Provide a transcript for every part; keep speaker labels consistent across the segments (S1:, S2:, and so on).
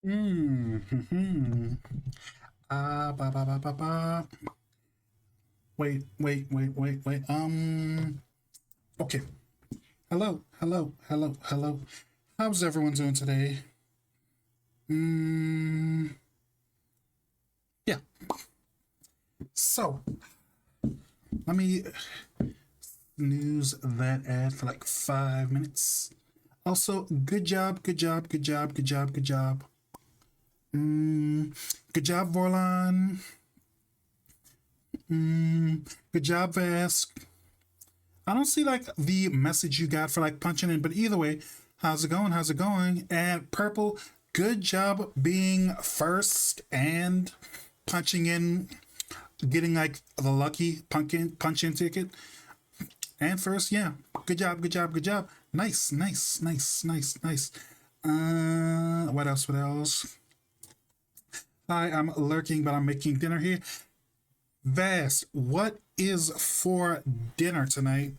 S1: Mm-hmm. Ba, ba, ba, ba, ba. Wait. Okay. Hello. How's everyone doing today? Mm, yeah. So, let me snooze that ad for like 5 minutes. Also, good job. Mm, good job, Vorlon. Good job, Vask. I don't see like the message you got for like punching in, but either way, how's it going? How's it going? And Purple, good job being first and punching in, getting like the lucky punch in ticket. And first, yeah, good job. Nice. What else? What else? Hi, I'm lurking, but I'm making dinner here. Vast, what is for dinner tonight?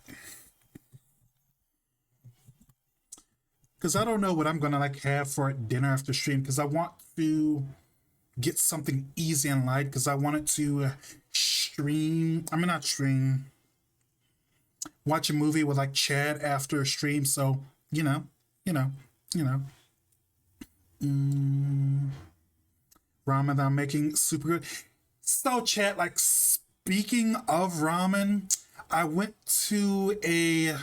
S1: Because I don't know what I'm gonna like have for dinner after stream. Because I want to get something easy and light. Because I wanted to stream. I mean, not stream. Watch a movie with like Chad after stream. So you know, you know, you know. Mm, ramen that I'm making super good. So Chad, like speaking of ramen, I went to a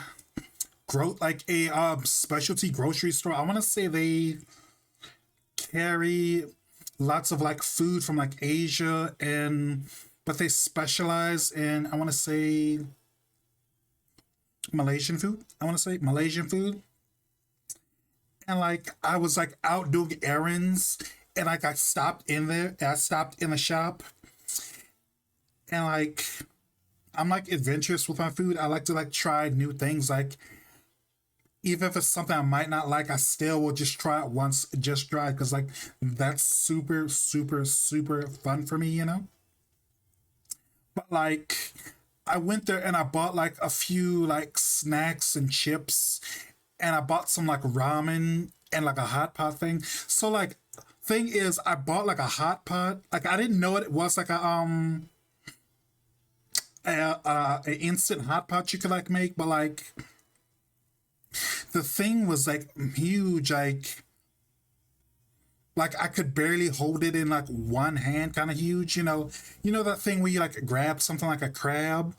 S1: like a specialty grocery store. I want to say they carry lots of like food from like Asia and but they specialize in I want to say Malaysian food. I want to say Malaysian food. And like I was like out doing errands and like I stopped in there. I stopped in the shop and like I'm like adventurous with my food. I like to like try new things. Like even if it's something I might not like, I still will just try it once, just try it because like that's super fun for me, you know. But like, I went there and I bought like a few like snacks and chips, and I bought some like ramen and like a hot pot thing. So like, thing is, I bought like a hot pot. Like I didn't know it was like a instant hot pot you could like make, but like the thing was like huge, like I could barely hold it in like one hand, kind of huge. You know that thing where you like grab something like a crab.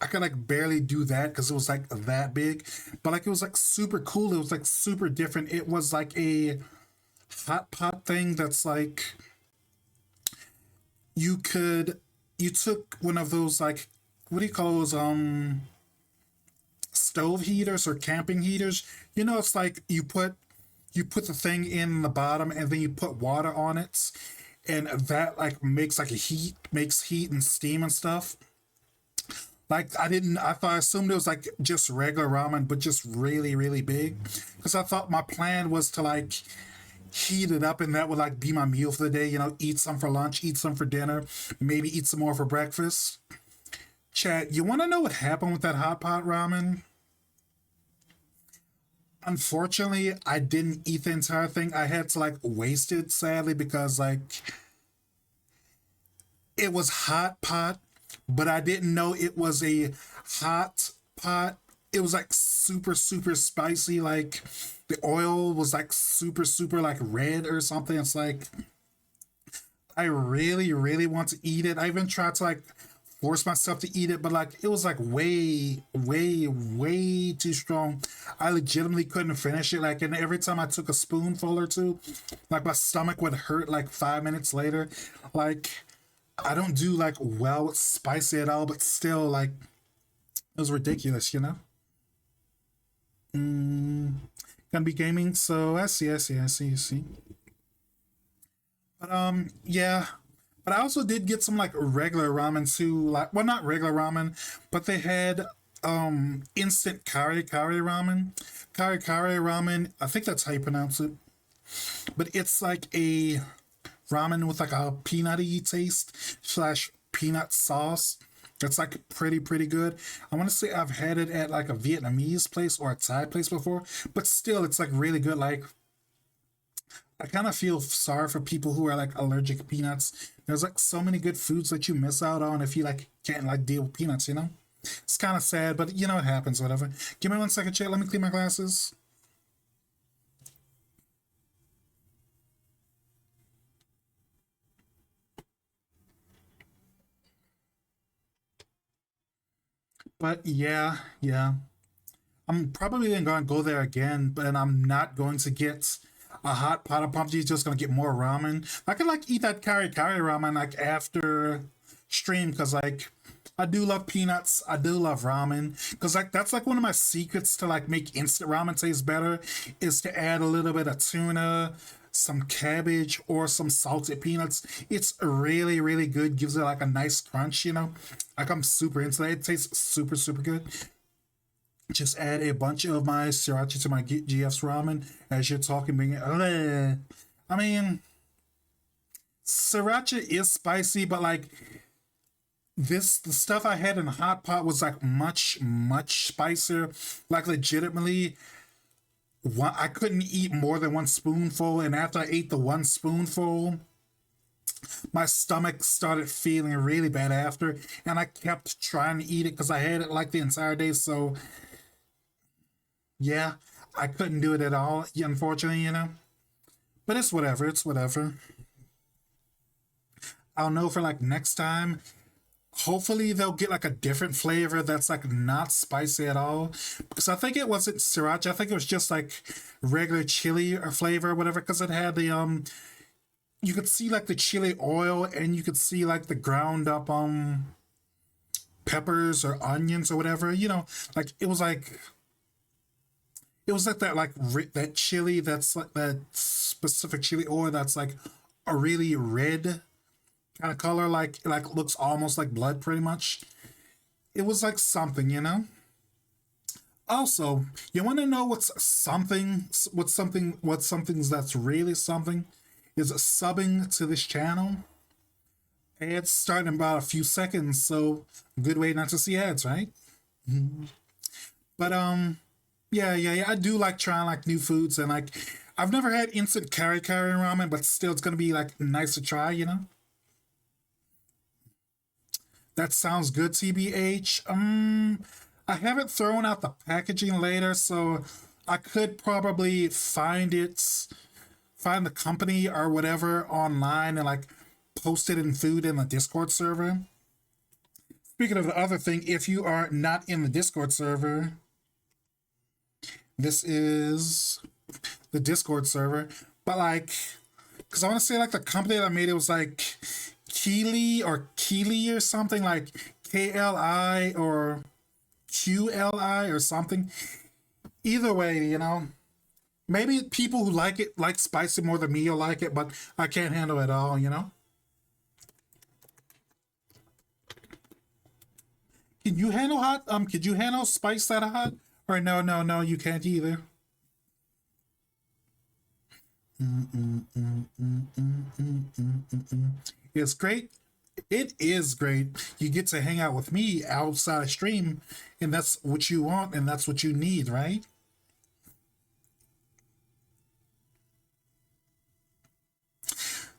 S1: I could like barely do that because it was like that big, but like it was like super cool. It was like super different. It was like a hot pot thing that's like you could you took one of those like what do you call those stove heaters or camping heaters. It's like you put the thing in the bottom and then you put water on it and that like makes like a heat makes heat and steam and stuff. Like I assumed it was like just regular ramen but just really big because I thought my plan was to like heat it up and that would like be my meal for the day. Eat some for lunch, eat some for dinner, maybe eat some more for breakfast. Chat, you want to know what happened with that hot pot ramen? Unfortunately, I didn't eat the entire thing. I had to like waste it sadly because like it was hot pot, but I didn't know it was a hot pot. It was like super spicy. Like the oil was like super like red or something. It's like I really want to eat it. I even tried to like force myself to eat it, but like it was like way too strong. I legitimately couldn't finish it. Like, and every time I took a spoonful or two, like my stomach would hurt like 5 minutes later. Like, I don't do like well with spicy at all, but still, like, it was ridiculous, you know? Mm, gonna be gaming, so I see. But yeah. But I also did get some like regular ramen too. Like, well, not regular ramen, but they had instant kare ramen. Kare ramen. I think that's how you pronounce it. But it's like a ramen with like a peanutty taste slash peanut sauce. That's like pretty good. I want to say I've had it at like a Vietnamese place or a Thai place before, but still, it's like really good. Like I kind of feel sorry for people who are like allergic to peanuts. There's like so many good foods that you miss out on if you like can't like deal with peanuts, you know? It's kind of sad, but you know it happens, whatever. Give me 1 second, chat. Let me clean my glasses. But yeah, yeah. I'm probably gonna go there again, but I'm not going to get a hot pot of pumpkin. Just gonna get more ramen. I could like eat that kari kari ramen like after stream because like I do love peanuts. I do love ramen because like that's like one of my secrets to like make instant ramen taste better is to add a little bit of tuna, some cabbage, or some salted peanuts. It's really really good. Gives it like a nice crunch, you know. Like I'm super into that. It tastes super super good. Just add a bunch of my sriracha to my GF's ramen as you're talking. Being, I mean, sriracha is spicy, but like the stuff I had in the hot pot was like much much spicier. Like legitimately, I couldn't eat more than one spoonful, and after I ate the one spoonful, my stomach started feeling really bad after, and I kept trying to eat it because I had it like the entire day. So yeah, I couldn't do it at all, unfortunately, you know. But it's whatever. It's whatever. I'll know for like next time. Hopefully they'll get like a different flavor that's like not spicy at all. Because I think it wasn't sriracha. I think it was just like regular chili or flavor or whatever. Because it had the you could see like the chili oil and you could see like the ground up peppers or onions or whatever. You know, like it was like that that chili that's like that specific chili oil that's like a really red kind of color, like looks almost like blood, pretty much. It was like something, you know. Also, you want to know what's something's that's really something is subbing to this channel. Ads start in about a few seconds, so good way not to see ads, right? But yeah, yeah, yeah. I do like trying like new foods and like I've never had instant kari kari ramen, but still it's gonna be like nice to try, you know. That sounds good, TBH. I haven't thrown out the packaging later, so I could probably find the company or whatever online and like post it in food in the Discord server. Speaking of the other thing, if you are not in the Discord server, this is the Discord server. But like, because I want to say like the company that made it was like Keely or something like KLI or QLI or something. Either way, you know, maybe people who like it like spicy more than me will like it, but I can't handle it all, you know. Can you handle hot? Could you handle spice that hot? Or no, no, no, you can't either. It's great. It is great. You get to hang out with me outside of stream, and that's what you want, and that's what you need, right?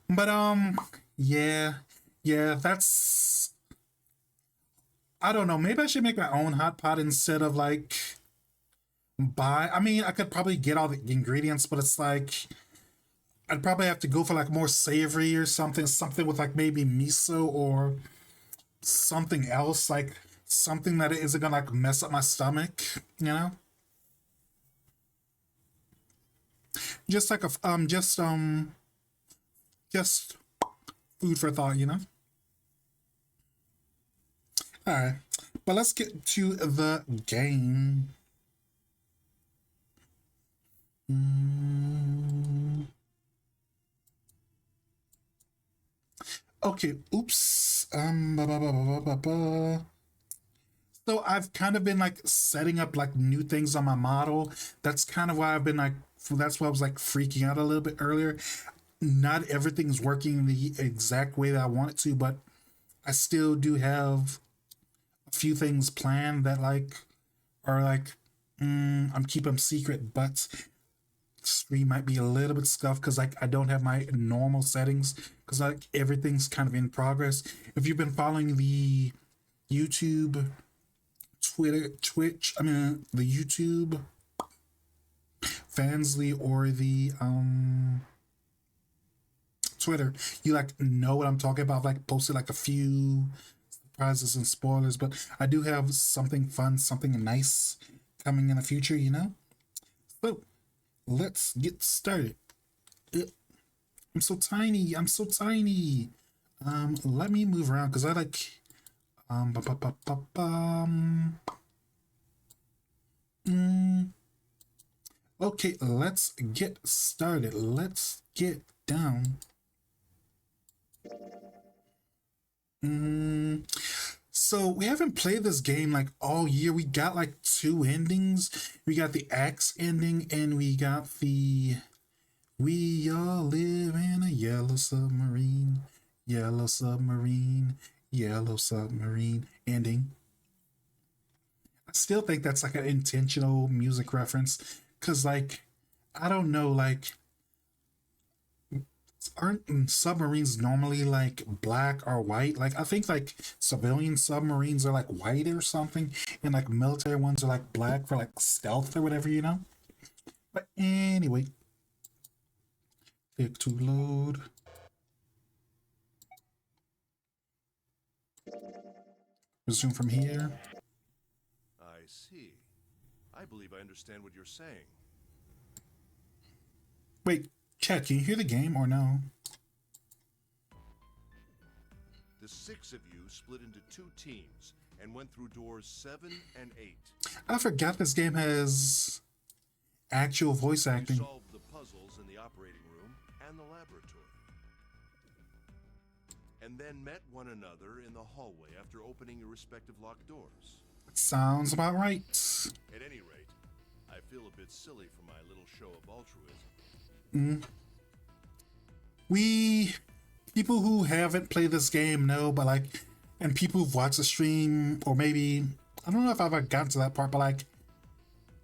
S1: But yeah, yeah, that's I don't know. Maybe I should make my own hot pot instead of like buy. I mean, I could probably get all the ingredients, but it's like I'd probably have to go for like more savory or something, something with like maybe miso or something else, like something that isn't gonna like mess up my stomach, you know? Just like a just food for thought, you know? All right, but let's get to the game. Mm, okay, oops. So I've kind of been like setting up like new things on my model. That's kind of why I've been like, that's why I was like freaking out a little bit earlier. Not everything's working the exact way that I want it to, but I still do have a few things planned that like are like I'm keeping them secret, but stream might be a little bit scuffed because like I don't have my normal settings because like everything's kind of in progress. If you've been following the YouTube, Twitter, Twitch, I mean the YouTube, Fansly, or the Twitter, you like know what I'm talking about. I've, like posted like a few surprises and spoilers, but I do have something fun, something nice coming in the future, you know? So let's get started. I'm so tiny. I'm so tiny. Let me move around because I like ba, ba, ba, ba, bum. Okay, let's get started. Let's get down. So we haven't played this game like all year. We got like two endings. We got the Axe ending and we got the We All Live in a Yellow Submarine, Yellow Submarine, Yellow Submarine ending. I still think that's like an intentional music reference because like I don't know, like aren't submarines normally like black or white? Like I think like civilian submarines are like white or something, and like military ones are like black for like stealth or whatever, you know? But anyway, click to load. Resume from here.
S2: I see. I believe I understand what you're saying.
S1: Wait, chat, can you hear the game or no?
S2: The 6 of you split into 2 teams and went through doors 7 and 8.
S1: I forgot this game has actual voice
S2: You
S1: acting.
S2: solved the puzzles in the operating room and the laboratory. And then met one another in the hallway after opening your respective locked doors.
S1: Sounds about right.
S2: At any rate, I feel a bit silly for my little show of altruism.
S1: We people who haven't played this game know, but like, and people who've watched the stream, or maybe I don't know if I've ever gotten to that part, but like,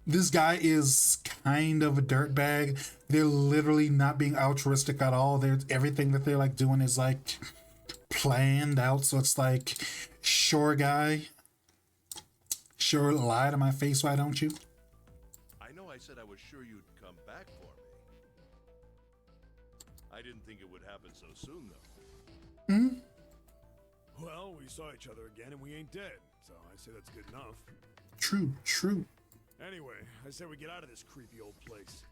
S1: this guy is kind of a dirtbag. They're literally not being altruistic at all. They're everything that they're like doing is like planned out. So it's like, sure, guy, sure, lie to my face, why don't you?
S2: I know I said I was sure you'd come back for me. I didn't think it would happen so soon, though.
S3: Well, we saw each other again and we ain't dead, so I say that's good enough.
S1: True, true.
S3: Anyway, I say we get out of this creepy old place.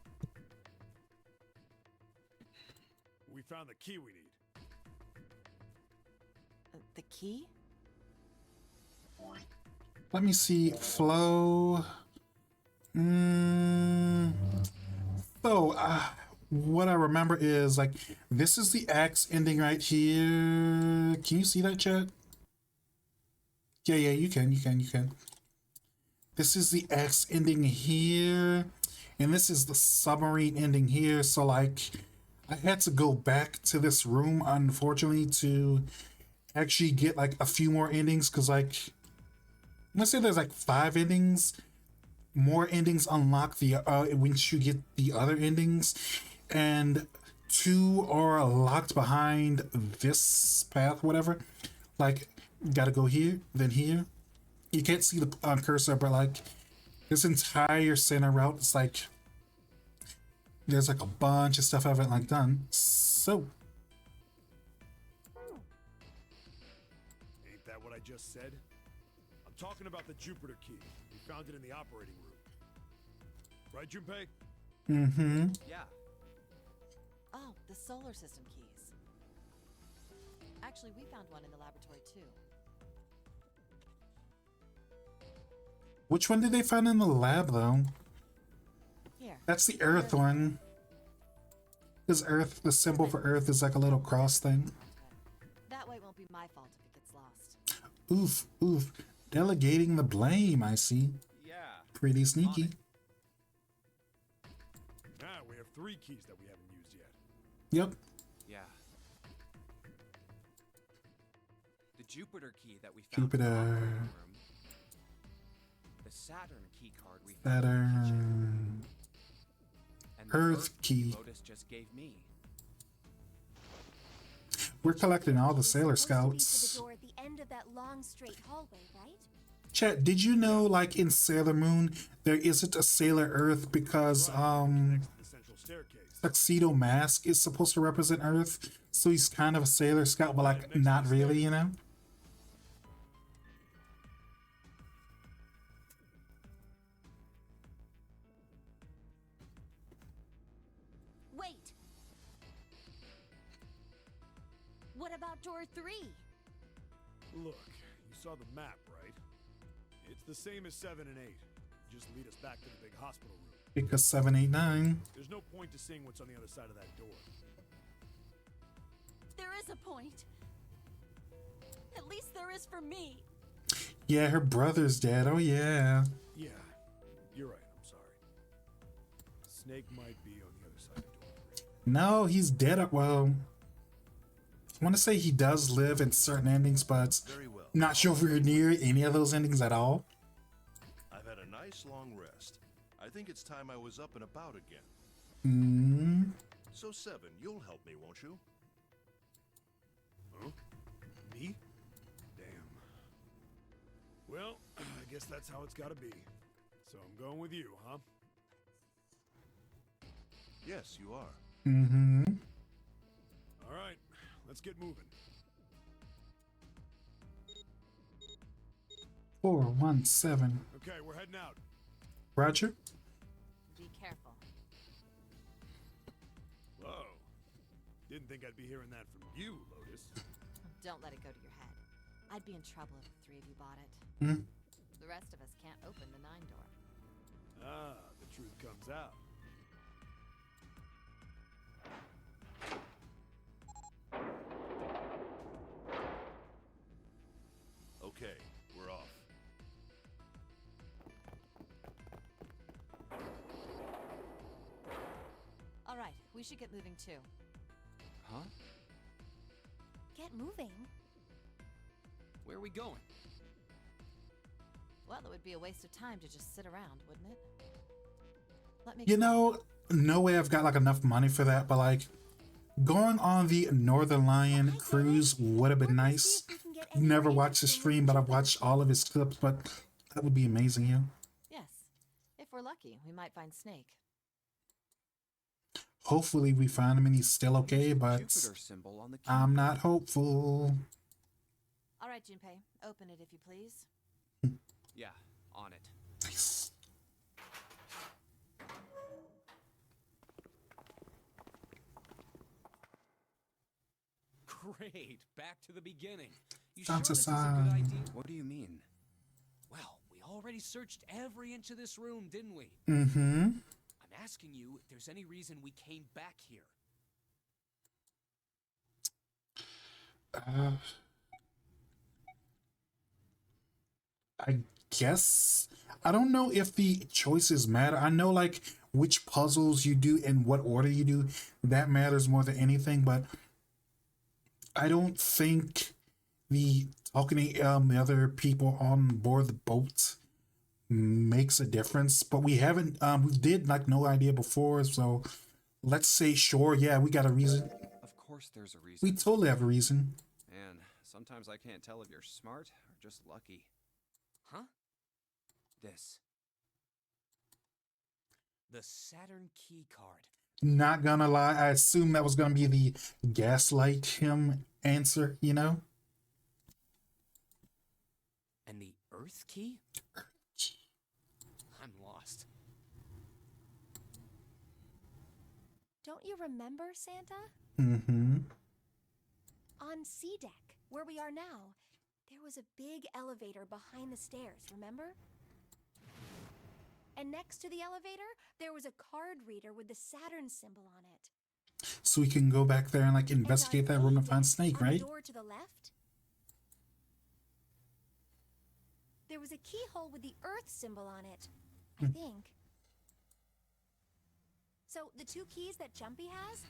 S3: We found the key we need.
S4: The key?
S1: Let me see. Flow. So, what I remember is like this is the Axe ending right here. Can you see that, chat? Yeah, you can. This is the Axe ending here, and this is the submarine ending here. So, like, I had to go back to this room, unfortunately, to actually get like a few more endings because, like, let's say there's like 5 endings. More endings unlock the once you get the other endings, and 2 are locked behind this path, whatever. Like, gotta go here, then here. You can't see the cursor, but like this entire center route, it's like there's like a bunch of stuff I haven't like done. So
S3: Ain't that what I just said? I'm talking about the Jupiter key. We found it in the operating room. Right, Junpei?
S5: Yeah.
S4: Oh, the solar system keys. Actually, we found one in the laboratory too.
S1: which one did they find in the lab though?
S4: Here.
S1: That's the Earth one. Because Earth, the symbol for Earth is like a little cross thing.
S4: That way it won't be my fault if it gets lost.
S1: Oof. Delegating the blame, I see.
S5: Yeah.
S1: Pretty sneaky.
S3: Now we have 3 keys that we haven't used yet.
S1: Yep.
S5: Yeah. The Jupiter key that we found in the
S1: Jupiter.
S5: operating room. The Saturn key card we found in the kitchen.
S1: Saturn.
S5: And
S1: Earth key.
S5: Lotus just gave me.
S1: We're collecting all the Sailor
S6: Supposed to be
S1: Scouts.
S6: for the door at the end of that long straight hallway, right?
S1: Chat, did you know, like in Sailor Moon, there isn't a Sailor Earth because
S3: Next to the central staircase.
S1: Tuxedo Mask is supposed to represent Earth, so he's kind of a Sailor Scout, but like not really, you know?
S6: Wait. What about door 3?
S3: Look, you saw the map, right? It's the same as 7 and 8. Just lead us back to the big hospital room.
S1: Because 789.
S3: There's no point to seeing what's on the other side of that door.
S6: There is a point. At least there is for me.
S1: Yeah, her brother's dead. Oh yeah.
S3: Yeah, you're right. I'm sorry. Snake might be on the other side of door 3.
S1: No, he's dead. Well, I want to say he does live in certain endings, but
S2: Very well.
S1: I'm not sure if we're near any of those endings at all.
S2: I've had a nice long rest. I think it's time I was up and about again.
S1: Hmm.
S2: So 7, you'll help me, won't you?
S3: Huh? Me? Damn. Well, I guess that's how it's gotta be. So I'm going with you, huh?
S2: Yes, you are.
S1: Mm-hmm.
S3: All right, let's get moving.
S1: 417.
S3: Okay, we're heading out.
S1: Roger.
S4: Be careful.
S3: Whoa. Didn't think I'd be hearing that from you, Lotus.
S4: Don't let it go to your head. I'd be in trouble if the 3 of you bought it.
S1: Hmm.
S4: The rest of us can't open the 9 door.
S3: Ah, the truth comes out.
S2: Okay, we're off.
S4: All right, we should get moving too.
S5: Huh?
S6: Get moving.
S5: Where are we going?
S4: Well, it would be a waste of time to just sit around, wouldn't it? Let me
S1: You
S4: explain.
S1: know, no way I've got like enough money for that, but like going on the Northern Lion cruise would have been nice. Never watched his stream, but I've watched all of his clips, but that would be amazing, yeah.
S4: Yes. If we're lucky, we might find Snake.
S1: Hopefully we find him and he's still okay, but
S5: Jupiter symbol on the key.
S1: I'm not hopeful.
S4: All right, Junpei, open it if you please.
S5: Yeah, on it.
S1: Nice.
S7: Great, back to the beginning. You
S1: Sounds
S7: sure this is a
S1: aside.
S7: good idea?
S5: What do you mean?
S7: Well, we already searched every inch of this room, didn't we?
S1: Mm-hmm.
S7: I'm asking you if there's any reason we came back here.
S1: I guess I don't know if the choices matter. I know like which puzzles you do and what order you do, that matters more than anything, but I don't think the talking to the other people on board the boat makes a difference. But we haven't we did like no idea before, so let's say sure, yeah, we got a reason.
S5: Of course there's a reason.
S1: We totally have a reason.
S5: Man, sometimes I can't tell if you're smart or just lucky.
S7: Huh?
S5: This.
S7: The Saturn key card.
S1: Not gonna lie, I assume that was gonna be the gaslight him answer, you know?
S7: And the Earth key? I'm lost.
S6: Don't you remember, Santa?
S1: Mm-hmm.
S6: On C deck, where we are now, there was a big elevator behind the stairs, remember? And next to the elevator, there was a card reader with the Saturn symbol on it.
S1: So we can go back there and like
S6: And
S1: investigate
S6: on
S1: that room
S6: A
S1: and find
S6: deck,
S1: Snake,
S6: on the
S1: right?
S6: door to the left, there was a keyhole with the Earth symbol on it, I think. So the 2 keys that Jumpy has?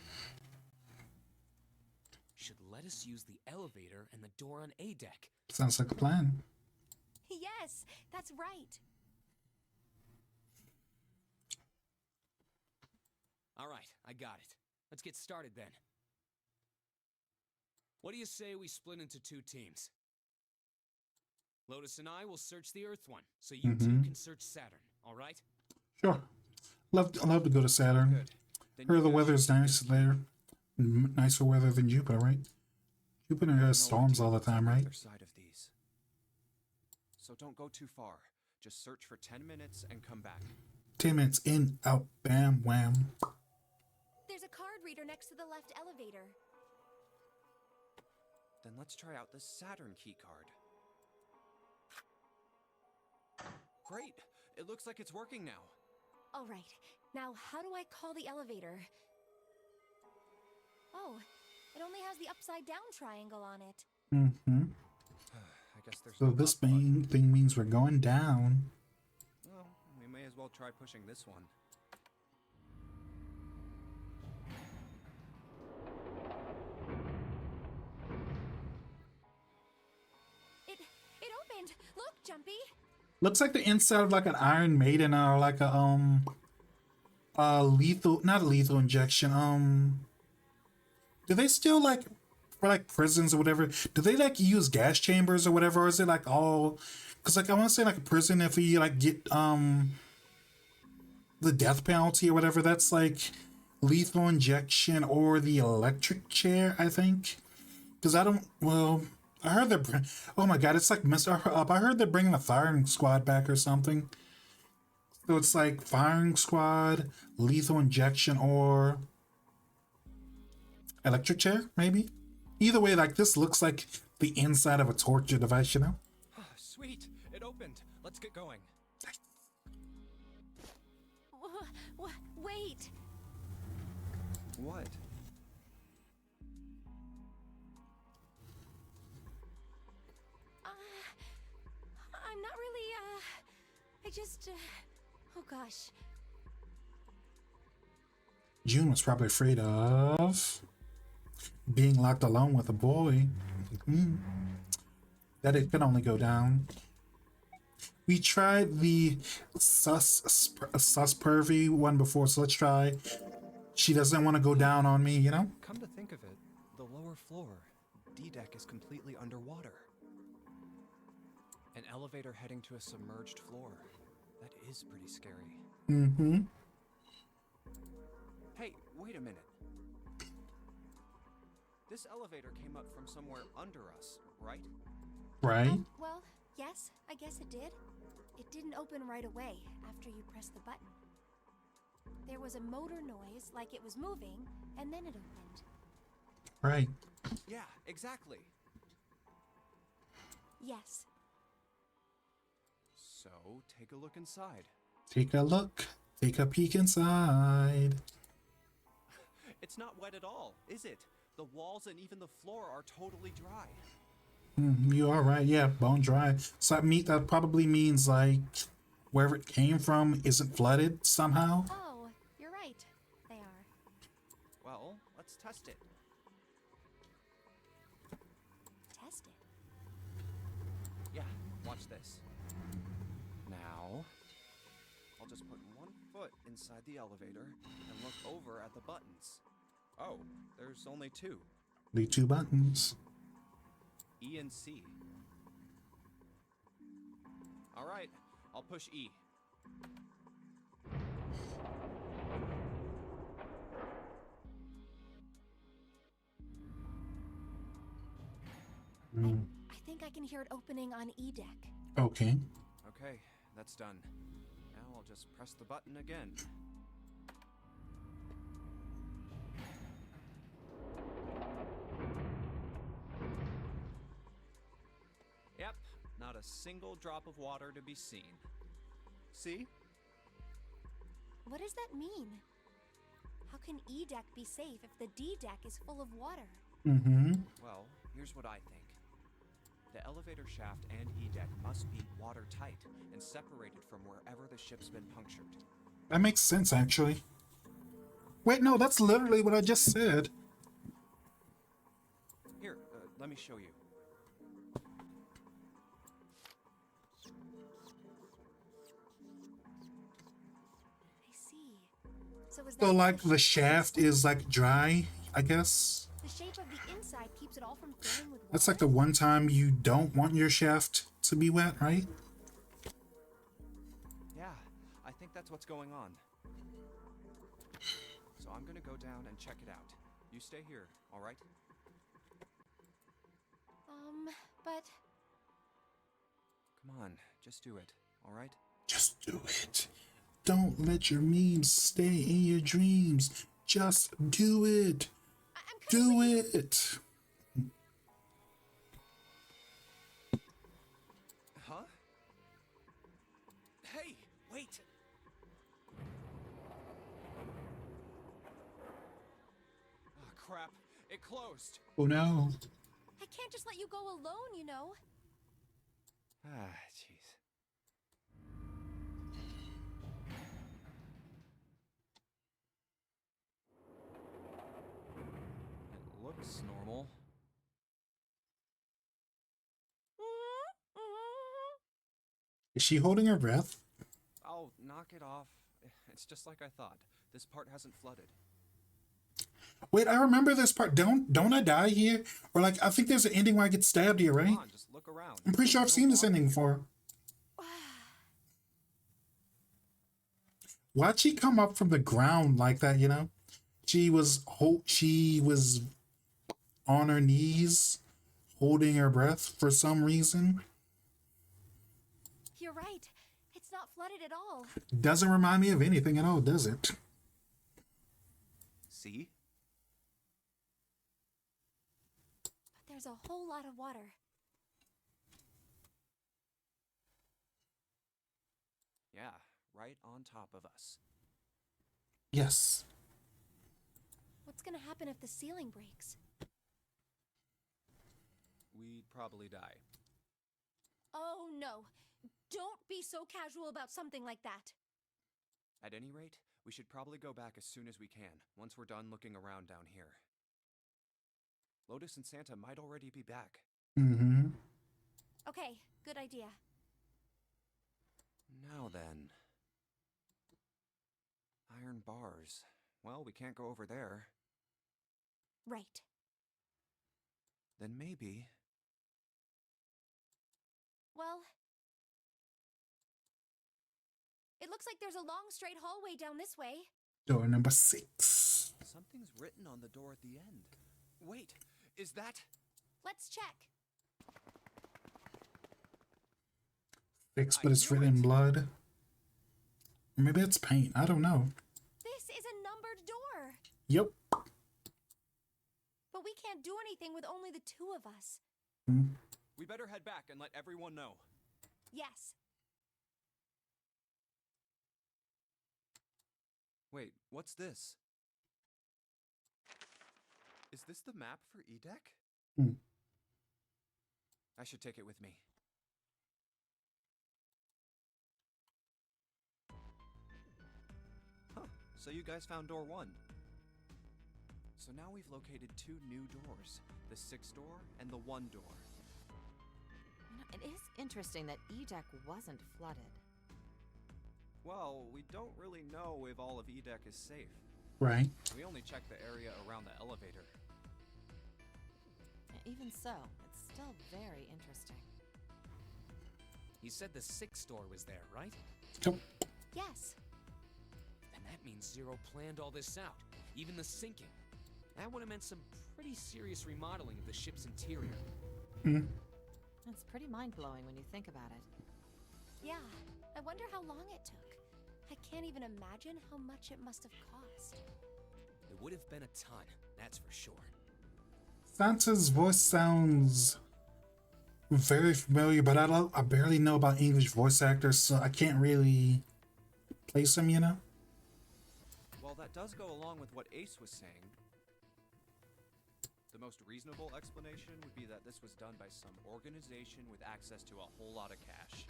S7: Should let us use the elevator and the door on A deck.
S1: Sounds like a plan.
S6: Yes, that's right.
S7: All right, I got it. Let's get started then. What do you say we split into 2 teams? Lotus and I will search the Earth one, so you two can search Saturn, all right?
S1: Sure. I love to go to Saturn.
S5: Good. Then
S1: Heard
S5: you
S1: the
S5: guys
S1: weather's
S5: should
S1: nice there. Nicer weather than Jupiter, right? Jupiter has storms all the time, right?
S5: Other side of these. So don't go too far. Just search for 10 minutes and come back.
S1: 10 minutes in, out, bam, wham.
S6: There's a card reader next to the left elevator.
S5: Then let's try out this Saturn key card. Great! It looks like it's working now.
S6: All right. Now, how do I call the elevator? Oh, it only has the upside down triangle on it.
S1: Mm-hmm.
S5: I guess there's
S1: So
S5: no
S1: this
S5: up button.
S1: thing means we're going down.
S5: Well, we may as well try pushing this one.
S6: It opened. Look, Jumpy.
S1: Looks like the inside of like an Iron Maiden or like a lethal, not a lethal injection. Do they still like, for like prisons or whatever, do they like use gas chambers or whatever, or is it like all, because like I want to say like a prison, if you like get the death penalty or whatever, that's like lethal injection or the electric chair, I think. Because I don't, well, I heard they're, oh my god, it's like Mr. Up. I heard they're bringing the firing squad back or something. So it's like firing squad, lethal injection, or electric chair, maybe? Either way, like this looks like the inside of a torture device, you know?
S5: Sweet! It opened! Let's get going.
S6: Wait.
S5: What?
S6: I'm not really, I just, oh gosh.
S1: June was probably afraid of being locked alone with a boy. That it could only go down. We tried the sus pervy one before, so let's try. She doesn't want to go down on me, you know?
S5: Come to think of it, the lower floor, D-deck is completely underwater. An elevator heading to a submerged floor. That is pretty scary.
S1: Mm-hmm.
S5: Hey, wait a minute. This elevator came up from somewhere under us, right?
S1: Right?
S6: Well, yes, I guess it did. It didn't open right away after you pressed the button. There was a motor noise like it was moving, and then it opened.
S1: Right.
S5: Yeah, exactly.
S6: Yes.
S5: So, take a look inside.
S1: Take a look. Take a peek inside.
S5: It's not wet at all, is it? The walls and even the floor are totally dry.
S1: You are right, yeah, bone dry. So that probably means like wherever it came from isn't flooded somehow.
S6: Oh, you're right. They are.
S5: Well, let's test it.
S6: Test it.
S5: Yeah, watch this. Now, I'll just put one foot inside the elevator and look over at the buttons. Oh, there's only 2.
S1: The 2 buttons.
S5: E and C. All right, I'll push E.
S6: I think I can hear it opening on E deck.
S1: Okay.
S5: Okay, that's done. Now I'll just press the button again. Yep, not a single drop of water to be seen. See?
S6: What does that mean? How can E deck be safe if the D deck is full of water?
S1: Mm-hmm.
S5: Well, here's what I think. The elevator shaft and E-deck must be watertight and separated from wherever the ship's been punctured.
S1: That makes sense, actually. Wait, no, that's literally what I just said.
S5: Here, let me show you.
S6: I see. So is
S1: So
S6: that
S1: like the shaft is like dry, I guess.
S6: the shape of the inside keeps it all from filling with water?
S1: That's like the one time you don't want your shaft to be wet, right?
S5: Yeah, I think that's what's going on. So I'm gonna go down and check it out. You stay here, alright?
S6: But
S5: Come on, just do it, alright?
S1: Just do it. Don't let your memes stay in your dreams. Just do it.
S6: I'm coming
S1: Do
S6: with you.
S1: it.
S5: Huh? Hey, wait! Oh, crap. It closed.
S1: Oh no.
S6: I can't just let you go alone, you know.
S5: Ah, jeez. It looks normal.
S1: Is she holding her breath?
S5: Oh, knock it off. It's just like I thought. This part hasn't flooded.
S1: Wait, I remember this part. Don't I die here? Or like I think there's an ending where I get stabbed here, right?
S5: Come on, just look around.
S1: I'm pretty sure I've
S5: No
S1: seen this
S5: water
S1: ending
S5: here.
S1: before. Why'd she come up from the ground like that, you know? She was on her knees holding her breath for some reason.
S6: You're right. It's not flooded at all.
S1: Doesn't remind me of anything at all, does it?
S5: See?
S6: But there's a whole lot of water.
S5: Yeah, right on top of us.
S1: Yes.
S6: What's gonna happen if the ceiling breaks?
S5: We'd probably die.
S6: Oh no. Don't be so casual about something like that.
S5: At any rate, we should probably go back as soon as we can, once we're done looking around down here. Lotus and Santa might already be back.
S1: Mm-hmm.
S6: Okay, good idea.
S5: Now then. Iron bars. Well, we can't go over there.
S6: Right.
S5: Then maybe...
S6: Well, it looks like there's a long straight hallway down this way.
S1: Door number 6.
S5: something's written on the door at the end. Wait, is that...
S6: Let's check.
S1: Fixed,
S5: I
S1: but it's
S5: knew
S1: written in
S5: it.
S1: blood. Or maybe it's paint. I don't know.
S6: This is a numbered door.
S1: Yep.
S6: But we can't do anything with only the two of us.
S5: We better head back and let everyone know.
S6: Yes.
S5: Wait, what's this? Is this the map for Edek?
S1: Hmm.
S5: I should take it with me. Huh, so you guys found door 1. So now we've located 2 new doors, the 6 door and the 1 door.
S4: You know, it is interesting that Edek wasn't flooded.
S5: Well, we don't really know if all of Edek is safe.
S1: Right.
S5: We only checked the area around the elevator.
S4: Even so, it's still very interesting.
S7: You said the 6th door was there, right?
S1: Yep.
S6: Yes.
S7: And that means Zero planned all this out, even the sinking. That would have meant some pretty serious remodeling of the ship's interior.
S4: It's pretty mind-blowing when you think about it.
S6: Yeah. I wonder how long it took. I can't even imagine how much it must have cost.
S7: It would have been a ton, that's for sure.
S1: Santa's voice sounds very familiar, but I barely know about English voice actors, so I can't really place him, you know?
S5: Well, that does go along with what Ace was saying. The most reasonable explanation would be that this was done by some organization with access to a whole lot of cash.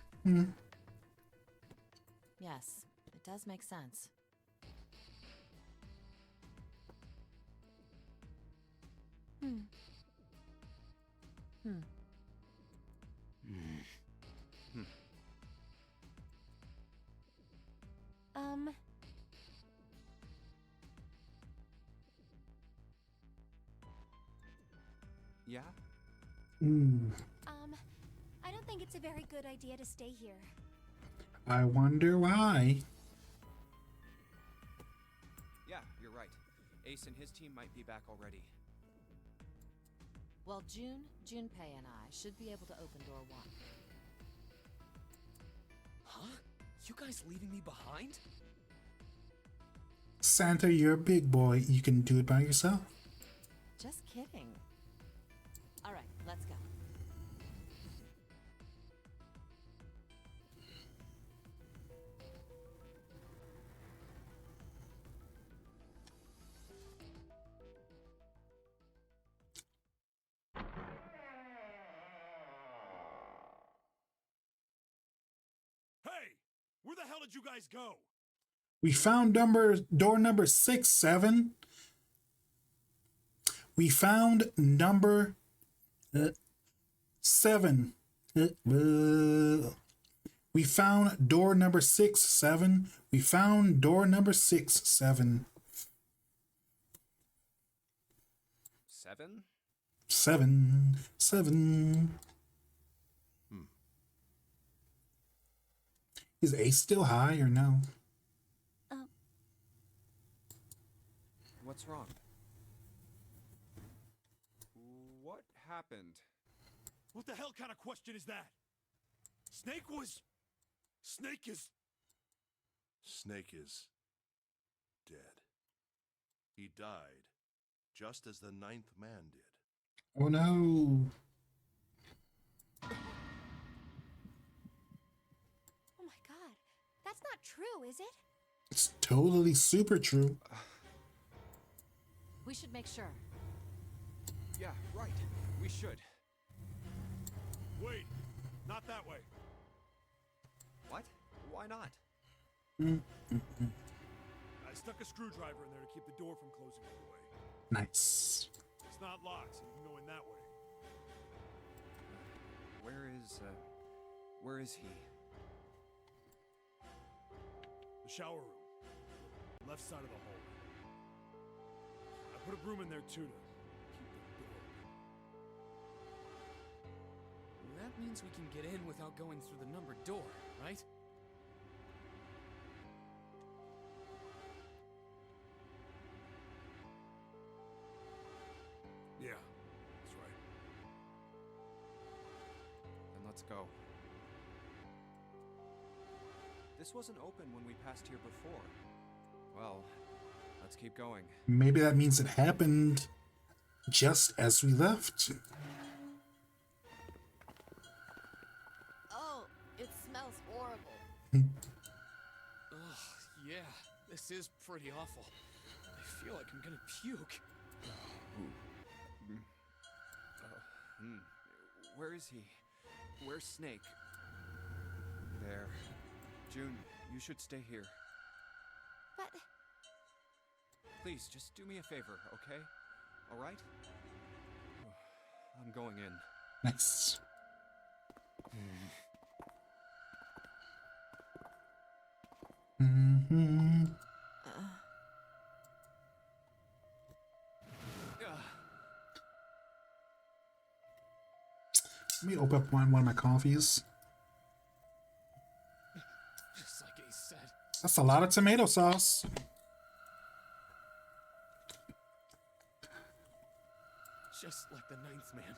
S4: Yes, it does make sense.
S5: Yeah?
S6: I don't think it's a very good idea to stay here.
S1: I wonder why.
S5: Yeah, you're right. Ace and his team might be back already.
S4: Well, Junpei and I should be able to open door 1.
S7: Huh? You guys leaving me behind?
S1: Santa, you're a big boy. You can do it by yourself.
S4: Just kidding. All right, let's go.
S3: Hey! Where the hell did you guys go?
S1: We found door number 6, 7. We found number 7. We found door number 6, 7. We found door number 6, 7.
S5: 7?
S1: 7. 7. Is Ace still high or no?
S5: What's wrong? What happened?
S3: What the hell kind of question is that? Snake is...
S2: Snake is dead. He died, just as the 9th man did.
S1: Oh no.
S6: Oh my god. That's not true, is it?
S1: It's totally super true.
S4: We should make sure.
S5: Yeah, right. We should.
S3: Wait, not that way.
S5: What? Why not?
S3: I stuck a screwdriver in there to keep the door from closing all the way.
S1: Nice.
S3: It's not locked, so you can go in that way.
S5: Where is he?
S3: The shower room. Left side of the hall. I put a broom in there too to keep the door open.
S7: That means we can get in without going through the numbered door, right?
S3: Yeah, that's right.
S5: Then let's go. This wasn't open when we passed here before. Well, let's keep going.
S1: Maybe that means it happened just as we left.
S4: Oh, it smells horrible.
S7: Ugh, yeah, this is pretty awful. I feel like I'm gonna puke.
S5: Where is he? Where's Snake? There. June, you should stay here.
S6: But
S5: Please, just do me a favor, okay? All right? I'm going in.
S1: Nice. Mm-hmm. Let me open up one of my coffees.
S7: Just like Ace said.
S1: That's a lot of tomato sauce.
S7: Just like the 9th man.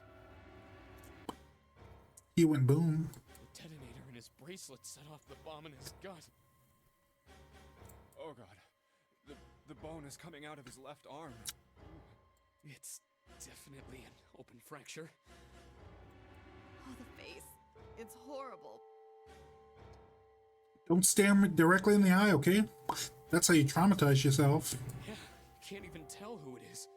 S1: He went boom.
S7: The detonator in his bracelet set off the bomb in his gut.
S5: Oh god. The bone is coming out of his left arm.
S7: It's definitely an open fracture.
S4: Oh, the face. It's horrible.
S1: Don't stare him directly in the eye, okay? That's how you traumatize yourself.
S7: Yeah, can't even tell who it is.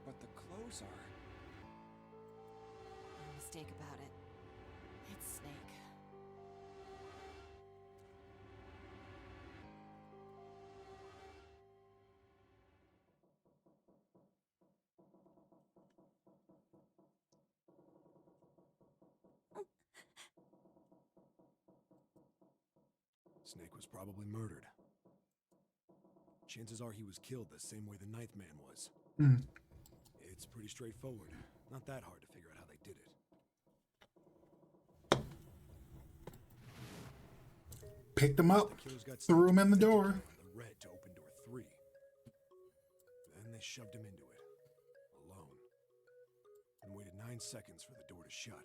S5: But the clothes are...
S4: No mistake about it. It's Snake.
S3: Snake was probably murdered. Chances are he was killed the same way the Ninth Man was.
S1: Hmm.
S3: It's pretty straightforward. Not that hard to figure out how they did it.
S1: Picked him up,
S3: The killers got
S1: threw him in the
S3: Snake
S1: door.
S3: on the red to open door 3. Then they shoved him into it, alone, and waited 9 seconds for the door to shut.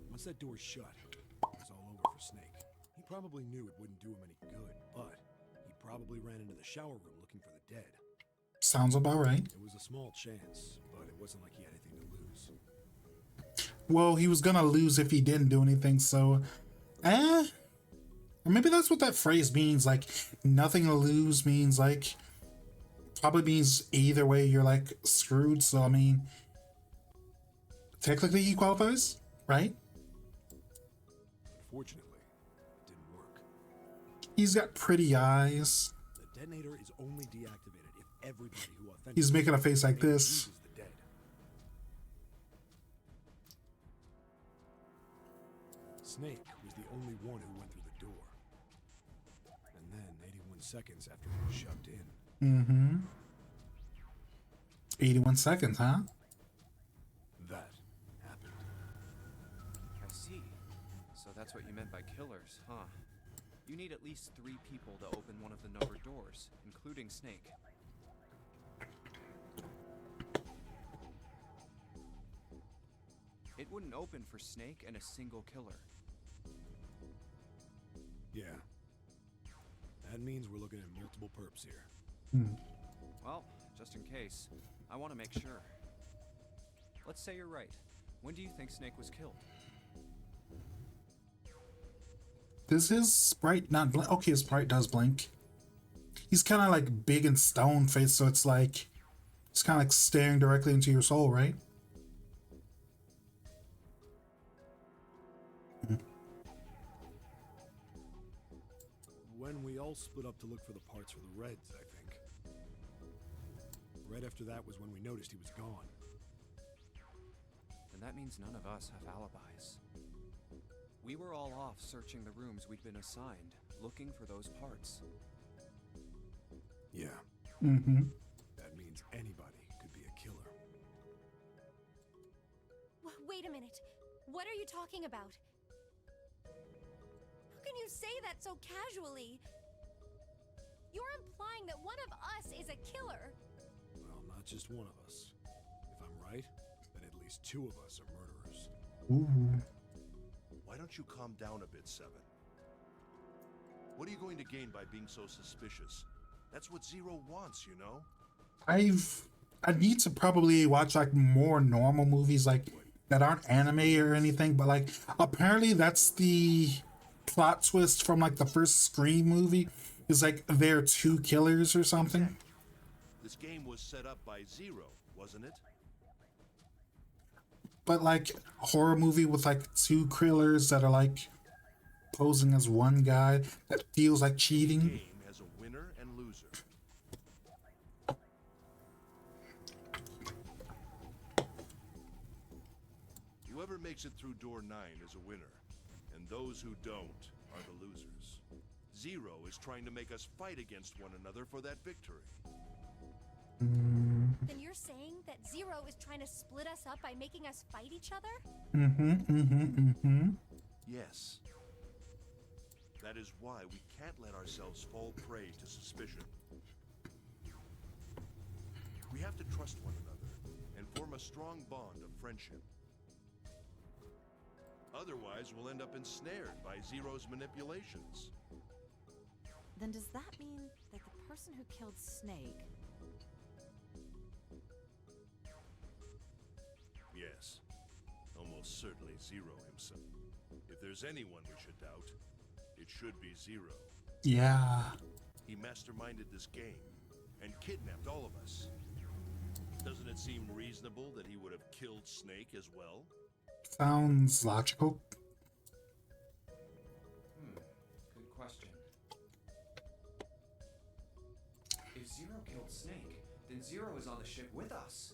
S3: Once that door shut, it was all over for Snake. He probably knew it wouldn't do him any good, but he probably ran into the shower room looking for the dead.
S1: Sounds about right.
S3: It was a small chance, but it wasn't like he had anything to lose.
S1: Well, he was gonna lose if he didn't do anything, so or maybe that's what that phrase means, like nothing to lose means like probably means either way you're like screwed. So I mean technically he qualifies, right?
S3: Unfortunately, it didn't work.
S1: He's got pretty eyes.
S3: The detonator is only deactivated if everybody who authenticates
S1: He's making a face like this.
S3: uses the dead. Snake was the only one who went through the door. And then, 81 seconds after he was shoved in,
S1: 81 seconds, huh?
S3: that happened.
S5: I see. So that's what you meant by killers, huh? You need at least 3 people to open one of the numbered doors, including Snake. It wouldn't open for Snake and a single killer.
S3: Yeah. That means we're looking at multiple perps here.
S5: Well, just in case, I want to make sure. Let's say you're right. When do you think Snake was killed?
S1: Does his sprite not blink? Okay, his sprite does blink. He's kind of like big and stone faced, so it's like it's kind of like staring directly into your soul, right?
S3: When we all split up to look for the parts for the Reds, I think. Right after that was when we noticed he was gone.
S5: Then that means none of us have alibis. We were all off searching the rooms we'd been assigned, looking for those parts.
S3: Yeah.
S1: Mm-hmm.
S3: That means anybody could be a killer.
S6: Wait a minute. What are you talking about? How can you say that so casually? You're implying that one of us is a killer.
S3: Well, not just one of us. If I'm right, then at least 2 of us are murderers.
S1: Ooh.
S2: Why don't you calm down a bit, Seven? What are you going to gain by being so suspicious? That's what Zero wants, you know?
S1: I need to probably watch like more normal movies like that aren't anime or anything, but like apparently that's the plot twist from like the first Scream movie is like there are 2 killers or something.
S2: This game was set up by Zero, wasn't it?
S1: But like a horror movie with like 2 killers that are like posing as one guy, that feels like cheating.
S2: Game has a winner and loser. Whoever makes it through door 9 is a winner, and those who don't are the losers. Zero is trying to make us fight against one another for that victory.
S6: Then you're saying that Zero is trying to split us up by making us fight each other?
S2: Yes. That is why we can't let ourselves fall prey to suspicion. We have to trust one another and form a strong bond of friendship. Otherwise, we'll end up ensnared by Zero's manipulations.
S4: Then does that mean that the person who killed Snake...
S2: Yes. Almost certainly Zero himself. If there's anyone we should doubt, it should be Zero.
S1: Yeah.
S2: He masterminded this game and kidnapped all of us. Doesn't it seem reasonable that he would have killed Snake as well?
S1: Sounds logical.
S5: Good question. If Zero killed Snake, then Zero is on the ship with us.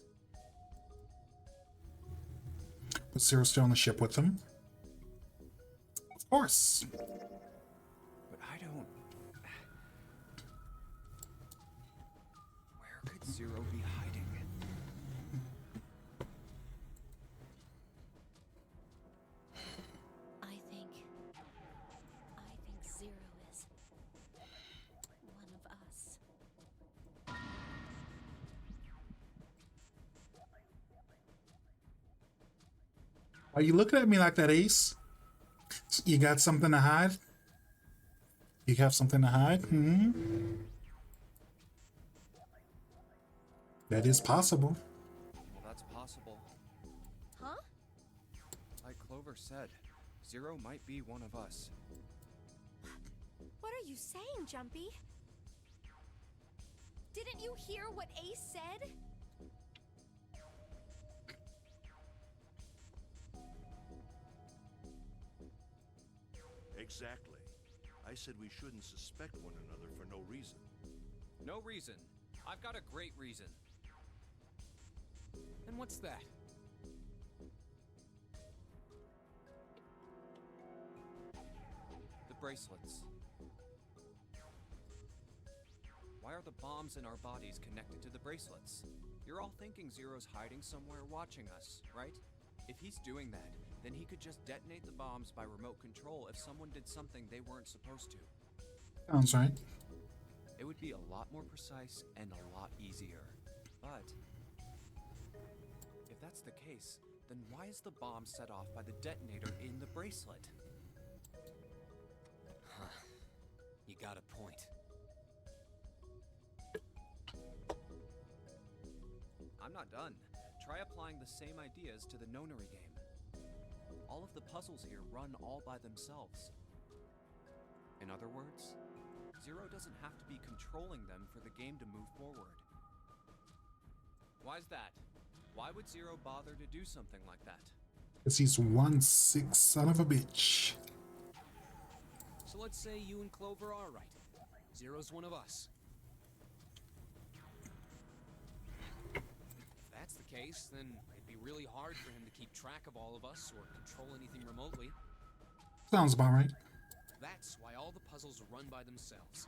S1: Was Zero still on the ship with them? Of course.
S5: But I don't. Where could Zero be hiding?
S6: I think Zero is one of us.
S1: Are you looking at me like that, Ace? You got something to hide? You have something to hide? Hmm. That is possible.
S5: Well, that's possible.
S6: Huh?
S5: Like Clover said, Zero might be one of us.
S6: What are you saying, Jumpy? Didn't you hear what Ace said?
S2: Exactly. I said we shouldn't suspect one another for no reason.
S7: No reason. I've got a great reason. And what's that?
S5: The bracelets. Why are the bombs in our bodies connected to the bracelets? You're all thinking Zero's hiding somewhere watching us, right? If he's doing that, then he could just detonate the bombs by remote control if someone did something they weren't supposed to.
S1: Sounds right.
S5: It would be a lot more precise and a lot easier. But if that's the case, then why is the bomb set off by the detonator in the bracelet?
S7: You got a point.
S5: I'm not done. Try applying the same ideas to the Nonary game. All of the puzzles here run all by themselves. In other words, Zero doesn't have to be controlling them for the game to move forward. Why's that? Why would Zero bother to do something like that?
S1: Because he's one sick son of a bitch.
S7: So let's say you and Clover are right. Zero's one of us. If that's the case, then it'd be really hard for him to keep track of all of us or control anything remotely.
S1: Sounds about right.
S7: That's why all the puzzles run by themselves.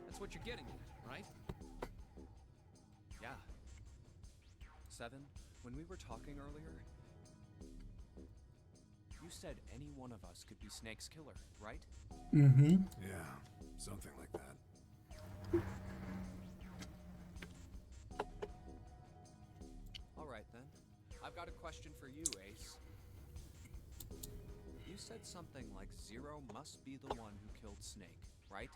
S7: That's what you're getting at, right?
S5: Yeah. Seven, when we were talking earlier, you said any one of us could be Snake's killer, right?
S1: Mm-hmm.
S3: Yeah, something like that.
S5: All right then. I've got a question for you, Ace. You said something like Zero must be the one who killed Snake, right?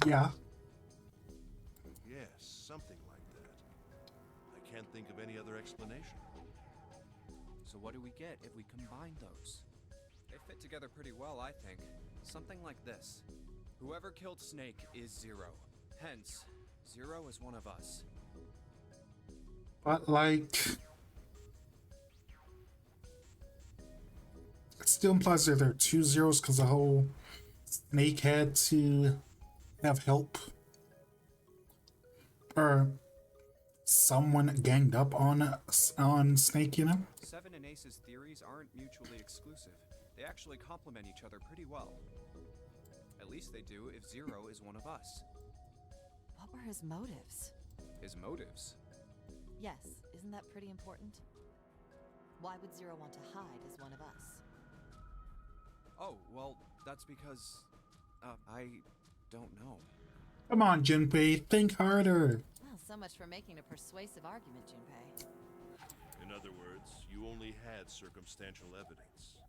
S1: Yeah.
S2: Yes, something like that. I can't think of any other explanation.
S5: So what do we get if we combine those? They fit together pretty well, I think. Something like this. Whoever killed Snake is Zero. Hence, Zero is one of us.
S1: But like, it still implies that there are two zeros because the whole Snake had to have help, or someone ganged up on Snake, you know.
S5: Seven and Ace's theories aren't mutually exclusive. They actually complement each other pretty well. At least they do if Zero is one of us.
S4: What were his motives?
S5: His motives?
S4: Yes, isn't that pretty important? Why would Zero want to hide as one of us?
S5: Oh, well, that's because... I don't know.
S1: Come on, Junpei, think harder.
S4: Well, so much for making a persuasive argument, Junpei.
S2: In other words, you only had circumstantial evidence.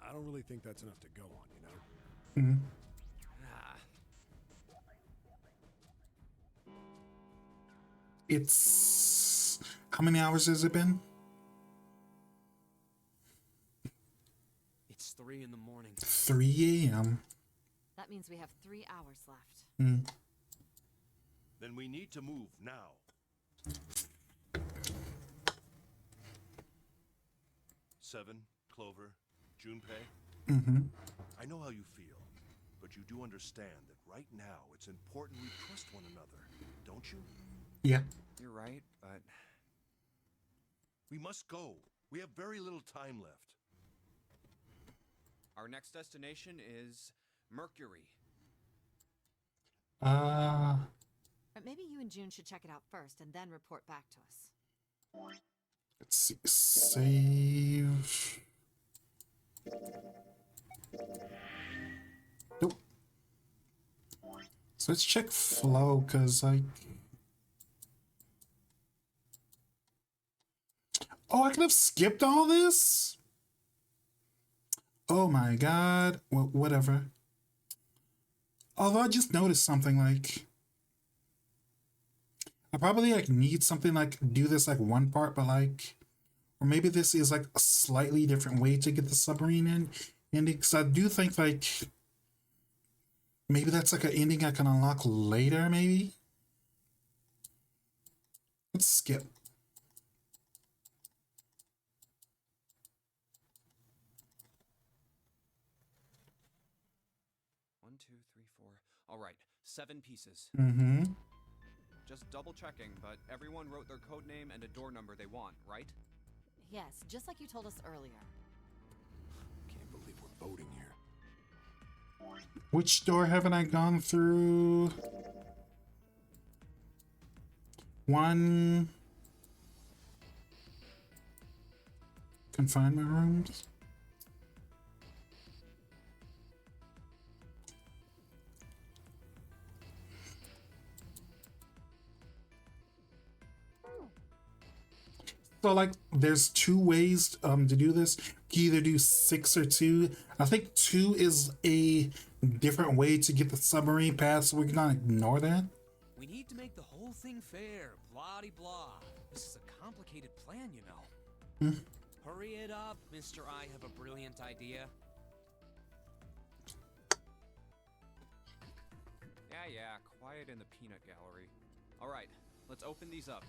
S3: I don't really think that's enough to go on, you know?
S1: Mhm.
S5: Ah,
S1: It's how many hours has it been?
S7: It's 3 in the morning.
S1: 3 a.m.
S4: That means we have 3 hours left.
S2: Then we need to move now. Seven, Clover, Junpei. I know how you feel, but you do understand that right now it's important we trust one another, don't you?
S1: Yeah.
S5: you're right, but...
S2: We must go. We have very little time left.
S5: Our next destination is Mercury.
S4: Or maybe you and June should check it out first and then report back to us.
S1: Let's see. Save. Nope. So let's check flow, cause like. Oh, I could have skipped all this? Oh my god. Well, whatever. Although I just noticed something, like, I probably like need something like do this like one part, but like, or maybe this is like a slightly different way to get the submarine in ending, because I do think like maybe that's like an ending I can unlock later, maybe. Let's skip.
S5: One, two, three, four. All right, 7 pieces.
S1: Mm-hmm.
S5: Just double checking, but everyone wrote their code name and a door number they want, right?
S4: Yes, just like you told us earlier.
S3: Can't believe we're voting here.
S1: Which door haven't I gone through? One. Confinement rooms. So like there's 2 ways to do this. You can either do 6 or 2. I think 2 is a different way to get the submarine past, so we're gonna ignore that.
S7: We need to make the whole thing fair, blah-de-blah. This is a complicated plan, you know. Hurry it up, Mr. I have a brilliant idea.
S5: Yeah, quiet in the peanut gallery. All right, let's open these up.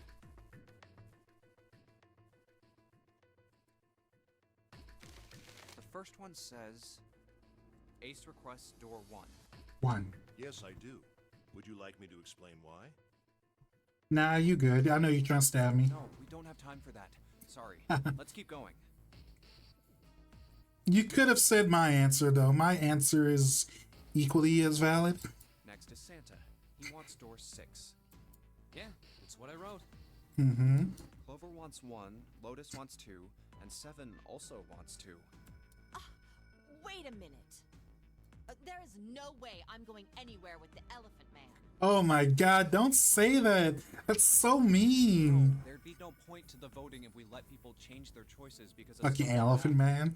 S5: The first one says, Ace requests door 1.
S1: 1.
S2: Yes, I do. Would you like me to explain why?
S1: Nah, you good. I know you're trying to stab me.
S5: No, we don't have time for that. Sorry. Let's keep going.
S1: You could have said my answer, though. My answer is equally as valid.
S5: Next is Santa. He wants door 6.
S7: Yeah, that's what I wrote.
S1: Mm-hmm.
S5: Clover wants 1, Lotus wants 2, and 7 also wants 2.
S4: Wait a minute. There is no way I'm going anywhere with the Elephant Man.
S1: Oh my god, don't say that. That's so mean.
S5: There'd be no point to the voting if we let people change their choices because of
S1: Fucking
S5: something
S1: Elephant
S5: that-
S1: Man.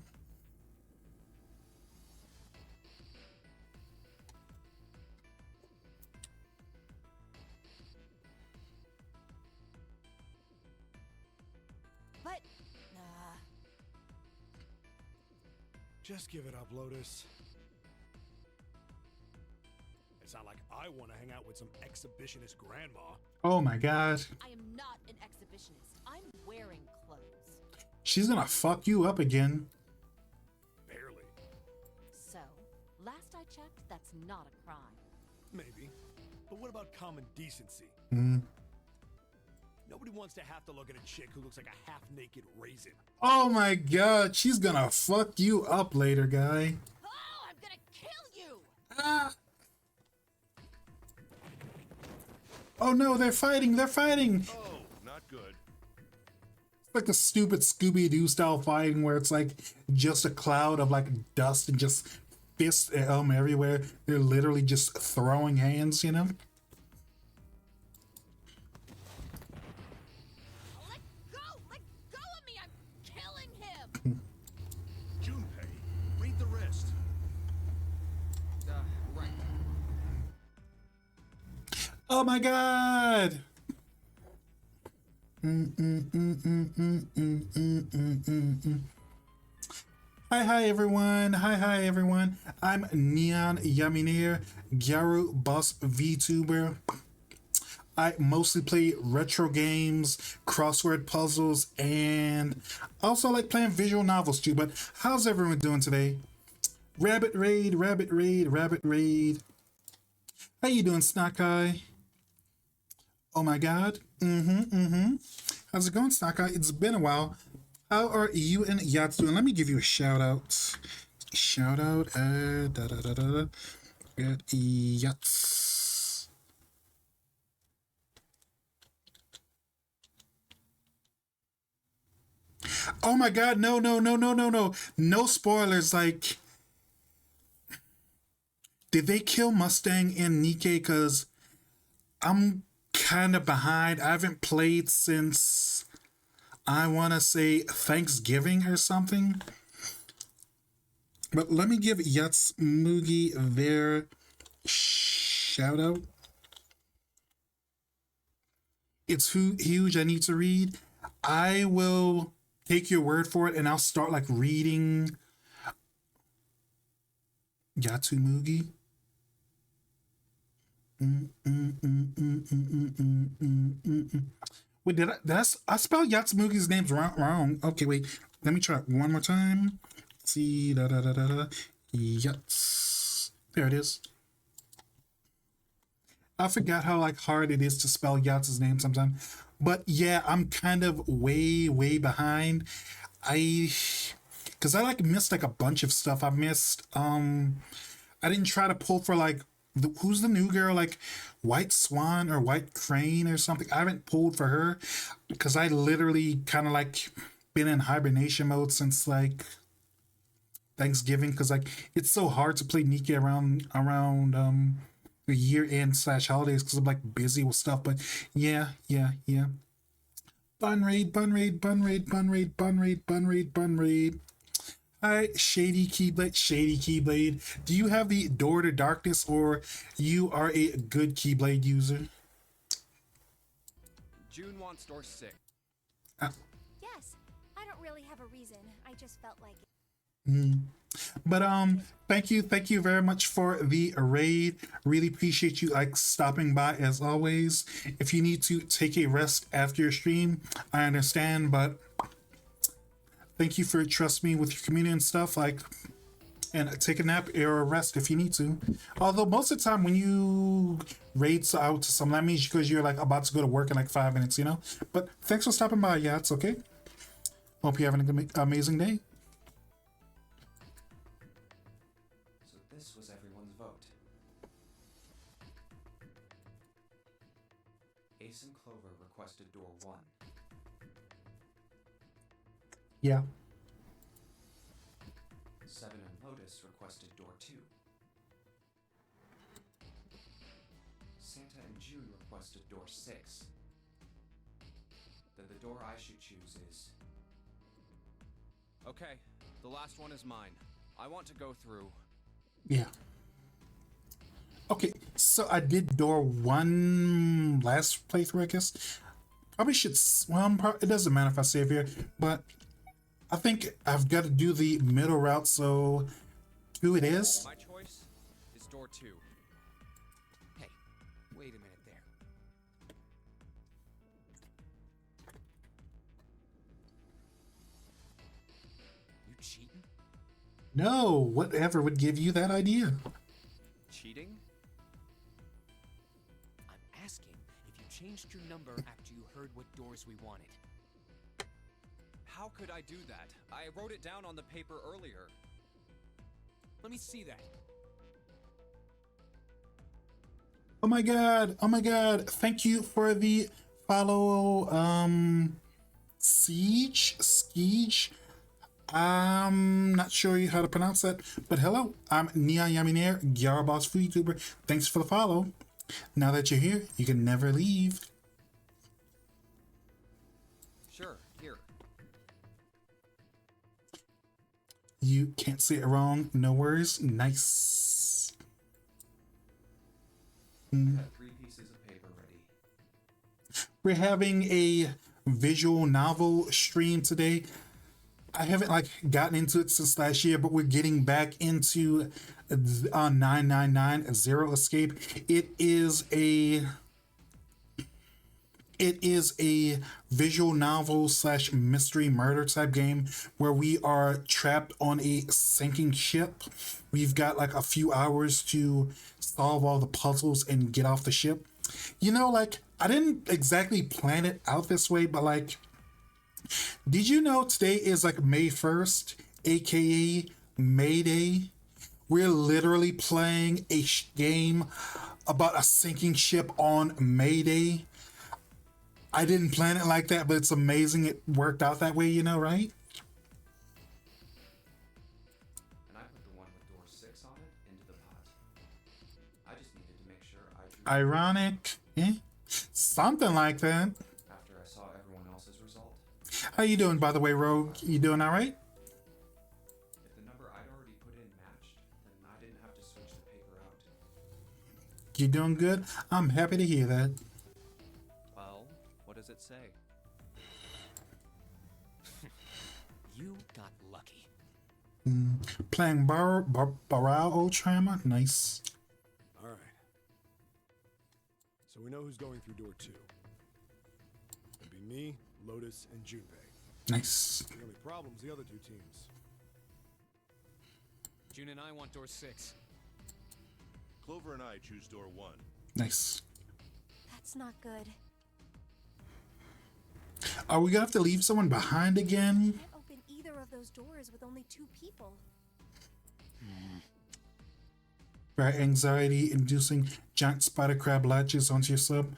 S4: But,
S3: Just give it up, Lotus. It's not like I want to hang out with some exhibitionist grandma.
S1: Oh my god.
S4: I am not an exhibitionist. I'm wearing clothes.
S1: She's gonna fuck you up again.
S3: Barely.
S4: So, last I checked, that's not a crime.
S3: Maybe. But what about common decency?
S1: Mm.
S3: Nobody wants to have to look at a chick who looks like a half-naked raisin.
S1: Oh my god, she's gonna fuck you up later, guy.
S4: Oh, I'm gonna kill you!
S1: Ah. Oh no, they're fighting, they're fighting!
S2: Oh, not good.
S1: It's like the stupid Scooby-Doo style fighting where it's like just a cloud of like dust and just fists everywhere. They're literally just throwing hands, you know?
S4: Let go! Let go of me! I'm killing him!
S2: Junpei, read the rest.
S5: Right.
S1: Oh my god! Hi everyone. I'm Neon Yaminir, Gyaru Boss VTuber. I mostly play retro games, crossword puzzles, and I also like playing visual novels too. But how's everyone doing today? Rabbit Raid. How you doing, Snack Eye? Oh my god. How's it going, Staka? It's been a while. How are you and Yats doing? Let me give you a shout out. Shout out at Yats. Oh my god, no, no, no, no, no, no. No spoilers. Like, did they kill Mustang and Nikke? Because I'm kind of behind. I haven't played since, I want to say, Thanksgiving or something. But let me give Yatsumugi their shout out. It's huge. I need to read. I will take your word for it and I'll start like reading Yatsumugi. Wait, I spelled Yatsumugi's names wrong? Okay, wait. Let me try it one more time. Let's see, Yats. There it is. I forgot how like hard it is to spell Yats's name sometimes. But yeah, I'm kind of way behind. Cause I like missed like a bunch of stuff. I missed I didn't try to pull for like who's the new girl, like White Swan or White Crane or something. I haven't pulled for her because I literally kind of like been in hibernation mode since like Thanksgiving, because like it's so hard to play Nikke around the year end / holidays because I'm like busy with stuff. But yeah. Bun raid. Hi, Shady Keyblade. Do you have the Door to Darkness, or you are a good Keyblade user?
S5: June wants door 6.
S6: Yes, I don't really have a reason. I just felt like it.
S1: But thank you very much for the raid. Really appreciate you like stopping by as always. If you need to take a rest after your stream, I understand, but thank you for trusting me with your community and stuff, like, and take a nap or a rest if you need to. Although most of the time when you raid out to some, that means because you're like about to go to work in like 5 minutes, you know. But thanks for stopping by. Yeah, it's okay. Hope you're having an amazing day.
S5: So this was everyone's vote. Ace and Clover requested door 1.
S1: Yeah.
S5: 7 and Lotus requested door 2. Santa and June requested door 6. Then the door I should choose is... Okay, the last one is mine. I want to go through...
S1: Yeah. Okay, so I did door 1 last playthrough, I guess. Probably should... Well, it doesn't matter if I save here, but... I think I've got to do the middle route, so 2 it is.
S5: My choice is door 2.
S7: Hey, wait a minute there. You cheating?
S1: No, whatever would give you that idea?
S5: Cheating?
S7: I'm asking if you changed your number after you heard what doors we wanted.
S5: How could I do that? I wrote it down on the paper earlier.
S7: Let me see that.
S1: Oh my god, thank you for the follow, Skeege. I'm not sure how to pronounce that, but hello, I'm Neon Yaminair, Gyaraboss Food YouTuber. Thanks for the follow. Now that you're here, you can never leave.
S5: Sure, here.
S1: You can't say it wrong. No worries. Nice.
S5: I have 3 pieces of paper ready.
S1: We're having a visual novel stream today. I haven't like gotten into it since last year, but we're getting back into 999 Zero Escape. It is a visual novel / mystery murder type game where we are trapped on a sinking ship. We've got like a few hours to solve all the puzzles and get off the ship. You know, like I didn't exactly plan it out this way, but like, did you know today is like May 1st, aka May Day? We're literally playing a game about a sinking ship on May Day. I didn't plan it like that, but it's amazing it worked out that way, you know, right?
S5: And I put the one with door 6 on it into the pot. I just needed to make sure I drew
S1: Ironic. Eh? Something like that.
S5: after I saw everyone else's result.
S1: How you doing, by the way, Rogue? You doing all right?
S5: If the number I'd already put in matched, then I didn't have to switch the paper out.
S1: You doing good? I'm happy to hear that.
S5: Well, what does it say?
S7: You got lucky.
S1: Playing Barao Trama? Nice.
S3: All right. So we know who's going through door 2. It'd be me, Lotus, and Junpei.
S1: Nice.
S3: The only problem's the other 2 teams.
S7: June and I want door 6.
S2: Clover and I choose door 1.
S1: Nice.
S6: That's not good.
S1: Are we gonna have to leave someone behind again?
S6: Can't open either of those doors with only 2 people.
S1: Right, anxiety inducing giant spider crab latches onto your sub.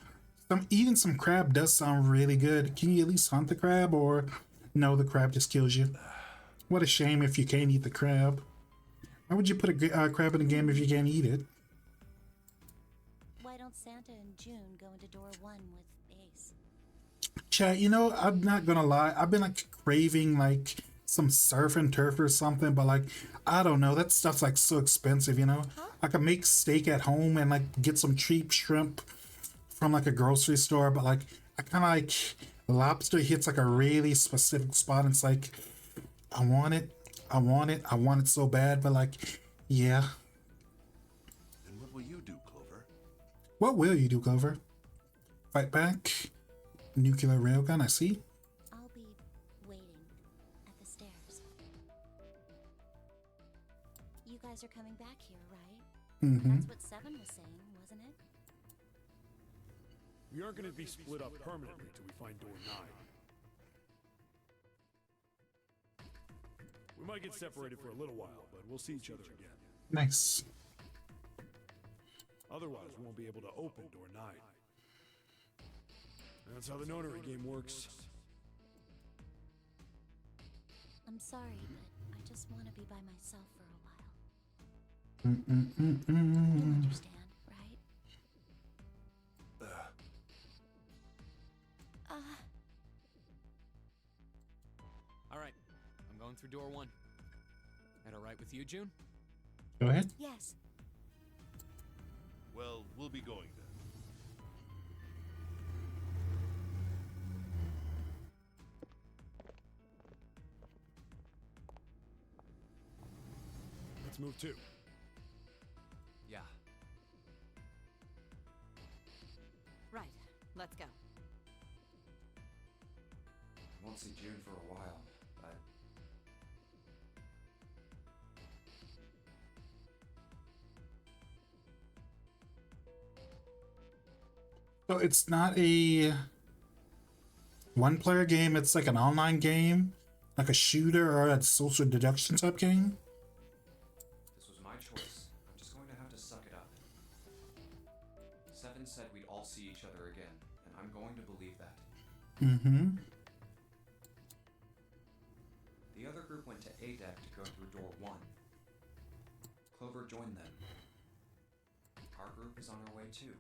S1: Eating some crab does sound really good. Can you at least hunt the crab, or no, the crab just kills you? What a shame if you can't eat the crab. Why would you put a crab in a game if you can't eat it?
S8: Why don't Santa and June go into door 1 with Ace?
S1: Chat, you know, I'm not gonna lie. I've been like craving like some surf and turf or something, but like, I don't know. That stuff's like so expensive, you know? I could make steak at home and like get some cheap shrimp from like a grocery store, but like, I kind of like lobster hits like a really specific spot. And it's like, I want it. I want it. I want it so bad, but like, yeah.
S2: And what will you do, Clover?
S1: What will you do, Clover? Fight back? Nuclear railgun, I see.
S8: I'll be waiting at the stairs. You guys are coming back here, right?
S1: Mm-hmm.
S8: That's what Seven was saying, wasn't it?
S3: We aren't going to be split up permanently till we find door 9. We might get separated for a little while, but we'll see each other again.
S1: Nice.
S3: Otherwise, we won't be able to open door 9. That's how the nonary game works.
S8: I'm sorry, but I just want to be by myself for a while. You understand, right?
S7: All right, I'm going through door 1. That all right with you, June?
S1: Go ahead.
S6: Yes.
S2: Well, we'll be going then.
S3: Let's move 2.
S7: Yeah.
S4: Right. Let's go.
S5: I won't see June for a while, but
S1: So it's not a one-player game, it's like an online game, like a shooter or a social deduction type game.
S5: this was my choice. I'm just going to have to suck it up. Seven said we'd all see each other again, and I'm going to believe that.
S1: Mm-hmm.
S5: The other group went to A deck to go through door 1. Clover joined them. Our group is on our way too.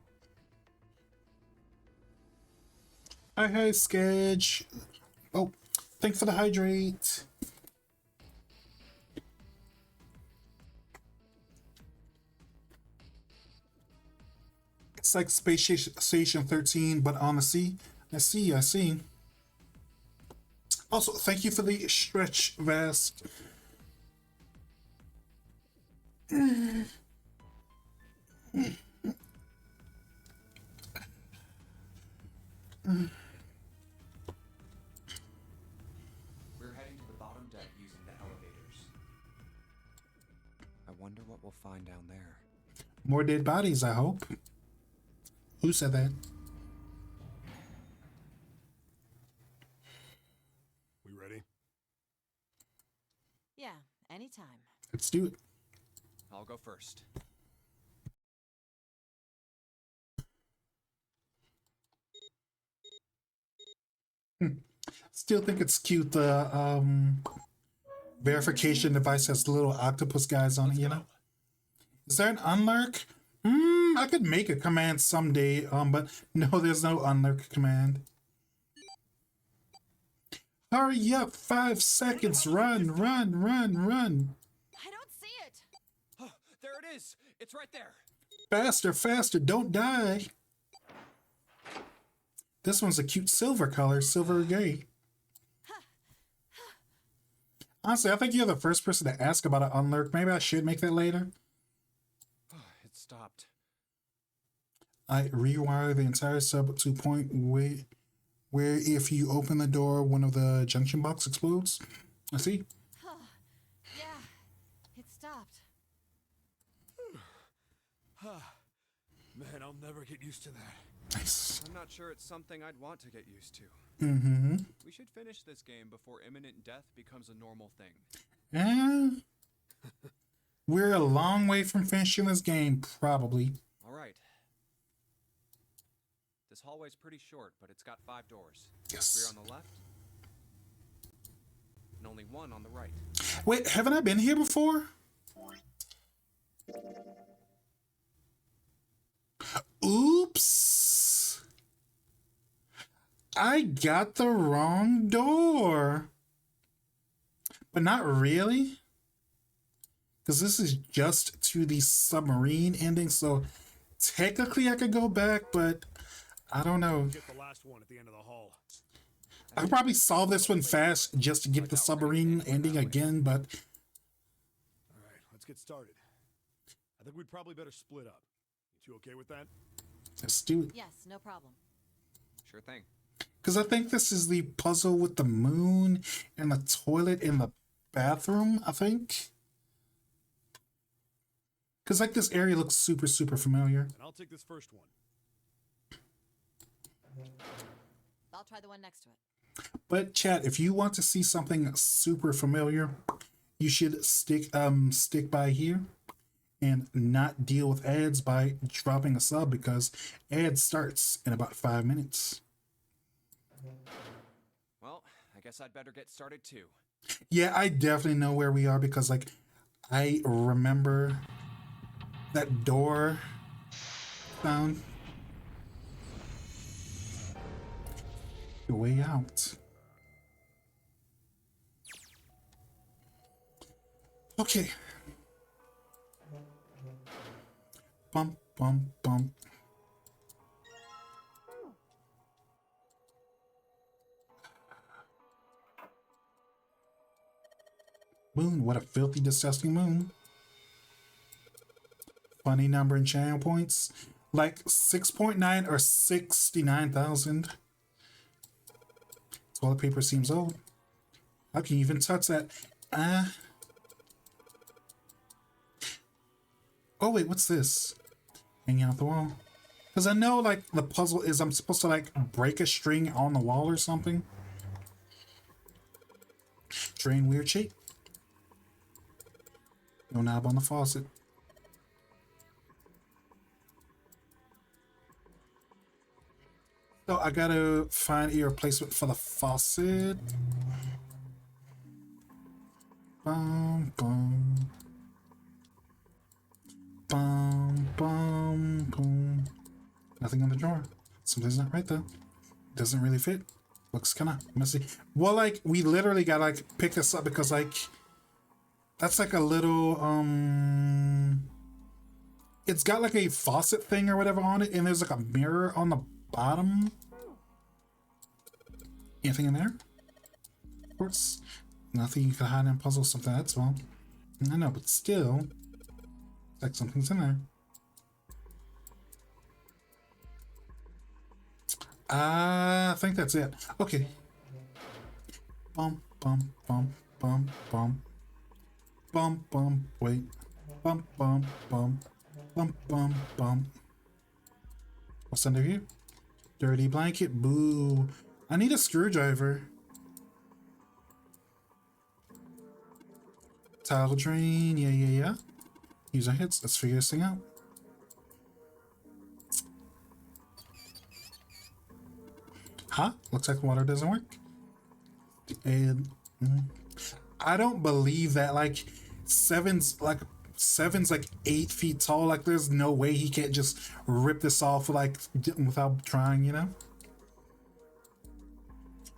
S1: Hi, Sketch. Oh, thanks for the hydrate. It's like Station 13, but on the sea. I see. Also, thank you for the stretch vest.
S5: We're heading to the bottom deck using the elevators. I wonder what we'll find down there.
S1: More dead bodies, I hope. Who said that?
S4: Anytime.
S1: Let's do it.
S5: I'll go first.
S1: Still think it's cute. The verification device has little octopus guys on it. You know. Is there an unlurk? I could make a command someday. But no, there's no unlurk command. Hurry up! 5 seconds. Run! Run! Run! Run!
S4: I don't see it.
S5: Oh, there it is. It's right there.
S1: Faster! Faster! Don't die. This one's a cute silver color, silver gray. Honestly, I think you're the first person to ask about an unlurk. Maybe I should make that later.
S5: It stopped.
S1: I rewire the entire sub to point where if you open the door, one of the junction box explodes. I see.
S4: Yeah, it stopped.
S3: Man, I'll never get used to that.
S1: Nice.
S5: I'm not sure it's something I'd want to get used to.
S1: Mm-hmm.
S5: We should finish this game before imminent death becomes a normal thing.
S1: Yeah. We're a long way from finishing this game, probably.
S5: All right. This hallway's pretty short, but it's got 5 doors.
S1: Yes.
S5: 3 on the left, and only 1 on the right.
S1: Wait, haven't I been here before? Oops. I got the wrong door. But not really. Because this is just to the submarine ending, so technically I could go back, but I don't know.
S3: Get the last one at the end of the hall.
S1: I could probably solve this one fast just to get the submarine ending again, but
S3: All right, let's get started. I think we'd probably better split up. You two okay with that?
S1: let's do it.
S4: Yes, no problem.
S5: Sure thing.
S1: Because I think this is the puzzle with the moon and the toilet in the bathroom, I think. Because like this area looks super, super familiar.
S3: And I'll take this first one.
S4: I'll try the one next to it.
S1: But chat, if you want to see something super familiar, you should stick by here and not deal with ads by dropping a sub, because ad starts in about 5 minutes.
S5: Well, I guess I'd better get started too.
S1: Yeah, I definitely know where we are, because like I remember that door sound. The way out. Okay. Bump, bump, bump. Moon, what a filthy, disgusting moon. Funny number in channel points. Like 6.9 or 69,000. Toilet paper seems old. How can you even touch that? Oh wait, what's this? Hanging out the wall. Because I know like the puzzle is I'm supposed to like break a string on the wall or something. Drain weird shape. No knob on the faucet. So I gotta find a replacement for the faucet. Bum, bum. Bum, bum, boom. Nothing on the drawer. Something's not right though. Doesn't really fit. Looks kind of messy. Well, like, we literally gotta like pick this up because like, that's like a little, it's got like a faucet thing or whatever on it, and there's like a mirror on the bottom. Anything in there? Of course. Nothing you can hide in puzzle, something that's wrong. I know, but still, like something's in there. I think that's it. Okay. Bum, bum, bum, bum, bum. Bum, bum, wait. Bum, bum, bum. Bum, bum, bum. What's under here? Dirty blanket. Boo. I need a screwdriver. Tile drain. Yeah. Use our hits. Let's figure this thing out. Huh? Looks like the water doesn't work. And I don't believe that. Like Seven's like 8 feet tall. Like there's no way he can't just rip this off like without trying. You know.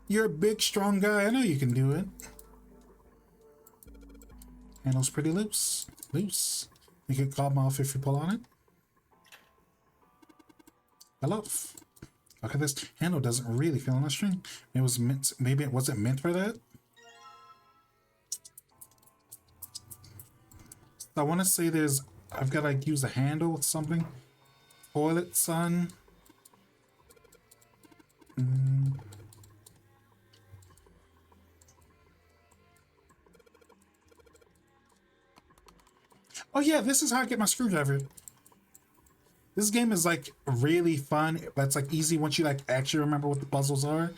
S1: You're a big, strong guy. I know you can do it. Handle's pretty loose. Loose. You can calm off if you pull on it. Hello. Look at this. Handle doesn't really feel on the string. It was meant. Maybe it wasn't meant for that. I want to say there's. I've got to like, use a handle with something. Toilet sun. Oh yeah, this is how I get my screwdriver. This game is like really fun, but it's like easy once you like actually remember what the puzzles are.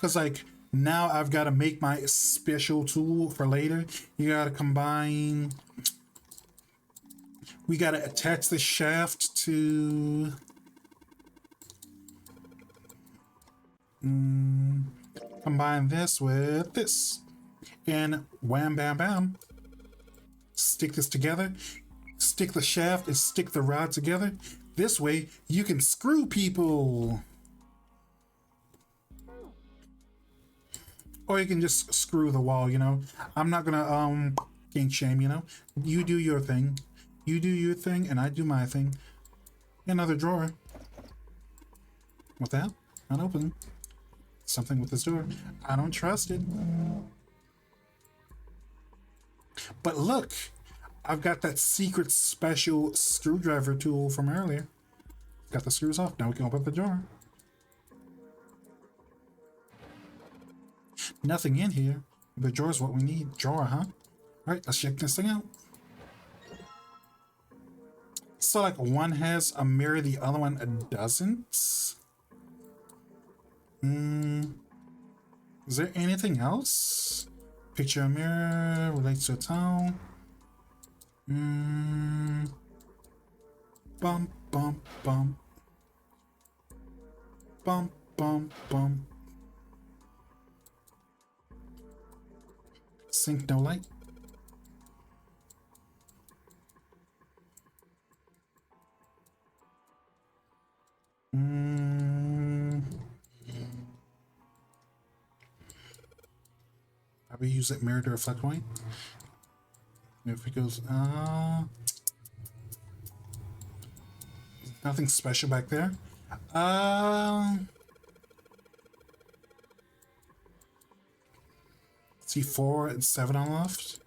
S1: Cause like now I've got to make my special tool for later. You gotta combine. We gotta attach the shaft to. Combine this with this, and wham bam bam. Stick this together. Stick the shaft and stick the rod together. This way, you can screw people. Or you can just screw the wall, you know. I'm not gonna, kink shame, you know. You do your thing. You do your thing, and I do my thing. Another drawer. What the hell? Not open. Something with this door. I don't trust it. But look! I've got that secret special screwdriver tool from earlier. Got the screws off. Now we can open the drawer. Nothing in here. The drawer's what we need. Drawer, huh? Alright, let's check this thing out. So like one has a mirror, the other one doesn't. Is there anything else? Picture a mirror relates to a towel. Bump, bump, bump. Bump, bump, bump. Sink, no light. Probably use that mirror to reflect white. If it goes, nothing special back there. See 4 and 7 on left.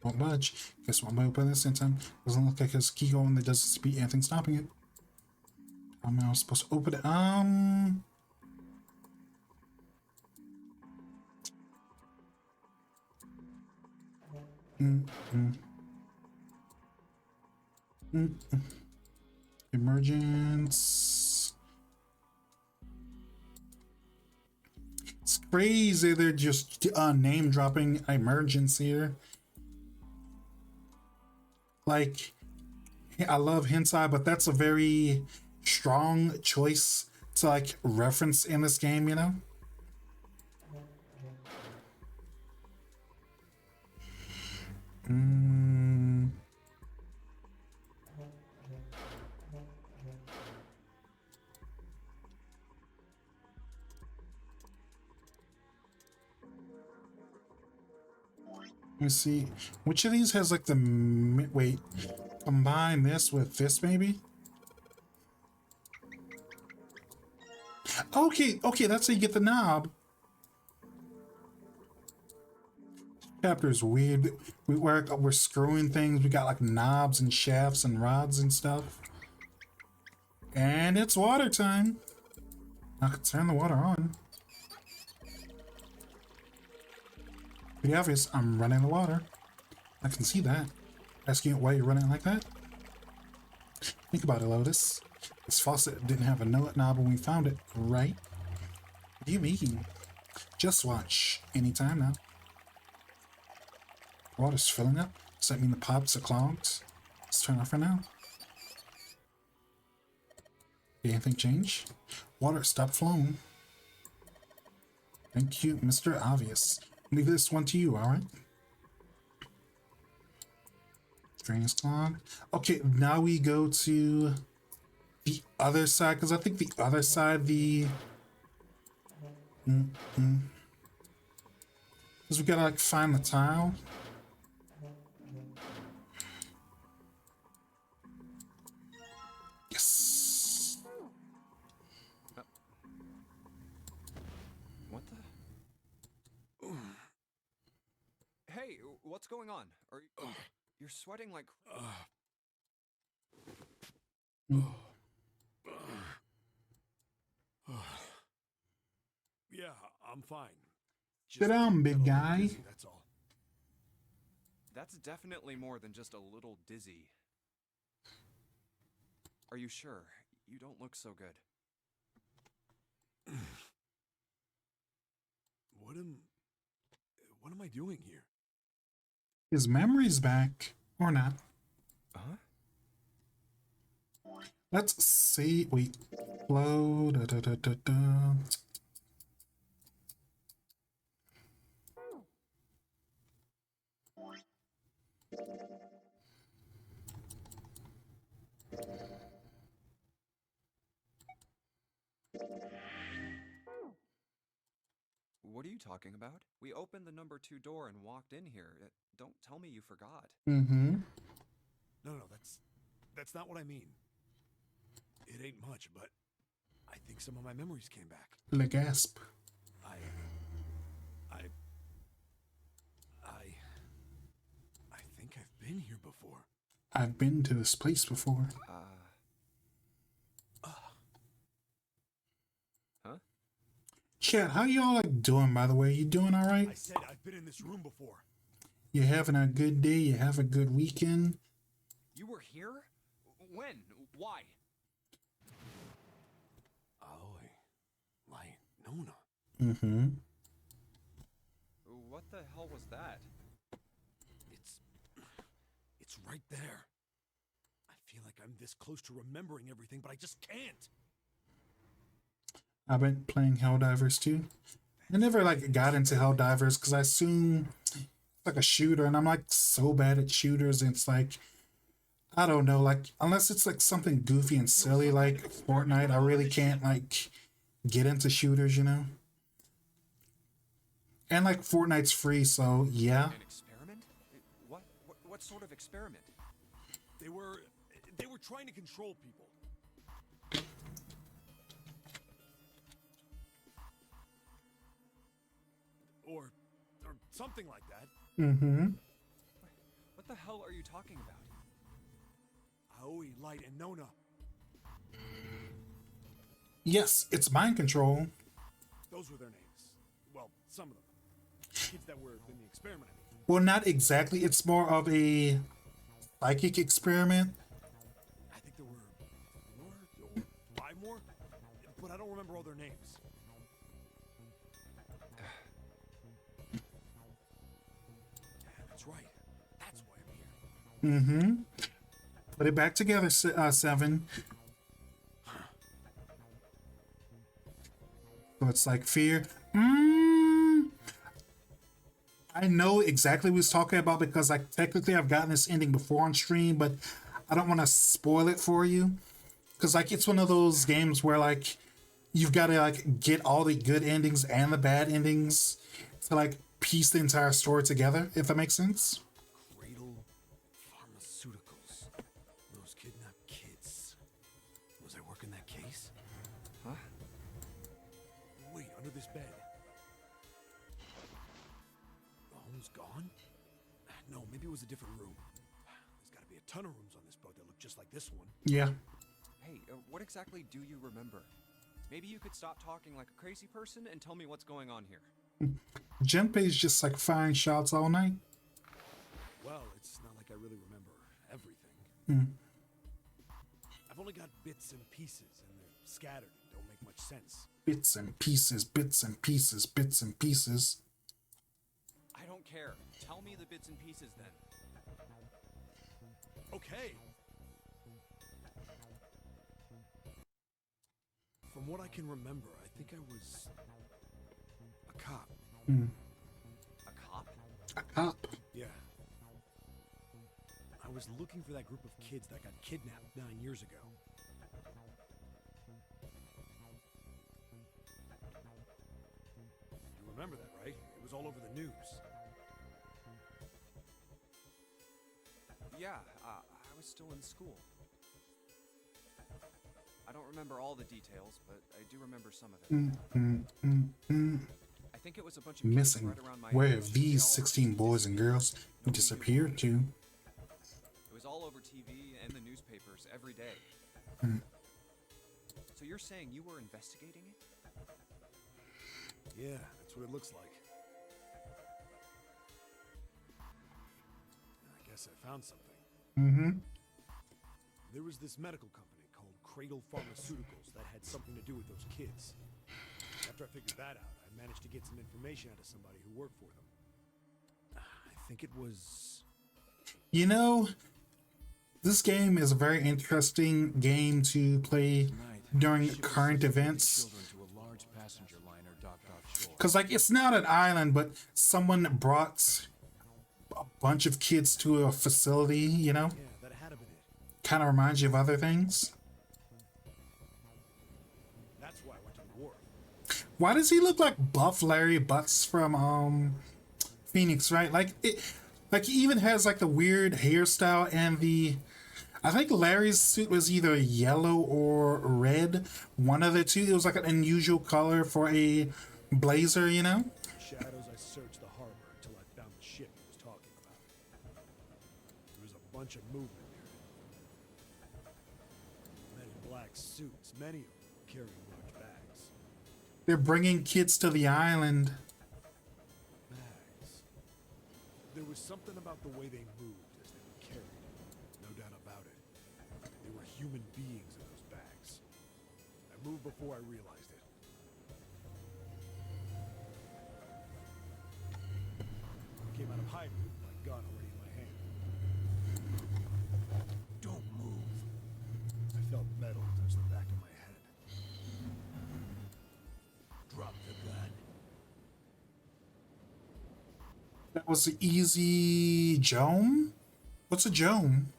S1: Won't budge. Guess one by open this same time. Doesn't look like there's a key going. There doesn't seem to be anything stopping it. How am I supposed to open it? Emergence. It's crazy. They're just name dropping emergence here. Like, I love hentai, but that's a very strong choice to like reference in this game, you know? Let me see. Which of these has like the... Wait. Combine this with this, maybe? Okay, that's how you get the knob. Chapter's weird. We're screwing things. We got like knobs and shafts and rods and stuff. And it's water time. I can turn the water on. Pretty obvious, I'm running the water. I can see that. Asking why you're running like that. Think about it, Lotus. This faucet didn't have a nut knob when we found it, right? What do you mean? Just watch. Anytime now. Water's filling up. Does that mean the pipes are clogged? Let's turn off for now. Did anything change? Water stopped flowing. Thank you, Mr. Obvious. Leave this one to you, alright? Drain is clogged. Okay, now we go to the other side, because I think the other side, because we gotta like find the tile. Yes.
S5: What the? Hey, what's going on? Are you, you're sweating like.
S3: Yeah, I'm fine.
S1: Sit down, big
S3: a little
S1: guy.
S3: dizzy, that's all.
S5: That's definitely more than just a little dizzy. Are you sure? You don't look so good.
S3: What am I doing here?
S1: His memory's back. Or not.
S5: Huh?
S1: Let's see. Wait. Flow. Da, da, da, da, da.
S5: What are you talking about? We opened the number 2 door and walked in here. Don't tell me you forgot.
S1: Mm-hmm.
S3: No, that's not what I mean. It ain't much, but I think some of my memories came back.
S1: Le gasp.
S3: I think I've been here before.
S1: I've been to this place before.
S5: Huh?
S1: Chat, how y'all like doing, by the way? You doing all right?
S3: I said I've been in this room before.
S1: You having a good day? You have a good weekend?
S7: You were here? When? Why?
S3: Aoi. Light. Nona.
S1: Mm-hmm.
S5: What the hell was that?
S3: It's right there. I feel like I'm this close to remembering everything, but I just can't.
S1: I've been playing Helldivers too. I never like got into Helldivers because I assume it's like a shooter, and I'm like so bad at shooters. And it's like, I don't know, like unless it's like something goofy and silly like Fortnite, I really can't like get into shooters, you know. And like Fortnite's free, so yeah.
S5: An experiment? What sort of experiment?
S3: They were trying to control people. Or something like that.
S1: Mm-hmm.
S5: What the hell are you talking about?
S3: Aoi, Light, and Nona.
S1: Yes, it's mind control.
S3: Those were their names. Well, some of them. Kids that were in the experiment. I mean.
S1: Well, not exactly. It's more of a psychic experiment.
S3: I think there were 4 or 5 more, but I don't remember all their names. That's right. That's why I'm here.
S1: Mm-hmm. Put it back together, Seven. So it's like fear. I know exactly what he's talking about because like technically I've gotten this ending before on stream, but I don't want to spoil it for you. Because like it's one of those games where like you've got to like get all the good endings and the bad endings to like piece the entire story together, if that makes sense.
S3: Cradle Pharmaceuticals. Those kidnapped kids. Was I working that case?
S5: Huh?
S3: Wait, under this bed. The home's gone? No, maybe it was a different room. There's got to be a ton of rooms on this boat that look just like this one.
S1: Yeah.
S5: Hey, what exactly do you remember? Maybe you could stop talking like a crazy person and tell me what's going on here.
S1: Junpei's just like firing shots all night.
S3: Well, it's not like I really remember everything. only got bits and pieces, and they're scattered and don't make much sense.
S1: Bits and pieces, bits and pieces, bits and pieces.
S5: I don't care. Tell me the bits and pieces then.
S3: Okay. From what I can remember, I think I was a cop.
S5: A cop?
S1: A cop.
S3: Yeah. I was looking for that group of kids that got kidnapped 9 years ago. You remember that, right? It was all over the news.
S5: Yeah, I was still in school. I don't remember all the details, but I do remember some of it. I think it was a bunch of kids
S1: Missing.
S5: right around my
S1: Where
S5: age.
S1: have
S5: They
S1: these
S5: all
S1: 16 boys and girls
S5: Nobody
S1: disappeared to?
S5: It was all over TV and the newspapers every day. So you're saying you were investigating it?
S3: Yeah, that's what it looks like. I guess I found something. There was this medical company called Cradle Pharmaceuticals that had something to do with those kids. After I figured that out, I managed to get some information out of somebody who worked for them. I think it was...
S1: You know, this game is a very interesting game to play during current events. Because, like, it's not an island, but someone brought a bunch of kids to a facility, you know?
S3: Yeah, that had to been it.
S1: Kind of reminds you of other things.
S3: That's why I went to the war.
S1: Why does he look like Buff Larry Butts from Phoenix, right? Like he even has like the weird hairstyle and I think Larry's suit was either yellow or red, one of the two. It was like an unusual color for a blazer, you know?
S3: In the shadows, I searched the harbor until I found the ship he was talking about. There was a bunch of movement near it. Men in black suits, many of them carrying large bags.
S1: They're bringing kids to the island.
S3: Bags. There was something about the way they moved as they were carried. No doubt about it. They were human beings in those bags. I moved before I realized it. I came out of hiding with my gun already in my hand. Don't move. I felt metal touch the back of my head. Drop the gun.
S1: That was the easy Jome? What's a Jome?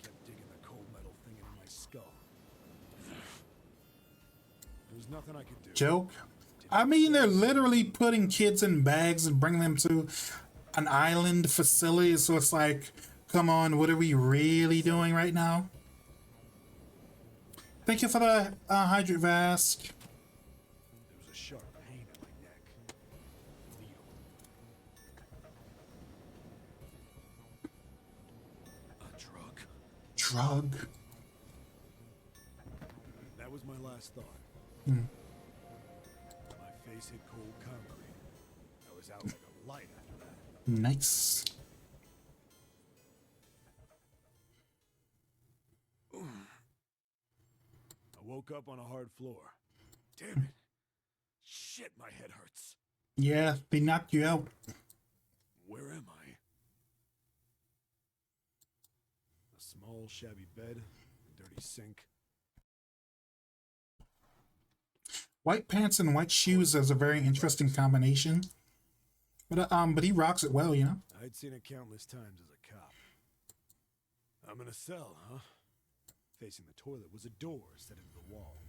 S3: Kept digging the cold metal thing into my skull. There was nothing I could do.
S1: Joke? I mean, they're literally putting kids in bags and bringing them to an island facility. So it's like, come on, what are we really doing right now? Thank you for the hydrate Vask.
S3: There was a sharp pain in my neck. Needle. A drug?
S1: Drug.
S3: That was my last thought. My face hit cold concrete. I was out like a light after that.
S1: Nice.
S3: I woke up on a hard floor. Damn it. Shit, my head hurts.
S1: Yeah, they knocked you out.
S3: Where am I? A small, shabby bed, a dirty sink.
S1: White pants and white shoes is a very interesting combination. But he rocks it well, you know?
S3: I'd seen it countless times as a cop. I'm in a cell, huh? Facing the toilet was a door set into the wall.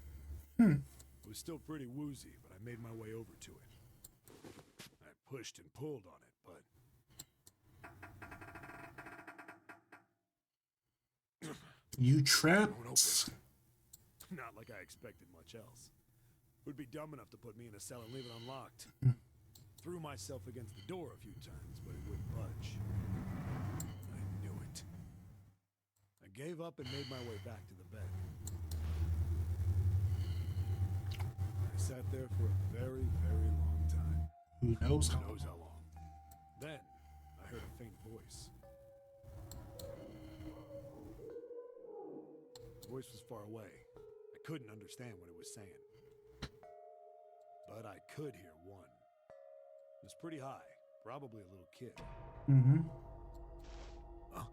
S3: It was still pretty woozy, but I made my way over to it. I pushed and pulled on it, but
S1: You
S3: it
S1: trapped.
S3: won't open. Not like I expected much else. Would be dumb enough to put me in a cell and leave it unlocked. Threw myself against the door a few times, but it wouldn't budge. I knew it. I gave up and made my way back to the bed. I sat there for a very, very long time.
S1: Who knows
S3: Who
S1: how?
S3: knows how long? Then, I heard a faint voice. voice was far away. I couldn't understand what it was saying. But I could hear one. It was pretty high, probably a little kid.
S1: Mm-hmm.
S3: Huh?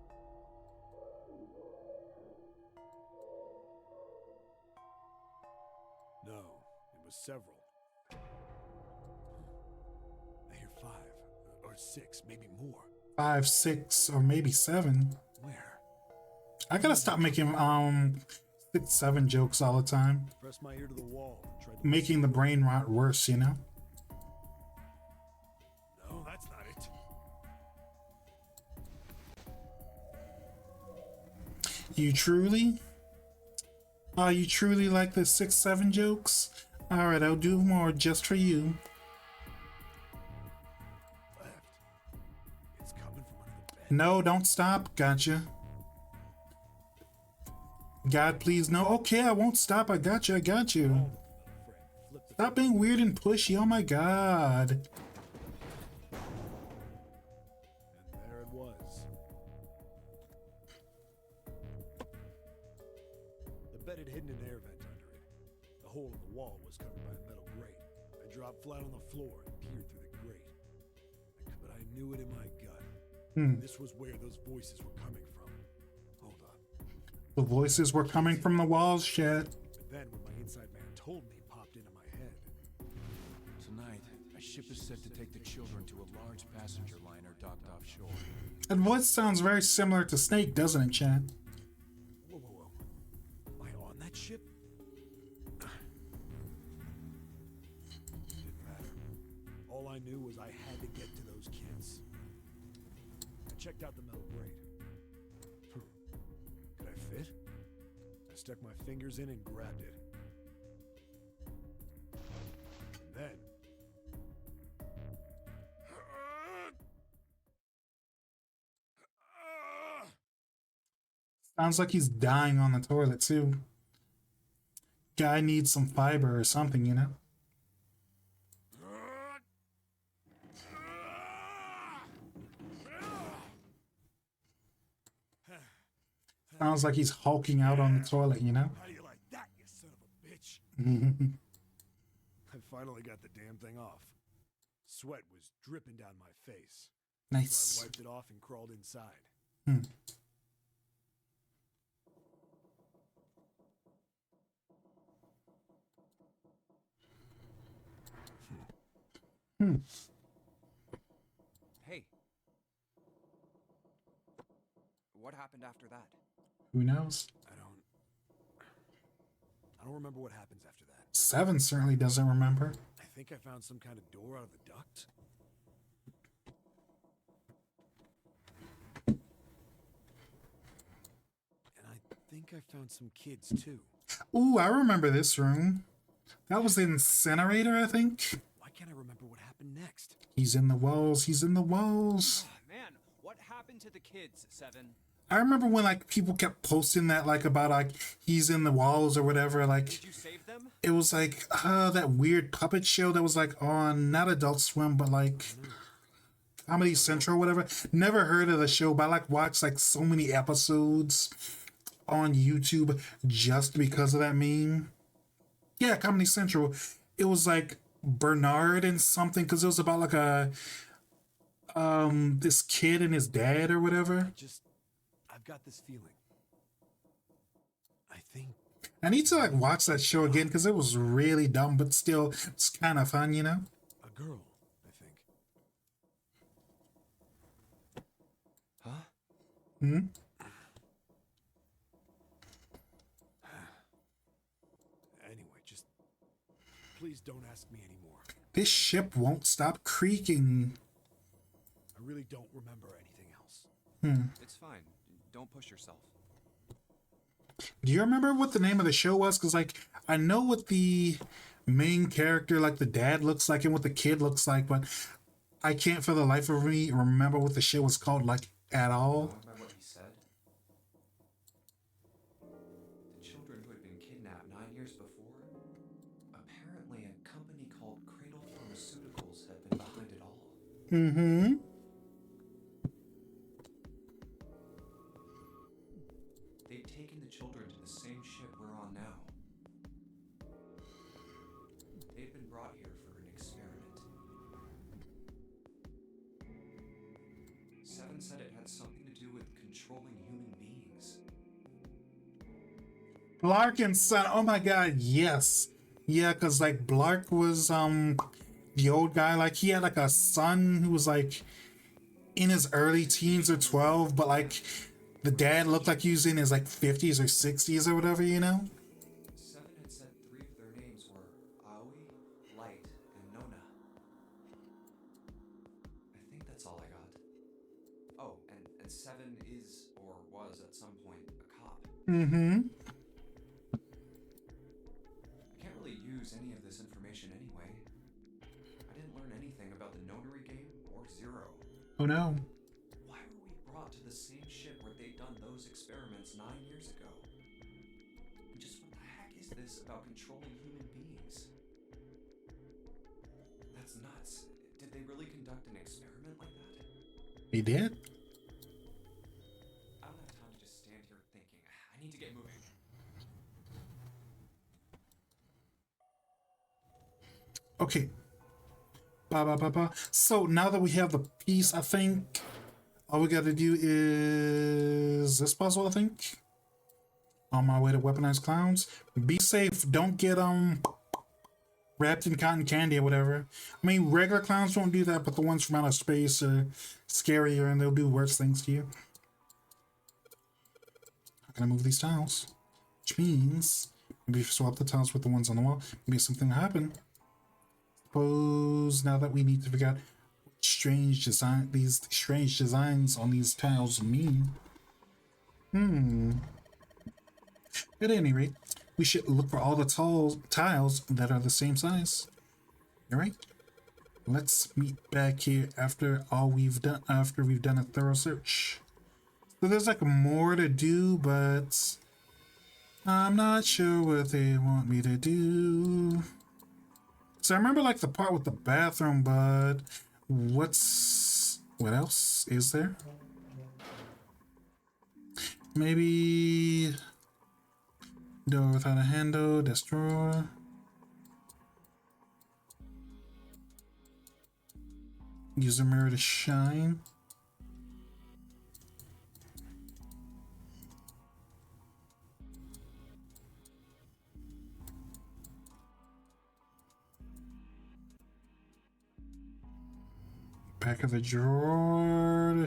S3: No, it was several. I hear 5 or 6, maybe more.
S1: 5, 6, or maybe 7.
S3: Where?
S1: I gotta stop making 6, 7 jokes all the time.
S3: Pressed my ear to the wall and tried to
S1: Making the brain rot worse, you know?
S3: No, that's not it.
S1: You truly? You truly like the 6, 7 jokes? Alright, I'll do more just for you.
S3: Left. It's coming from under the bed.
S1: No, don't stop. Gotcha. God, please, no. Okay, I won't stop. I got you. I got you.
S3: Fred, flip the
S1: Stop being weird and pushy. Oh my god.
S3: And there it was. The bed had hidden an air vent under it. The hole in the wall was covered by a metal grate. I dropped flat on the floor and peered through the grate. But I knew it in my gut. This was where those voices were coming from. Hold on.
S1: The voices were coming from the walls, shit.
S3: But then when my inside man told me, it popped into my head.
S9: Tonight, a ship is set to take the children to a large passenger liner docked offshore.
S1: That voice sounds very similar to Snake, doesn't it, Chad?
S3: Whoa, whoa, whoa. Am I on that ship? Didn't matter. All I knew was I had to get to those kids. I checked out the metal grate. Could I fit? I stuck my fingers in and grabbed it. And then...
S1: Sounds like he's dying on the toilet, too. Guy needs some fiber or something, you know? Sounds like he's hulking out on the toilet, you know?
S3: How do you like that, you son of a bitch? I finally got the damn thing off. Sweat was dripping down my face. So
S1: Nice.
S3: I wiped it off and crawled inside.
S5: Hey. What happened after that?
S1: Who knows?
S3: I don't remember what happens after that.
S1: 7 certainly doesn't remember.
S3: I think I found some kind of door out of the duct. And I think I found some kids too.
S1: Ooh, I remember this room. That was the incinerator, I think.
S3: Why can't I remember what happened next?
S1: He's in the walls. He's in the walls.
S5: Man, what happened to the kids, Seven?
S1: I remember when like people kept posting that like about like he's in the walls or whatever. Like
S5: Did you save them?
S1: it was like that weird puppet show that was like on not Adult Swim but like Comedy Central or whatever. Never heard of the show, but I like watched like so many episodes on YouTube just because of that meme. Yeah, Comedy Central. It was like Bernard and something because it was about like a this kid and his dad or whatever.
S3: I've got this feeling. I think
S1: I need to like watch that show again because it was really dumb, but still it's kind of fun, you know.
S3: a girl, I think.
S5: Huh?
S3: Anyway, just please don't ask me anymore.
S1: This ship won't stop creaking.
S3: I really don't remember anything else.
S5: It's fine. Don't push yourself.
S1: Do you remember what the name of the show was? Because like I know what the main character, like the dad, looks like and what the kid looks like, but I can't for the life of me remember what the show was called like at all.
S5: Remember what he said? The children who had been kidnapped 9 years before? Apparently a company called Cradle Pharmaceuticals had been behind it all.
S1: Mm-hmm.
S5: They'd taken the children to the same ship Seven said it had something to do with controlling human beings.
S1: Blark and Son. Oh my god, yes. Yeah, because like Blark was the old guy, like he had like a son who was like in his early teens or 12, but like the dad looked like he was in his like 50s or 60s or whatever, you know?
S5: Seven had said three of their names were Aoi, Light, and Nona. I think that's all I got. Oh, and Seven is, or was at some point, a cop.
S1: Mm-hmm.
S5: I can't really use any of this information anyway. I didn't learn anything about the Nonary game or Zero.
S1: Oh no.
S5: Why were we brought to the same ship where they'd done those experiments 9 years ago? And just what the heck is this about controlling human beings? That's nuts. Did they really conduct an experiment like that?
S1: He did?
S5: I don't have time to just stand here thinking. I need to get moving.
S1: Okay. So now that we have the piece, I think all we gotta do is this puzzle, I think. On my way to weaponized clowns. Be safe, don't get wrapped in cotton candy or whatever. I mean, regular clowns won't do that, but the ones from outer space are scarier and they'll do worse things to you. How can I move these tiles? Which means maybe if you swap the tiles with the ones on the wall, maybe something will happen. Suppose now that we need to figure out what these strange designs on these tiles mean. At any rate, we should look for all the tiles that are the same size. Alright? Let's meet back here after we've done a thorough search. So there's like more to do, but I'm not sure what they want me to do. So I remember like the part with the bathroom, but what else is there? Maybe door without a handle, desk drawer. Use the mirror to shine. Back of the drawer.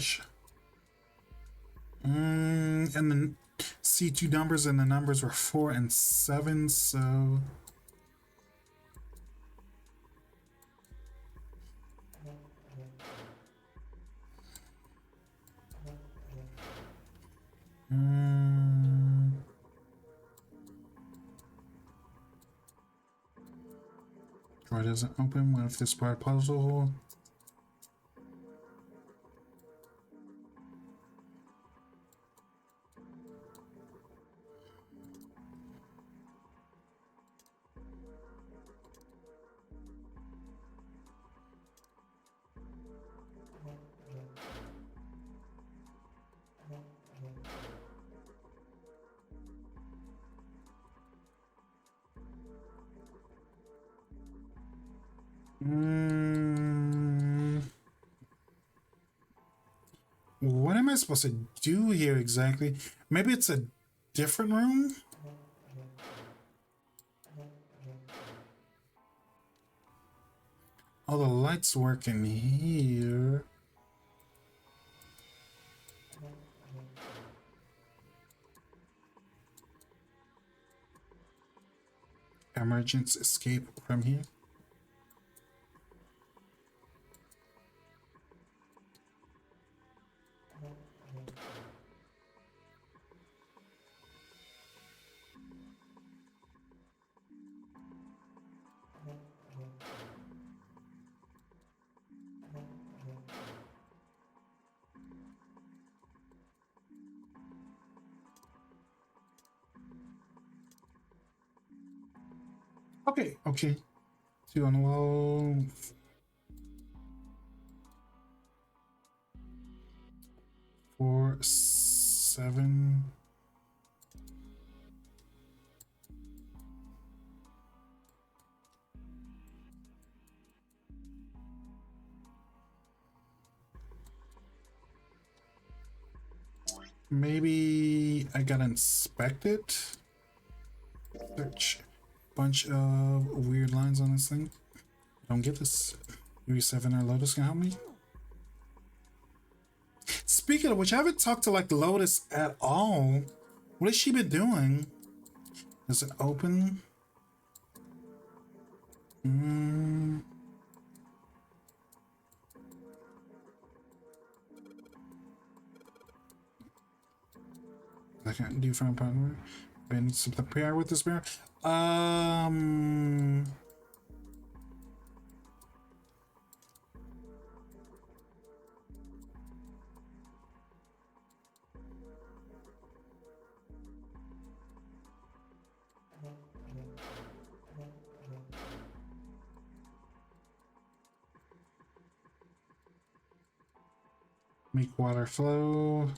S1: And then see two numbers, and the numbers were 4 and 7, so drawer doesn't open. What if this part puzzle? What am I supposed to do here exactly? Maybe it's a different room? All the lights work in here. Emergence escape from here. Okay. 2 on the wall. 4, 7. Maybe I gotta inspect it. Search. Bunch of weird lines on this thing. Don't get this. UE7 or Lotus can help me. Speaking of which, I haven't talked to like Lotus at all. What has she been doing? Is it open? I can't do from partner. I need to prepare with this bear. Make water flow.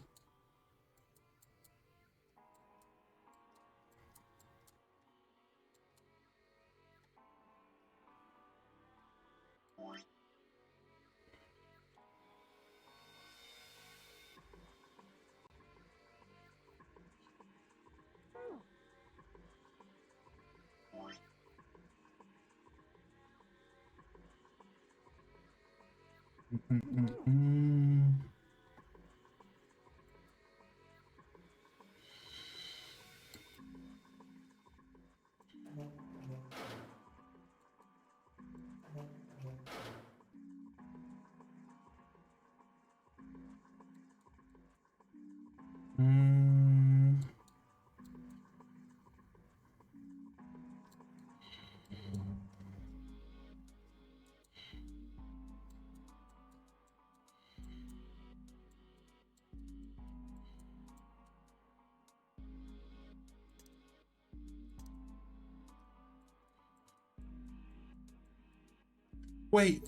S1: Wait.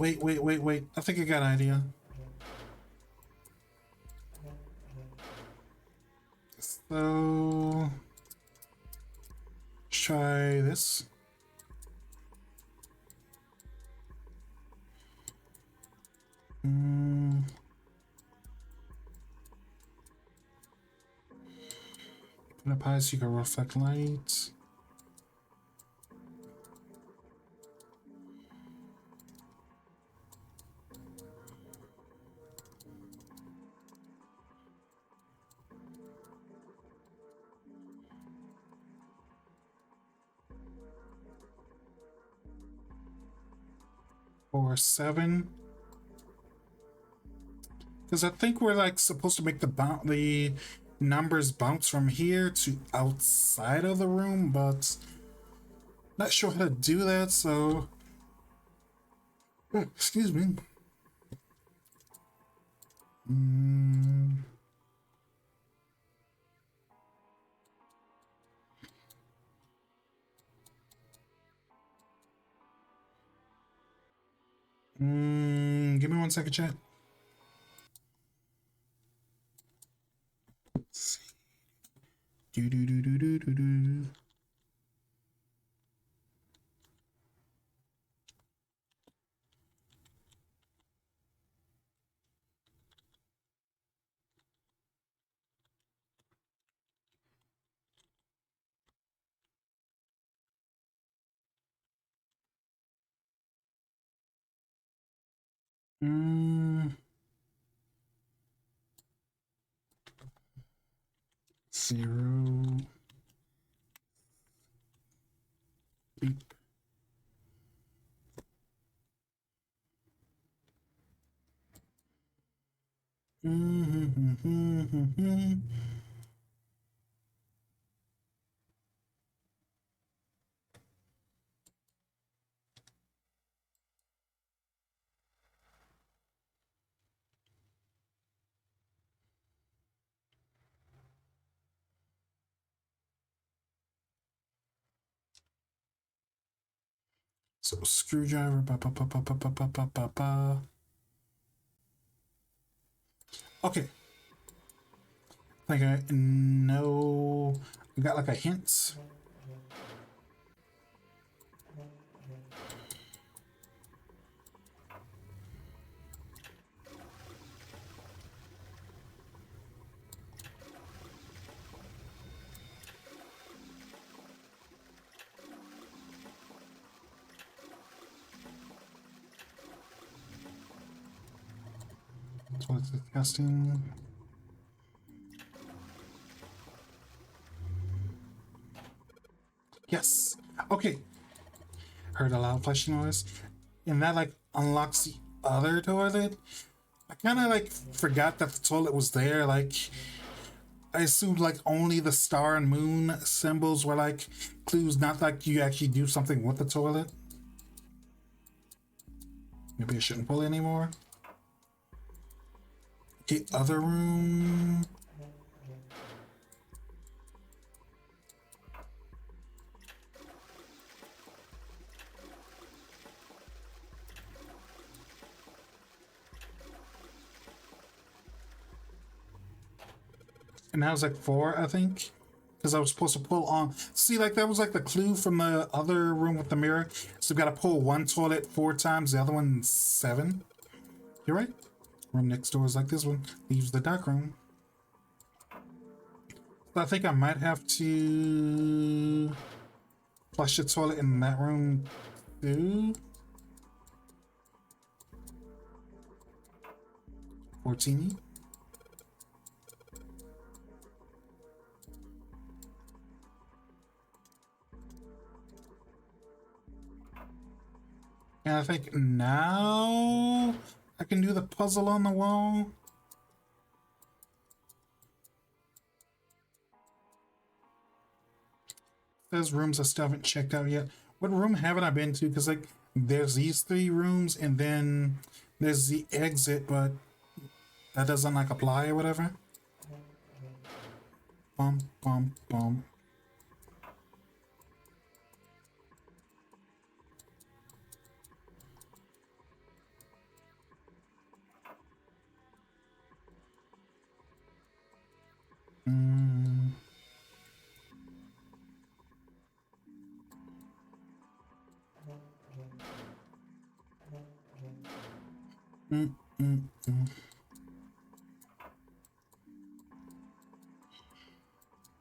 S1: I think I got an idea. So, let's try this. Put up high so you can reflect light. Or 7, because I think we're like supposed to make the numbers bounce from here to outside of the room, but not sure how to do that. So, excuse me. Give me 1 second, chat. Let's see. Do. Zero. Beep. So screwdriver. Okay. Like I know I got like a hint. That's what's disgusting. Yes. Okay. Heard a loud flashing noise, and that like unlocks the other toilet. I kind of like forgot that the toilet was there. Like, I assumed like only the star and moon symbols were like clues, not like you actually do something with the toilet. Maybe I shouldn't pull it anymore. Okay, other room. And that was like 4, I think. Because I was supposed to pull on. See, like that was like the clue from the other room with the mirror. So we gotta pull one toilet 4 times, the other one 7. You're right. Room next door is like this one. Leaves the dark room. So I think I might have to flush the toilet in that room too. 14. And I think now I can do the puzzle on the wall. There's rooms I still haven't checked out yet. What room haven't I been to? Because like there's these 3 rooms and then there's the exit, but that doesn't like apply or whatever. Bum, bum, bum.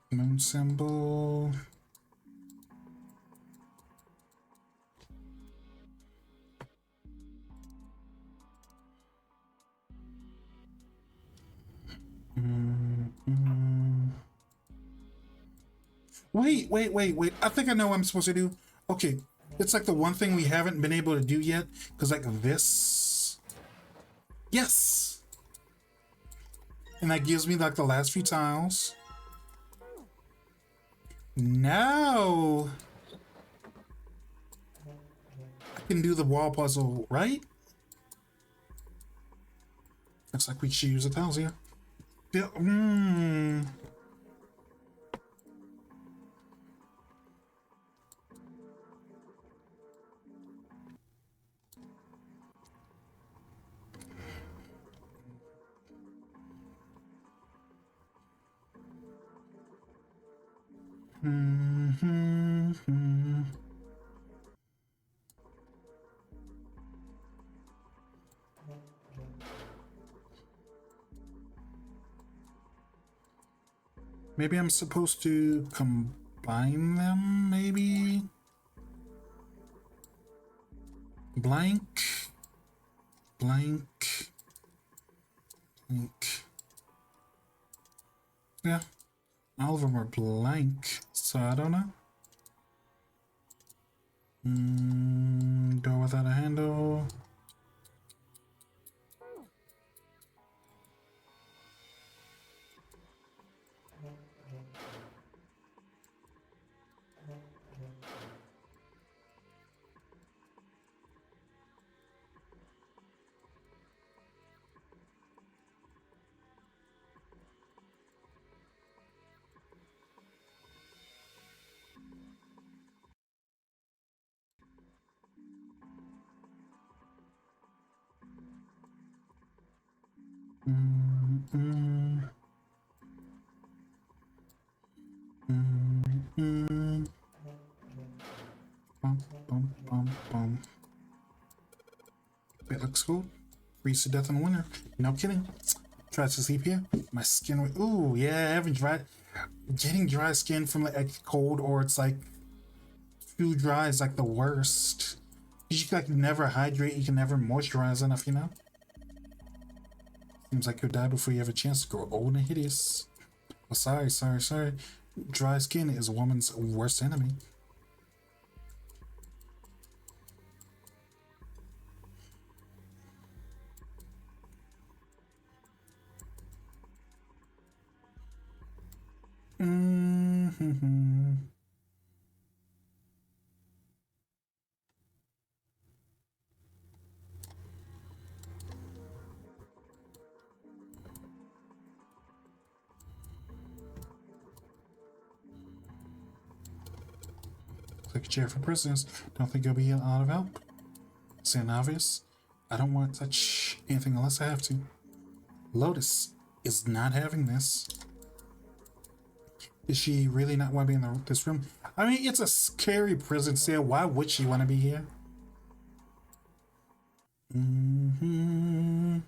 S1: Moon symbol. Wait. I think I know what I'm supposed to do. Okay, it's like the one thing we haven't been able to do yet. Because like this. Yes! And that gives me like the last few tiles. Now I can do the wall puzzle, right? Looks like we should use the tiles here. Yeah, Maybe I'm supposed to combine them, maybe? Blank. Yeah, all of them are blank, so I don't know. Door without a handle. Bum. It looks cool. Freeze to death in the winter. No kidding. Try to sleep here. My skin. Ooh, yeah, having dry. Getting dry skin from like cold or it's like too dry is like the worst. You can like never hydrate. You can never moisturize enough, you know. Seems like you'll die before you have a chance to grow old and hideous. Oh, sorry. Dry skin is a woman's worst enemy. Mm-hmm. Click a chair for prisoners. Don't think you'll be a lot of help. Saying obvious. I don't want to touch anything unless I have to. Lotus is not having this. Does she really not want to be in this room? I mean, it's a scary prison cell. Why would she want to be here? Mm-hmm.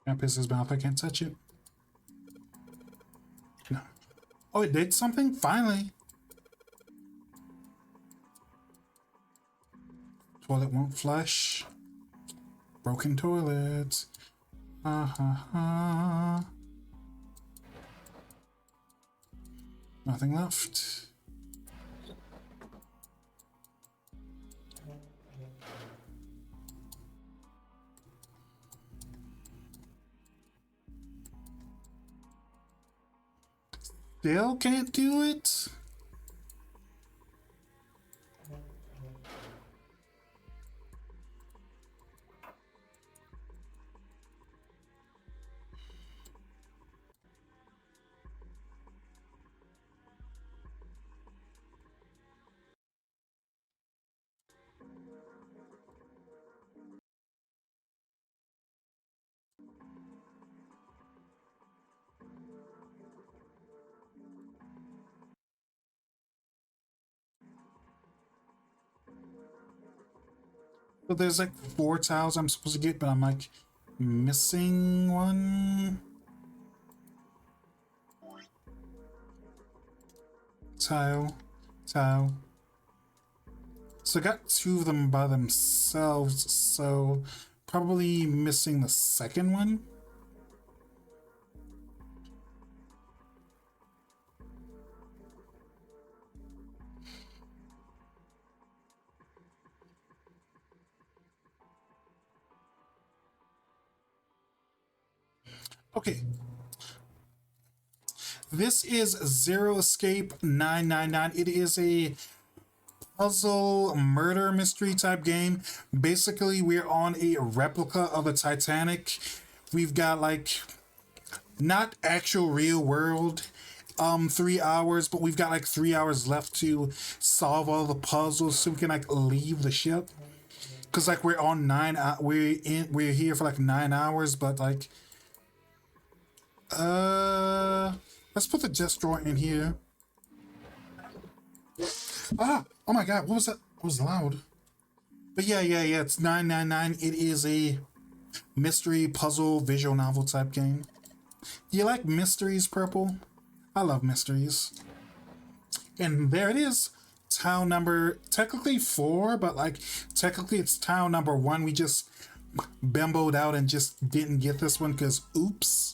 S1: Can't piss his mouth. I can't touch it. No. Oh, it did something? Finally. Toilet won't flush. Broken toilet. Nothing left. Still can't do it? So there's like 4 tiles I'm supposed to get, but I'm like missing one. Tile. So I got 2 of them by themselves, so probably missing the second one. Okay. This is Zero Escape 999. It is a puzzle murder mystery type game. Basically, we're on a replica of the Titanic. We've got like not actual real world 3 hours, but we've got like 3 hours left to solve all the puzzles so we can like leave the ship. Cause like we're on we're here for like 9 hours, but like let's put the desk drawer in here. Oh my god, what was that? It was loud. But yeah, it's 999. It is a mystery puzzle visual novel type game. Do you like mysteries, Purple? I love mysteries. And there it is. Tile number, technically 4, but like technically it's tile number 1. We just bimboed out and just didn't get this one because oops.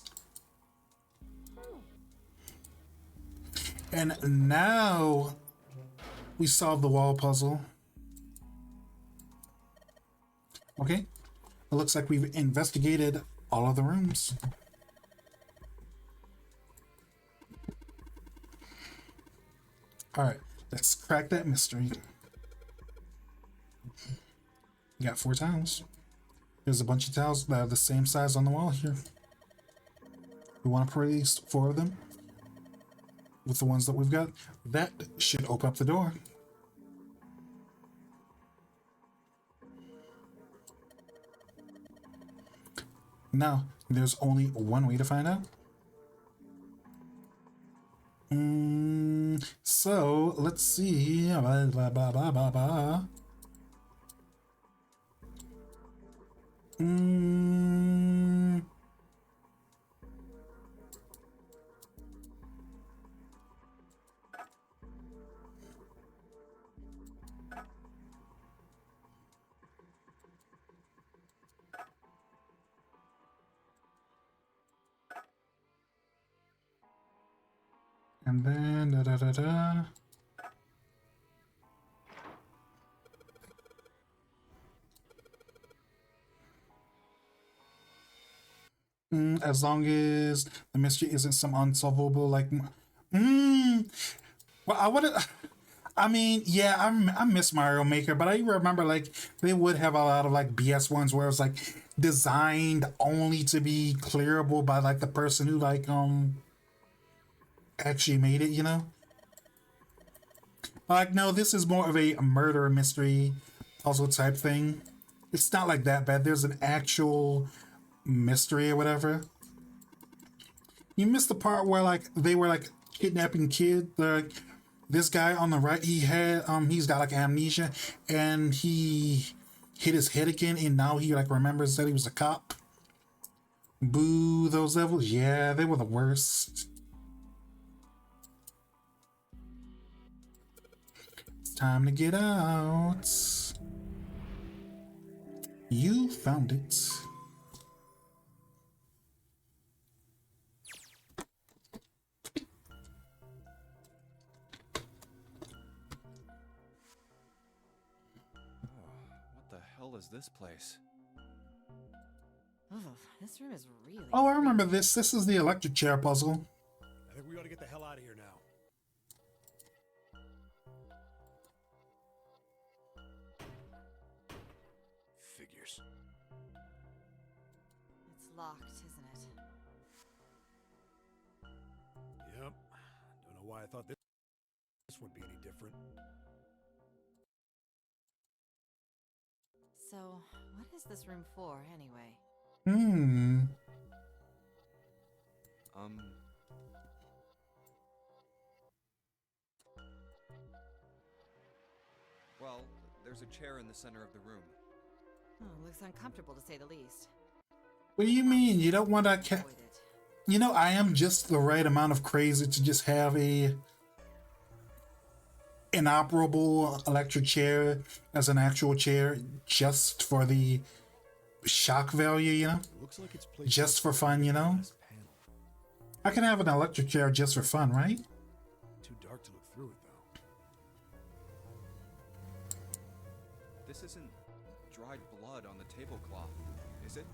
S1: And now we solved the wall puzzle. Okay. It looks like we've investigated all of the rooms. All right, let's crack that mystery. You got 4 towels. There's a bunch of towels that are the same size on the wall here. We want to put at least 4 of them. With the ones that we've got, that should open up the door. Now, there's only one way to find out. So let's see. Blah, blah, blah, blah, blah, blah. And then da da da da. As long as the mystery isn't some unsolvable like. Well, I would. I mean, yeah, I miss Mario Maker, but I remember like they would have a lot of like BS ones where it was like designed only to be clearable by like the person who like actually made it, you know? Like, no, this is more of a murder mystery puzzle type thing. It's not like that bad. There's an actual mystery or whatever. You missed the part where like they were like kidnapping kid. Like this guy on the right, he's got like amnesia and he hit his head again and now he like remembers that he was a cop. Boo, those levels. Yeah, they were the worst. Time to get out. You found it.
S5: What the hell is this place?
S4: Oh, this room is really.
S1: Oh, I remember this. This is the electric chair puzzle.
S3: I think we ought to get the hell out of here now. Figures.
S4: It's locked, isn't it?
S3: Yep. Don't know why I thought this would be any different.
S4: So, what is this room for, anyway?
S5: Well, there's a chair in the center of the room.
S4: Oh, looks uncomfortable to say the least.
S1: What do you mean? You don't want to...
S4: Avoid it.
S1: You know, I am just the right amount of crazy to just have a inoperable electric chair as an actual chair just for the shock value, you know?
S3: Looks like it's placed
S1: Just for fun, you know?
S3: this panel.
S1: I can have an electric chair just for fun, right?
S3: Too dark to look through it though.
S5: This isn't dried blood on the tablecloth, is it?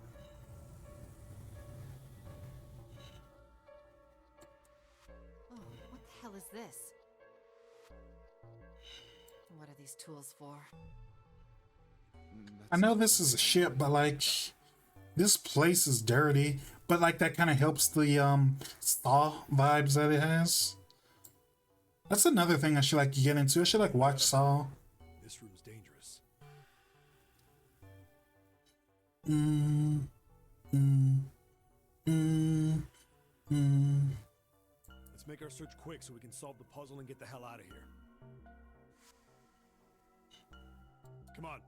S4: Oh, what the hell is this? What are these tools for?
S1: I know this is a ship, but like this place is dirty, but like that kind of helps the Saw vibes that it has. That's another thing I should like get into. I should like watch Saw.
S3: This room's dangerous. Let's make our search quick so we can solve the puzzle and get the hell out of here. Come on.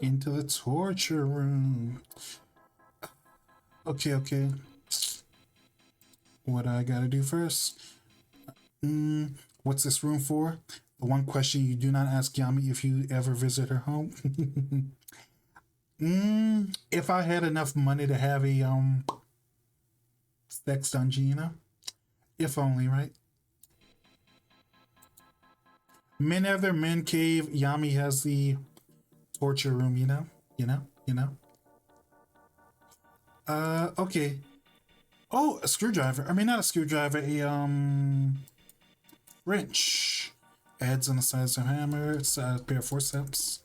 S1: Into the torture room. Okay. What I gotta do first? What's this room for? The one question you do not ask Yami if you ever visit her home. If I had enough money to have a sex dungeon, you know? If only, right? Men have their men cave. Yami has the torture room, you know? Okay. Oh, a screwdriver. I mean, not a screwdriver, a, wrench. Adds on the size of a hammer. It's a pair of forceps.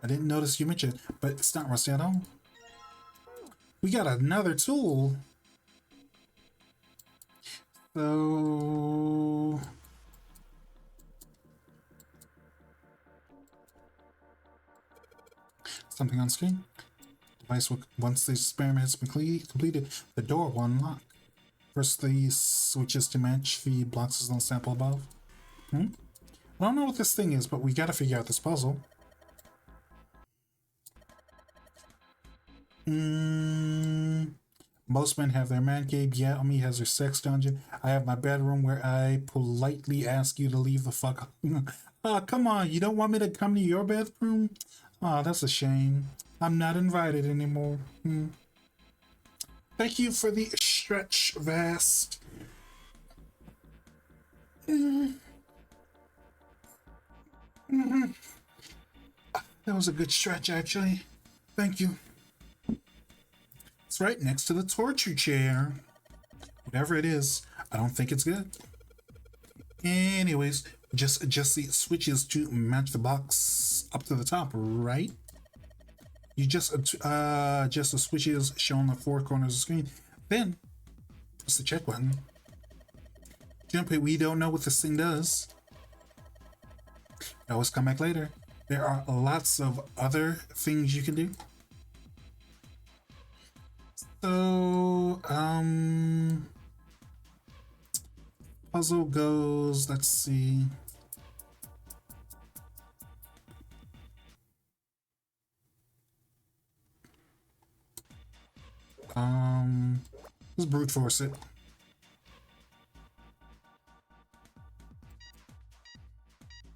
S1: I didn't notice you mentioned it, but it's not rusty at all. We got another tool. So... something on screen. Device will, once the experiment has been completed, the door will unlock. Press the switches to match the blocks on the sample above. I don't know what this thing is, but we gotta figure out this puzzle. Most men have their man cave. Yami has her sex dungeon. I have my bedroom where I politely ask you to leave the fuck. Come on, you don't want me to come to your bedroom? Oh, that's a shame. I'm not invited anymore. Thank you for the stretch vest. That was a good stretch, actually. Thank you. It's right next to the torture chair. Whatever it is, I don't think it's good. Anyways, just the switches to match the box up to the top, right? You just the switches shown on the four corners of the screen. Then press the check button. Jump it. We don't know what this thing does. Always come back later. There are lots of other things you can do. So, puzzle goes, let's see. Let's brute force it.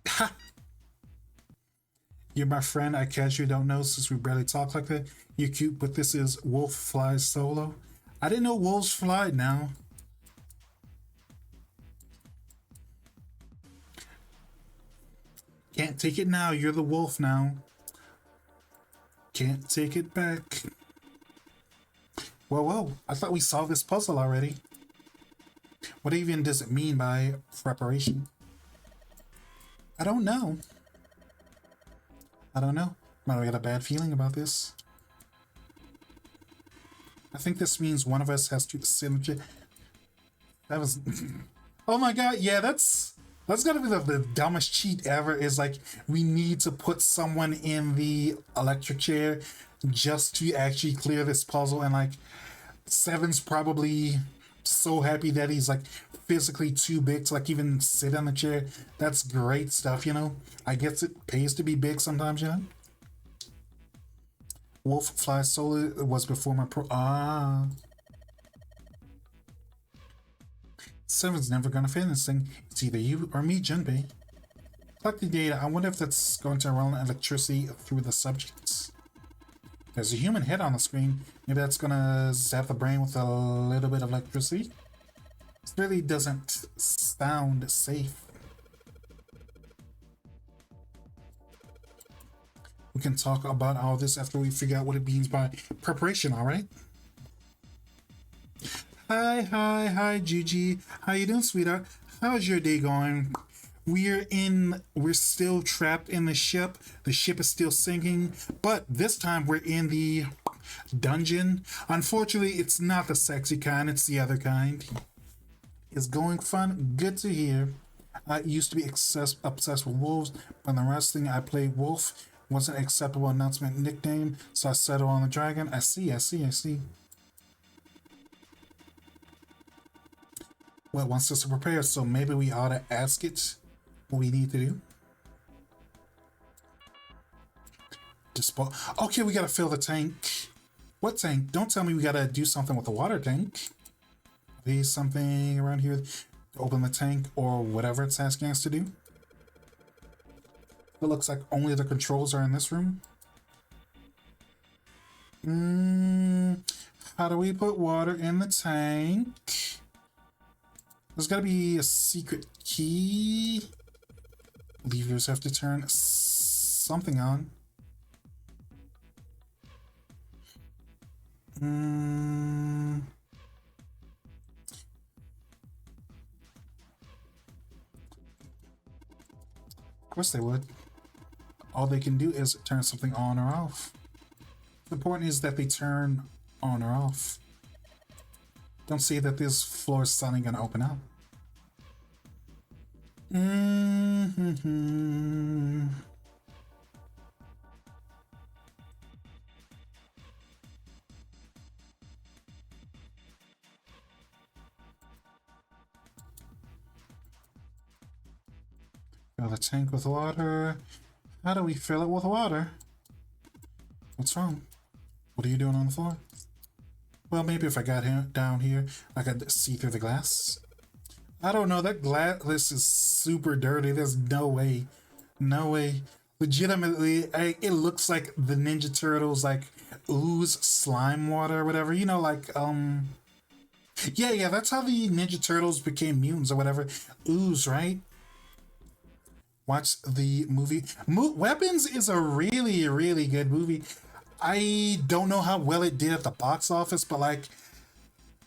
S1: Ha! You're my friend. I casually don't know since we barely talk like that. You're cute, but this is Wolf Flies Solo. I didn't know wolves fly now. Can't take it now. You're the wolf now. Can't take it back. Whoa. I thought we solved this puzzle already. What even does it mean by preparation? I don't know. But I got a bad feeling about this. I think this means one of us has to synergy. That was... Oh my god, yeah, that's gotta be the dumbest cheat ever, is like, we need to put someone in the electric chair just to actually clear this puzzle, and like, Seven's probably so happy that he's like physically too big to like even sit on the chair. That's great stuff, you know? I guess it pays to be big sometimes, you know? Wolf Flies Solo was before my Seven's never gonna fit in this thing. It's either you or me, Junpei. Collect the data. I wonder if that's going to run electricity through the subjects. There's a human head on the screen. Maybe that's gonna zap the brain with a little bit of electricity. This really doesn't sound safe. We can talk about all this after we figure out what it means by preparation, alright? Hi, Gigi. How you doing, sweetheart? How's your day going? We're still trapped in the ship. The ship is still sinking, but this time we're in the dungeon. Unfortunately, it's not the sexy kind, it's the other kind. It's going fun. Good to hear. I used to be obsessed with wolves, but the wrestling I played wolf wasn't an acceptable announcement nickname, so I settled on the dragon. I see. Well, it wants us to prepare, so maybe we ought to ask it what we need to do. Okay, we gotta fill the tank. What tank? Don't tell me we gotta do something with the water tank. There's something around here. Open the tank or whatever it's asking us to do. It looks like only the controls are in this room. How do we put water in the tank? There's gotta be a secret key. Levers have to turn something on. Of course they would. All they can do is turn something on or off. The point is that they turn on or off. Don't say that this floor is suddenly gonna open up. Fill the tank with water. How do we fill it with water? What's wrong? What are you doing on the floor? Well, maybe if I got down here, I could see through the glass. I don't know, that glass is super dirty. There's no way. No way. Legitimately, it looks like the Ninja Turtles, like, ooze slime water or whatever. You know, like, yeah, that's how the Ninja Turtles became mutants or whatever. Ooze, right? Watch the movie. Weapons is a really, really good movie. I don't know how well it did at the box office, but like,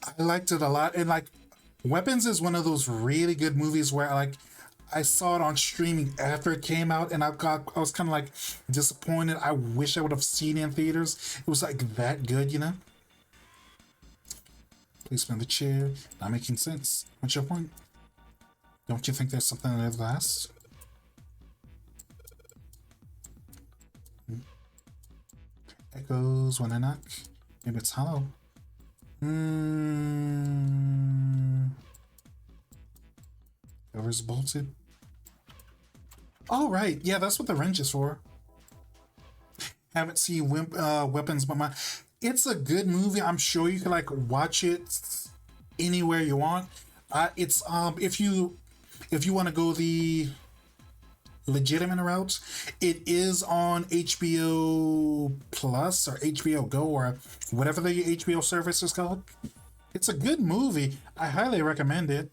S1: I liked it a lot. And like, Weapons is one of those really good movies where like, I saw it on streaming after it came out, and I was kind of like disappointed. I wish I would have seen it in theaters. It was like that good, you know? Placement of the chair, not making sense. What's your point? Don't you think there's something in the glass? Echoes when I knock. Maybe it's hollow. Cover's bolted. Oh, right. Yeah, that's what the wrench is for. Haven't seen Weapons, but it's a good movie. I'm sure you can like watch it anywhere you want. It's if you want to go the legitimate route, it is on HBO Plus or HBO Go or whatever the HBO service is called. It's a good movie. I highly recommend it.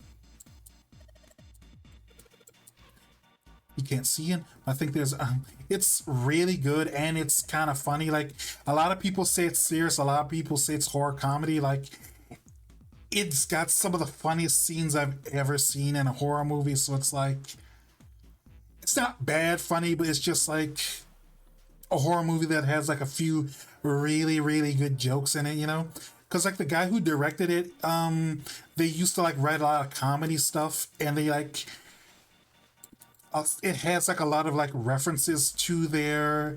S1: You can't see it. I think there's it's really good and it's kind of funny. Like, a lot of people say it's serious, a lot of people say it's horror comedy. Like, it's got some of the funniest scenes I've ever seen in a horror movie. So it's like, it's not bad funny, but it's just like a horror movie that has like a few really, really good jokes in it, you know? Because like the guy who directed it, they used to like write a lot of comedy stuff, and they like, it has like a lot of like references to their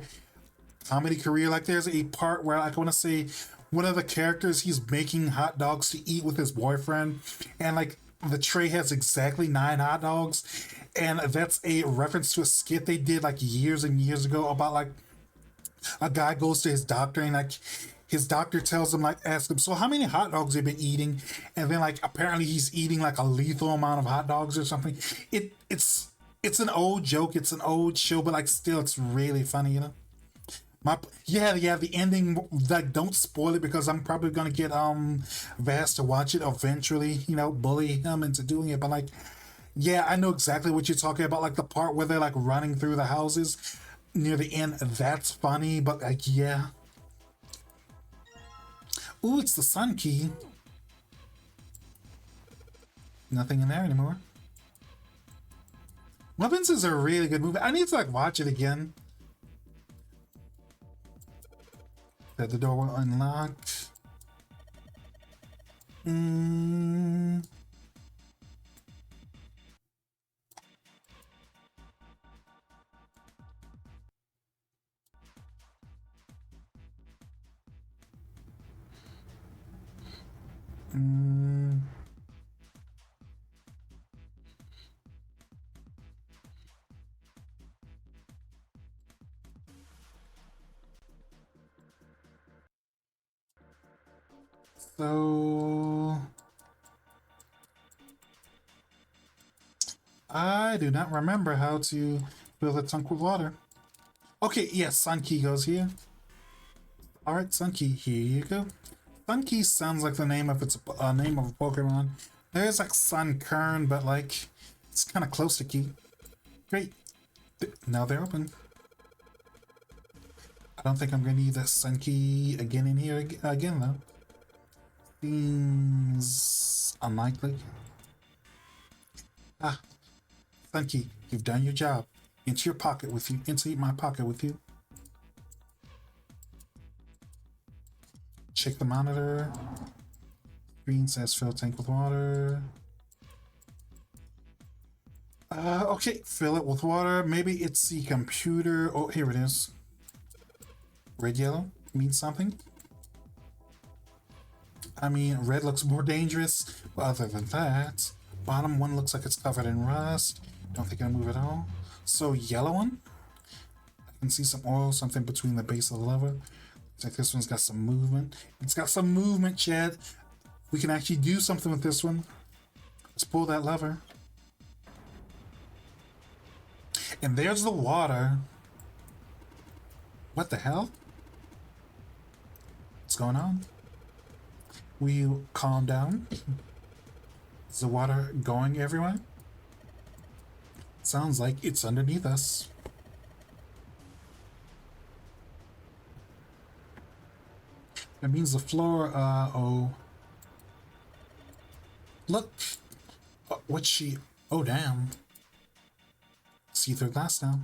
S1: comedy career. Like there's a part where like, I want to say one of the characters, he's making hot dogs to eat with his boyfriend, and like the tray has exactly 9 hot dogs. And that's a reference to a skit they did like years and years ago about like a guy goes to his doctor, and like his doctor tells him, like, ask him, so how many hot dogs have you been eating? And then like apparently he's eating like a lethal amount of hot dogs or something. It's an old joke, it's an old show, but like still it's really funny, you know? The ending, like, don't spoil it because I'm probably gonna get Vast to watch it eventually, you know, bully him into doing it. But like, yeah, I know exactly what you're talking about. Like the part where they're like running through the houses near the end, that's funny. But like, yeah. Ooh, it's the sun key. Nothing in there anymore. Weapons is a really good movie. I need to like watch it again. That the door will unlock. So I do not remember how to fill the tank with water. Okay, yes, Sun Key goes here. Alright, Sun Key, here you go. Sun Key sounds like the name of a Pokemon. There's like Sun Kern, but like it's kind of close to key. Great. Now they're open. I don't think I'm gonna need that Sun Key again in here again though. Seems unlikely. Ah, Sun Key, you've done your job. Into your pocket with you. Into my pocket with you. Check the monitor. Green says fill tank with water. Okay, fill it with water. Maybe it's the computer. Oh, here it is. Red yellow means something. I mean, red looks more dangerous, but other than that, bottom one looks like it's covered in rust. Don't think it'll move at all. So yellow one, I can see some oil, something between the base of the lever. Looks like this one's got some movement. It's got some movement, Chad. We can actually do something with this one. Let's pull that lever. And there's the water. What the hell? What's going on? Will you calm down? Is the water going everywhere? Sounds like it's underneath us. That means the floor, oh. Look! What's she? Oh, damn. See through glass now.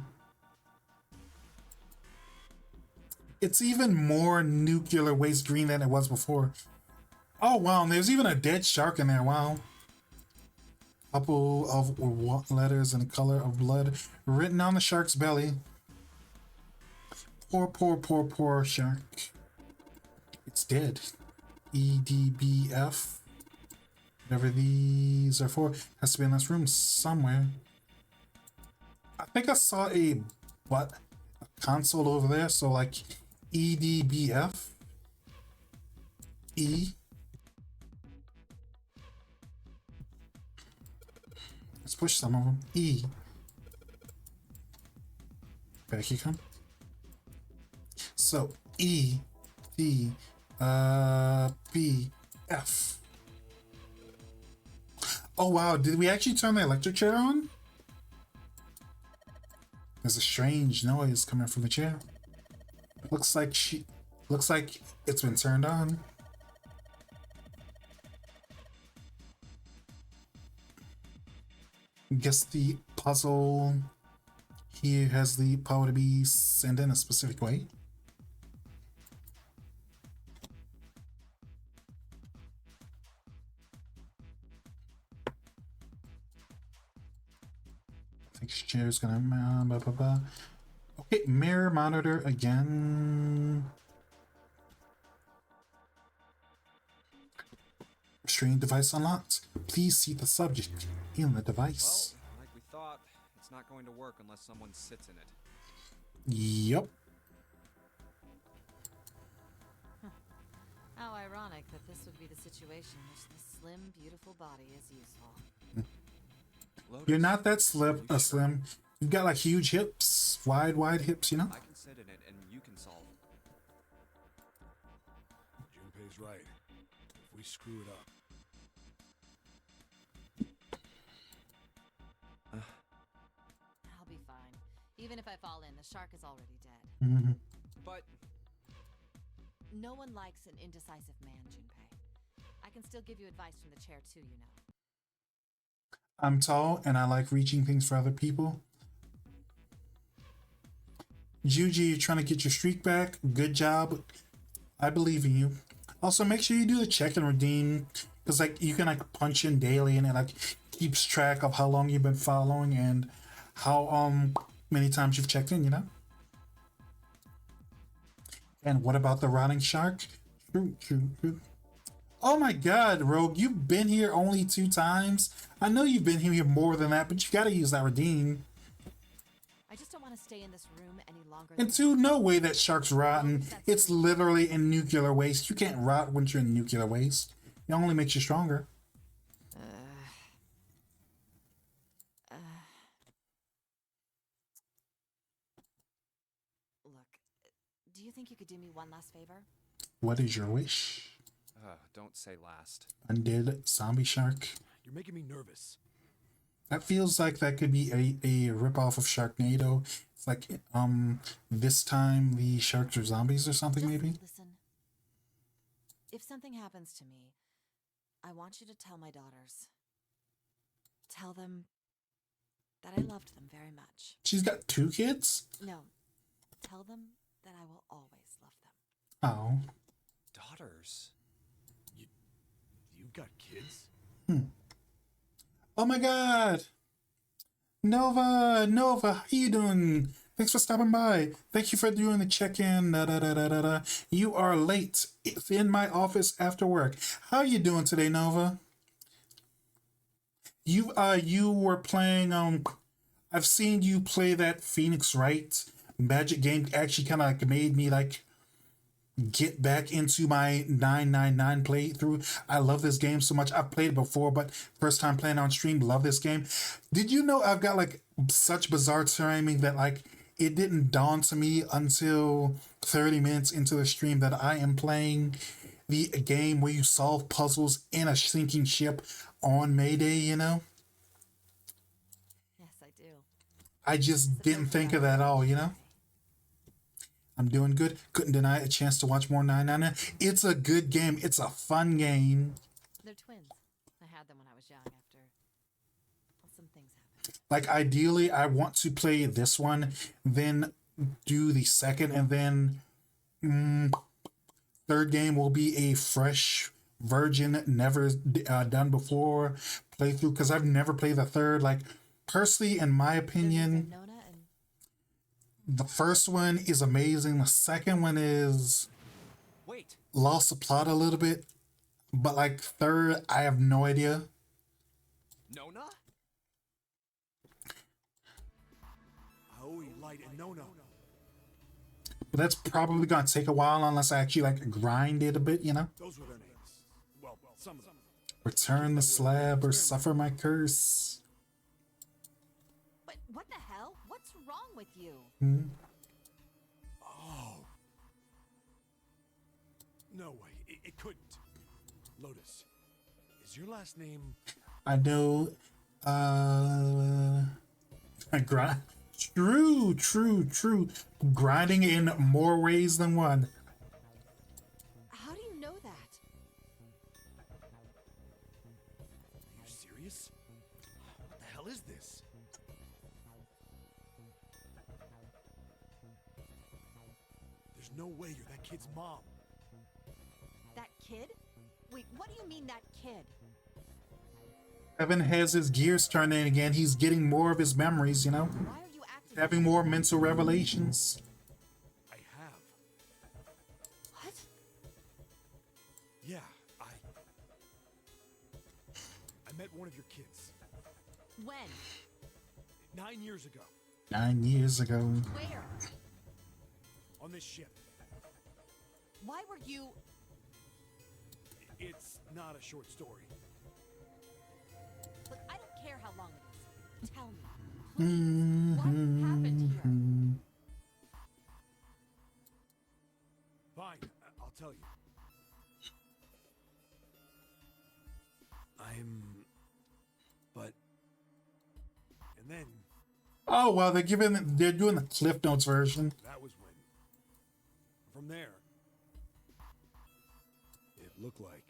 S1: It's even more nuclear waste green than it was before. Oh, wow, and there's even a dead shark in there, wow. Couple of letters in the color of blood written on the shark's belly. Poor, poor, poor, poor shark. It's dead. EDBF. Whatever these are for. Has to be in this room somewhere. I think I saw a console over there, so like EDBF. E. Let's push some of them. E. Back you come. So E, D, B, F. Oh wow, did we actually turn the electric chair on? There's a strange noise coming from the chair. Looks like it's been turned on. Guess the puzzle here has the power to be sent in a specific way. I think chair's gonna blah, blah, blah. Okay, mirror monitor again. Restraint device unlocked. Please see the subject in the device.
S5: Well, like we thought, it's not going to work unless someone sits in it.
S1: Yep.
S4: How ironic that this would be the situation in which this slim, beautiful body is useful.
S5: Lotus,
S1: You're not that slim. You've got like huge hips, wide hips, you know?
S5: I can sit in it and you can solve it.
S3: Junpei's right. If we screw it up.
S4: I'll be fine. Even if I fall in, the shark is already dead.
S1: Mm-hmm.
S5: But
S4: No one likes an indecisive man, Junpei. I can still give you advice from the chair too, you know.
S1: I'm tall and I like reaching things for other people. Juji, you're trying to get your streak back. Good job. I believe in you. Also, make sure you do the check and redeem, because like you can like punch in daily and it like keeps track of how long you've been following and how many times you've checked in, you know? And what about the rotting shark? True. Oh my god, Rogue, you've been here only 2 times. I know you've been here more than that, but you gotta use that redeem.
S4: I just don't want to stay in this room any longer.
S1: And 2, no way that shark's rotten. It's literally in nuclear waste. You can't rot when you're in nuclear waste. It only makes you stronger.
S4: Look, do you think you could do me one last favor?
S1: What is your wish?
S5: don't say last.
S1: Undead zombie shark.
S3: You're making me nervous.
S1: That feels like that could be a ripoff of Sharknado. It's like this time the sharks are zombies or something,
S4: Just
S1: maybe.
S4: listen. If something happens to me, I want you to tell my daughters. Tell them that I loved them very much.
S1: She's got 2 kids?
S4: No, tell them that I will always love them.
S1: Oh.
S5: Daughters?
S3: You've got kids?
S1: Oh my god! Nova, how you doing? Thanks for stopping by. Thank you for doing the check-in. You are late. It's in my office after work. How you doing today, Nova? You were playing I've seen you play that Phoenix Wright Magic game. Actually kind of like made me like get back into my 999 playthrough. I love this game so much. I've played it before, but first time playing on stream, love this game. Did you know I've got like such bizarre timing that like it didn't dawn to me until 30 minutes into the stream that I am playing the game where you solve puzzles in a sinking ship on Mayday, you know?
S4: Yes, I do.
S1: I just didn't think of that at all, you know? I'm doing good. Couldn't deny a chance to watch more 999. It's a good game. It's a fun game.
S4: They're twins. I had them when I was young after some things happened.
S1: Like, ideally, I want to play this one, then do the second, and then third game will be a fresh, virgin, never done before playthrough, because I've never played the third. Like, personally, in my opinion,
S4: Nona and
S1: the first one is amazing. The second one is
S5: Wait.
S1: lost the plot a little bit, but like third, I have no idea.
S5: Nona?
S3: Aoi, Light, and Nona.
S1: But that's probably gonna take a while unless I actually like grind it a bit, you know?
S3: Those were their names. Well, some of them.
S1: Return the slab or suffer my curse.
S4: But what the hell? What's wrong with you?
S3: Oh. No way. It couldn't. Lotus, is your last name...
S1: I know, grind. True. Grinding in more ways than one.
S4: How do you know that?
S3: Are you serious? What the hell is this? There's no way you're that kid's mom.
S4: That kid? Wait, what do you mean that kid?
S1: Evan has his gears turning again. He's getting more of his memories, you know?
S4: Why are you acting
S1: Having more mental revelations.
S3: I have.
S4: What?
S3: Yeah, I met one of your kids.
S4: When?
S3: 9 years ago.
S1: 9 years ago.
S4: Where?
S3: On this ship.
S4: Why were you...
S3: It's not a short story.
S4: Look, I don't care how long it is. Tell me, please, what happened here?
S3: Fine, I'll tell you. But... And then,
S1: Oh well, they're doing the Cliff Notes version.
S3: that was when. From there, it looked like...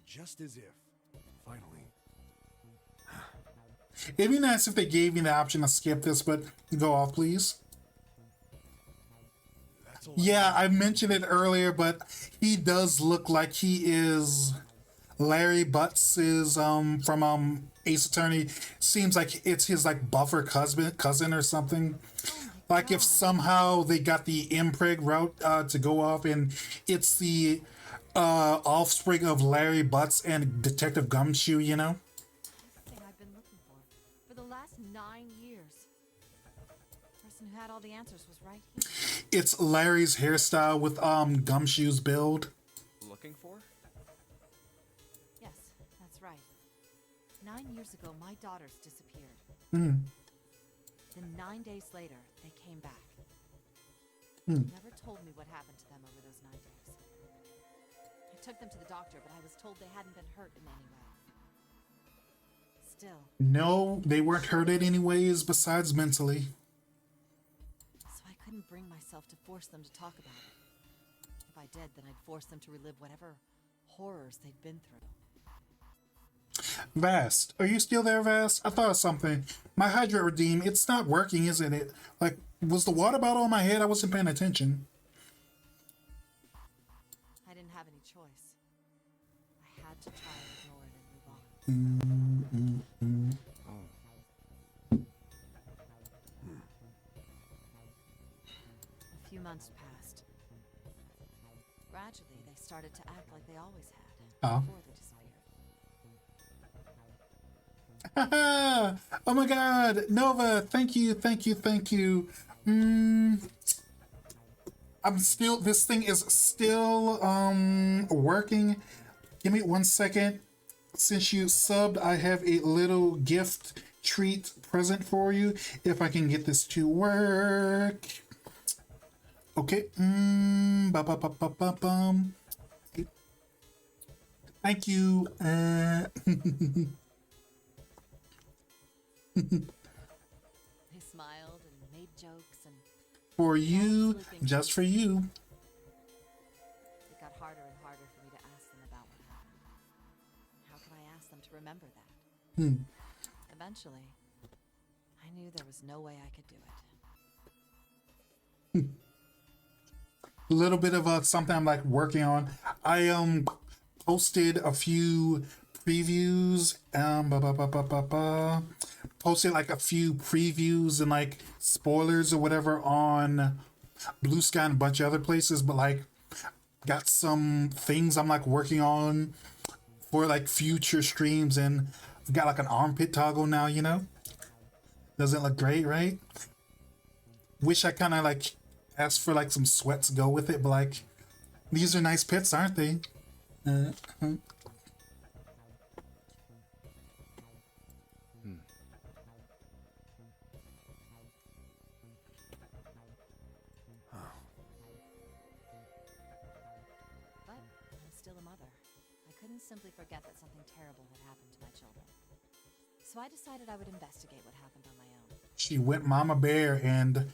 S3: Just as if, finally...
S1: It'd be nice if they gave me the option to skip this, but go off, please.
S3: That's all
S1: Yeah, I mentioned it earlier, but he does look like he is Larry Butts's from Ace Attorney. Seems like it's his like buffer cousin or something. Like if somehow they got the impreg route to go off, and it's the offspring of Larry Butts and Detective Gumshoe, you know?
S4: Thing I've been looking for the last 9 years. The person who had all the answers was right here.
S1: It's Larry's hairstyle with Gumshoe's build.
S5: Looking for?
S4: Yes, that's right. 9 years ago, my daughters disappeared.
S1: Mm.
S4: Then 9 days later, they came back.
S1: Hmm.
S4: Never told me what happened to them over those 9 days. I I took them to the doctor, but I was told they hadn't been hurt in any way. Still,
S1: No, they weren't hurt in any ways besides mentally.
S4: so I couldn't bring myself to force them to talk about it. If I did, then I'd force them to relive whatever horrors they'd been through.
S1: Vast, are you still there, Vast? I thought of something. My Hydrate Redeem, it's not working, isn't it? Like, was the water bottle on my head? I wasn't paying attention.
S4: I didn't have any choice. I had to try and ignore it and move on. A few months passed. Gradually, they started to act like they always had.
S1: Oh.
S4: Before they disappeared.
S1: Oh my god, Nova, thank you. This thing is still working. Give me 1 second. Since you subbed, I have a little gift treat present for you. If I can get this to work. Okay. Ba-ba-ba-ba-ba-bum. Thank you.
S4: They smiled and made jokes, and
S1: For you, just for you.
S4: it got harder and harder for me to ask them about what happened. How could I ask them to remember that? Eventually, I knew there was no way I could do it.
S1: A little bit of something I'm like working on. I posted a few previews. Posted like a few previews and like spoilers or whatever on Blue Sky and a bunch of other places, but like got some things I'm like working on for like future streams, and I've got like an armpit toggle now, you know? Doesn't look great, right? Wish I kind of like asked for like some sweat to go with it, but like these are nice pits, aren't they?
S4: But I'm still a mother. I couldn't simply forget that something terrible had happened to my children. So I decided I would investigate what happened on my own.
S1: She went mama bear and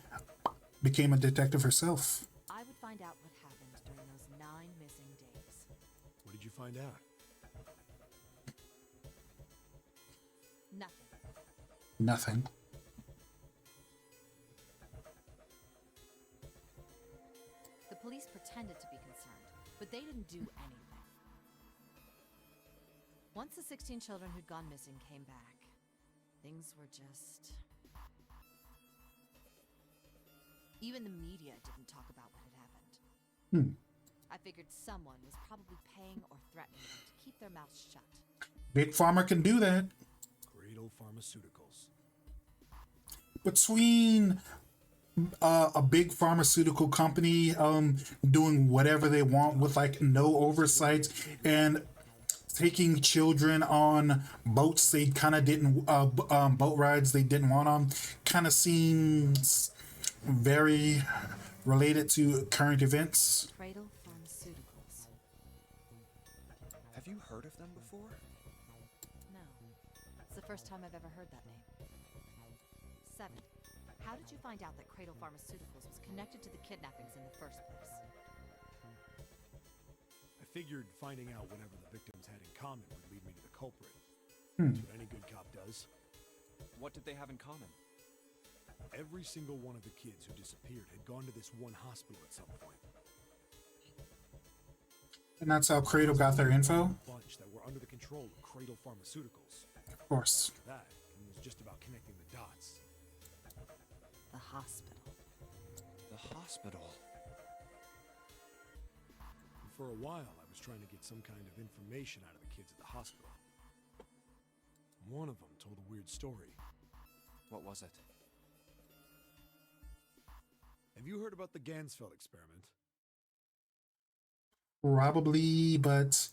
S1: became a detective herself.
S4: I would find out what happened during those 9 missing days.
S3: What did you find out?
S4: Nothing.
S1: Nothing.
S4: The police pretended to be concerned, but they didn't do anything. Once the 16 children who'd gone missing came back, things were just... Even the media didn't talk about what had happened. I figured someone was probably paying or threatening them to keep their mouths shut.
S1: Big Pharma can do that.
S3: Cradle Pharmaceuticals.
S1: Between a big pharmaceutical company doing whatever they want with like no oversight and taking children on boats they kind of didn't boat rides they didn't want on, kind of seems very related to current events.
S4: Cradle Pharmaceuticals.
S5: Have you heard of them before?
S4: No. It's the first time I've ever heard that name. 7. How did you find out that Cradle Pharmaceuticals was connected to the kidnappings in the first place?
S3: I figured finding out whatever the victims had in common would lead me to the culprit. That's what any good cop does.
S5: What did they have in common?
S3: Every single one of the kids who disappeared had gone to this one hospital at some point.
S1: And that's how Cradle got their info?
S3: A bunch that were under the control of Cradle Pharmaceuticals.
S1: Of course.
S3: That was just about connecting the dots.
S4: The hospital.
S5: The hospital.
S3: And for a while, I was trying to get some kind of information out of the kids at the hospital. One of them told a weird story.
S5: What was it?
S3: Have you heard about the Gansfeld experiment?
S1: Probably, but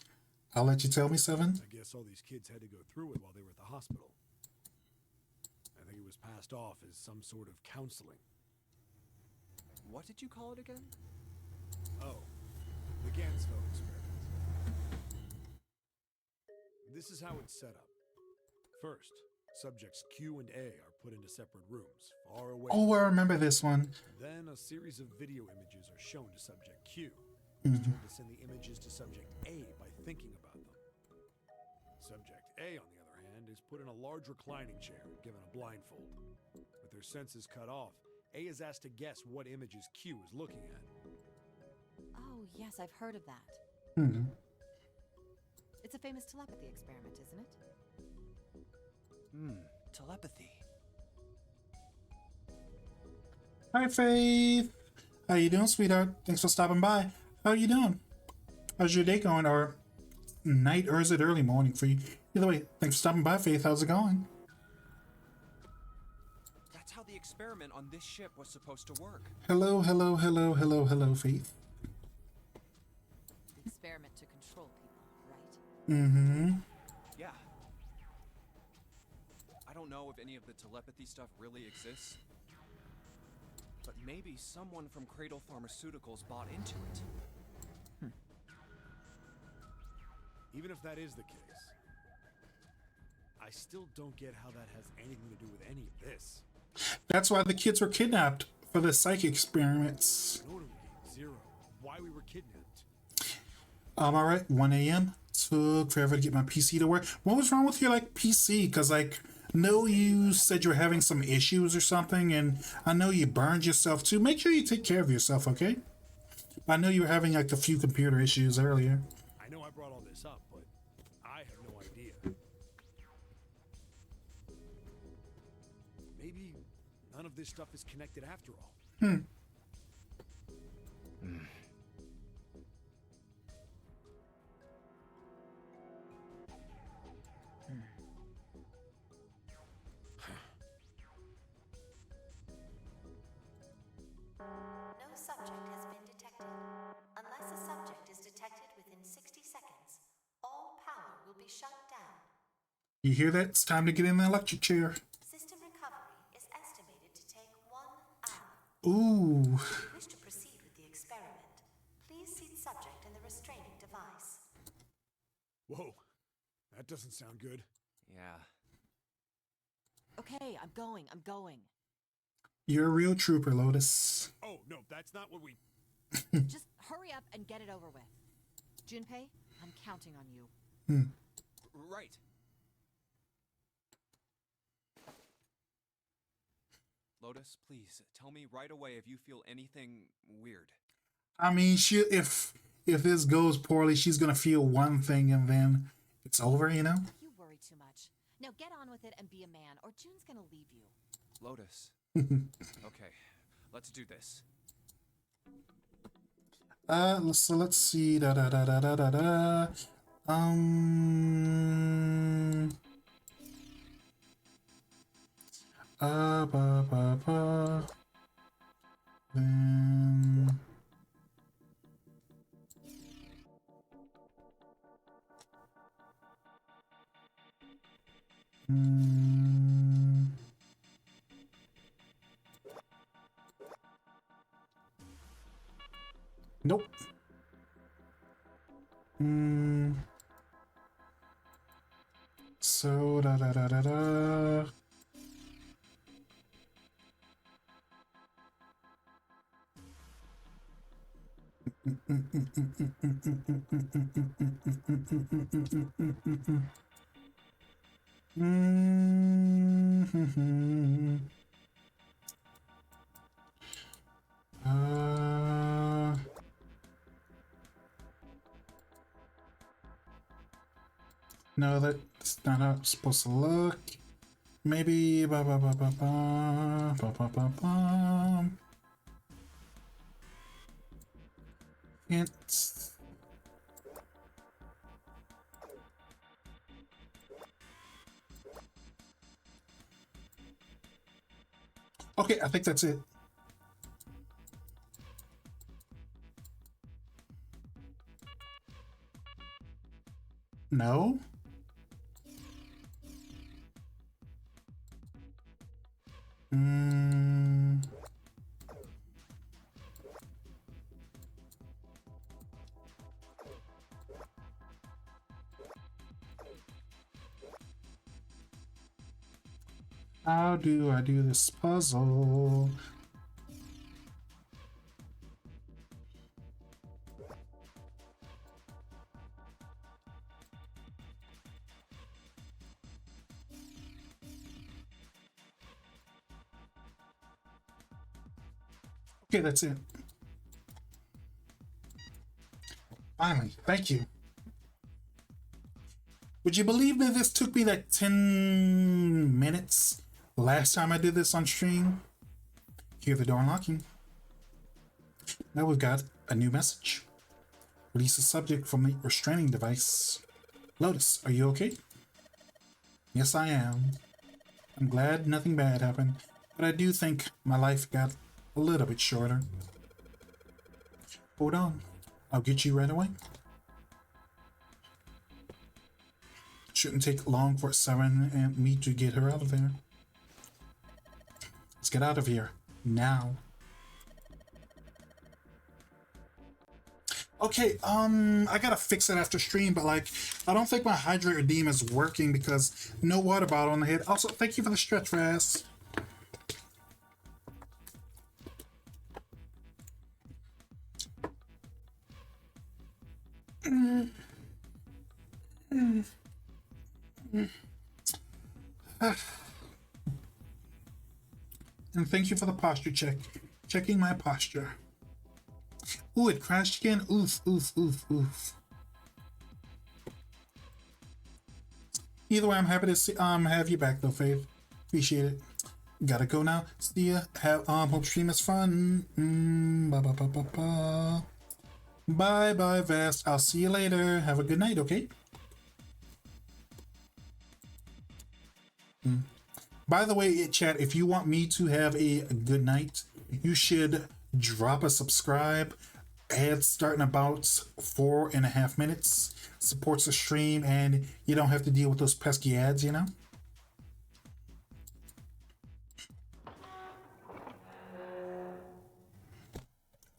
S1: I'll let you tell me, 7.
S3: I guess all these kids had to go through it while they were at the hospital. I think it was passed off as some sort of counseling.
S5: What did you call it again?
S3: Oh, the Gansfeld experiment. This is how it's set up. First, subjects Q and A are put into separate rooms, far away.
S1: Oh, I remember this one.
S3: Then a series of video images are shown to subject Q, who's told to send the images to subject A by thinking about them. Subject A, on the other hand, is put in a large reclining chair, given a blindfold. With their senses cut off, A is asked to guess what images Q is looking at.
S4: Oh, yes, I've heard of that.
S1: Hmm.
S4: It's a famous telepathy experiment, isn't it?
S5: Telepathy.
S1: Hi, Faith. How you doing, sweetheart? Thanks for stopping by. How you doing? How's your day going, or night, or is it early morning for you? Either way, thanks for stopping by, Faith. How's it going?
S5: That's how the experiment on this ship was supposed to work.
S1: Hello, hello, hello, hello, hello, Faith.
S4: The experiment to control people, right?
S1: Mm-hmm.
S5: Yeah. I don't know if any of the telepathy stuff really exists, but maybe someone from Cradle Pharmaceuticals bought into it.
S3: Even if that is the case, I still don't get how that has anything to do with any of this.
S1: That's why the kids were kidnapped for the psych experiments.
S3: Nor do we get Zero. Why we were kidnapped.
S1: Alright, 1 a.m. Took forever to get my PC to work. What was wrong with your PC? Cause no, you said you were having some issues or something, and I know you burned yourself too. Make sure you take care of yourself, okay? I know you were having a few computer issues earlier.
S3: I know I brought all this up, but I have no idea. Maybe none of this stuff is connected after all.
S10: No subject has been detected. Unless a subject is detected within 60 seconds, all power will be shut down.
S1: You hear that? It's time to get in the electric chair.
S10: System recovery is estimated to take 1 hour.
S1: Ooh.
S10: If you wish to proceed with the experiment, please seat subject in the restraining device.
S3: Whoa, that doesn't sound good.
S5: Yeah.
S4: Okay, I'm going.
S1: You're a real trooper, Lotus.
S3: Oh, no, that's not what we...
S4: Just hurry up and get it over with. Junpei, I'm counting on you.
S5: Right. Lotus, please, tell me right away if you feel anything weird.
S1: I mean, if this goes poorly, she's gonna feel one thing and then it's over, you know?
S4: You worry too much. Now get on with it and be a man, or June's gonna leave you.
S5: Lotus. Okay, let's do this.
S1: So let's see. Then nope. So no, that's not how it's supposed to look. Maybe It's okay, I think that's it. No? How do I do this puzzle? Okay, that's it. Finally, thank you. Would you believe that this took me like 10 minutes last time I did this on stream? Hear the door unlocking. Now we've got a new message. Release the subject from the restraining device. Lotus, are you okay? Yes, I am. I'm glad nothing bad happened, but I do think my life got a little bit shorter. Hold on, I'll get you right away. Shouldn't take long for Seven and me to get her out of there. Let's get out of here now. Okay, I gotta fix it after stream, but like, I don't think my Hydrate Redeem is working because no water bottle on the head. Also, thank you for the stretch fast. And thank you for the posture check. Checking my posture. Ooh, it crashed again. Oof, oof, oof, oof. Either way, I'm happy to see have you back though, Faith. Appreciate it. Gotta go now. See ya. Have hope stream is fun. Bye bye, Vest. I'll see you later. Have a good night, okay? By the way, chat, if you want me to have a good night, you should drop a subscribe. Ads starting about 4.5 minutes. Supports the stream, and you don't have to deal with those pesky ads, you know?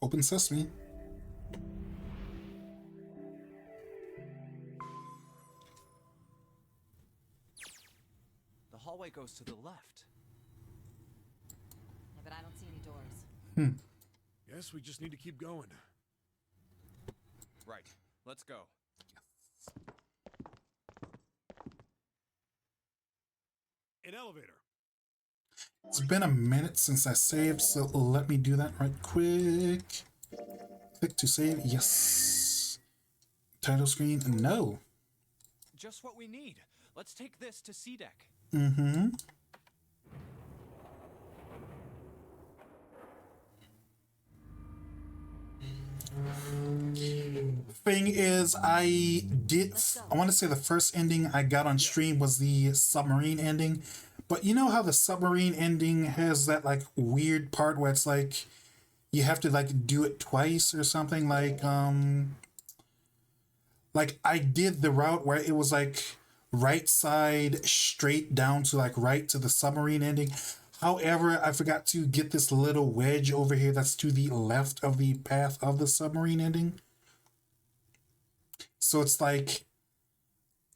S1: Open sesame.
S5: The hallway goes to the left.
S4: Yeah, but I don't see any doors.
S3: Guess we just need to keep going.
S5: Right. Let's go.
S3: An elevator.
S1: It's been a minute since I saved, so let me do that right quick. Click to save. Yes. Title screen. No.
S5: Just what we need. Let's take this to C deck.
S1: Mm-hmm. Thing is, I want to say the first ending I got on stream was the submarine ending, but you know how the submarine ending has that like weird part where it's like you have to like do it twice or something, like I did the route where it was like right side straight down to like right to the submarine ending. However, I forgot to get this little wedge over here that's to the left of the path of the submarine ending. So it's like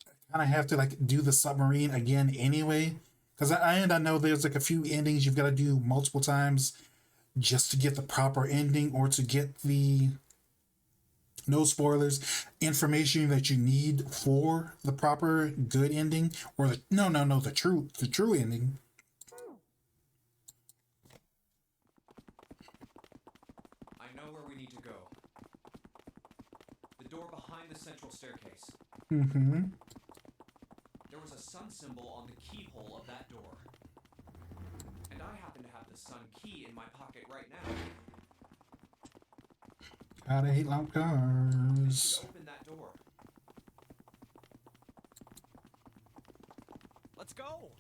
S1: I kind of have to like do the submarine again anyway. Because I know there's like a few endings you've got to do multiple times just to get the proper ending or to get the, no spoilers, information that you need for the proper good ending or the the true ending.
S5: I know where we need to go. The door behind the central staircase.
S1: Mm-hmm.
S5: There was a sun symbol on the keyhole of that door. And I happen to have the sun key in my pocket right now.
S1: Gotta hate loud cars.
S5: Open that door. Let's go.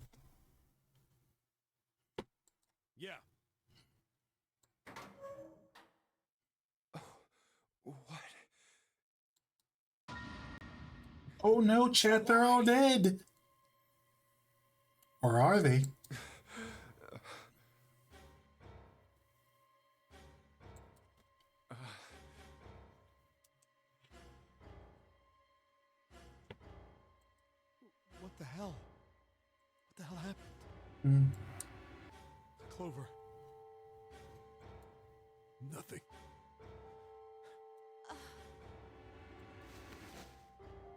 S3: Yeah.
S5: What?
S1: Oh no, chat, they're all dead. Or are they?
S3: What the hell? What the hell happened? Clover. Nothing.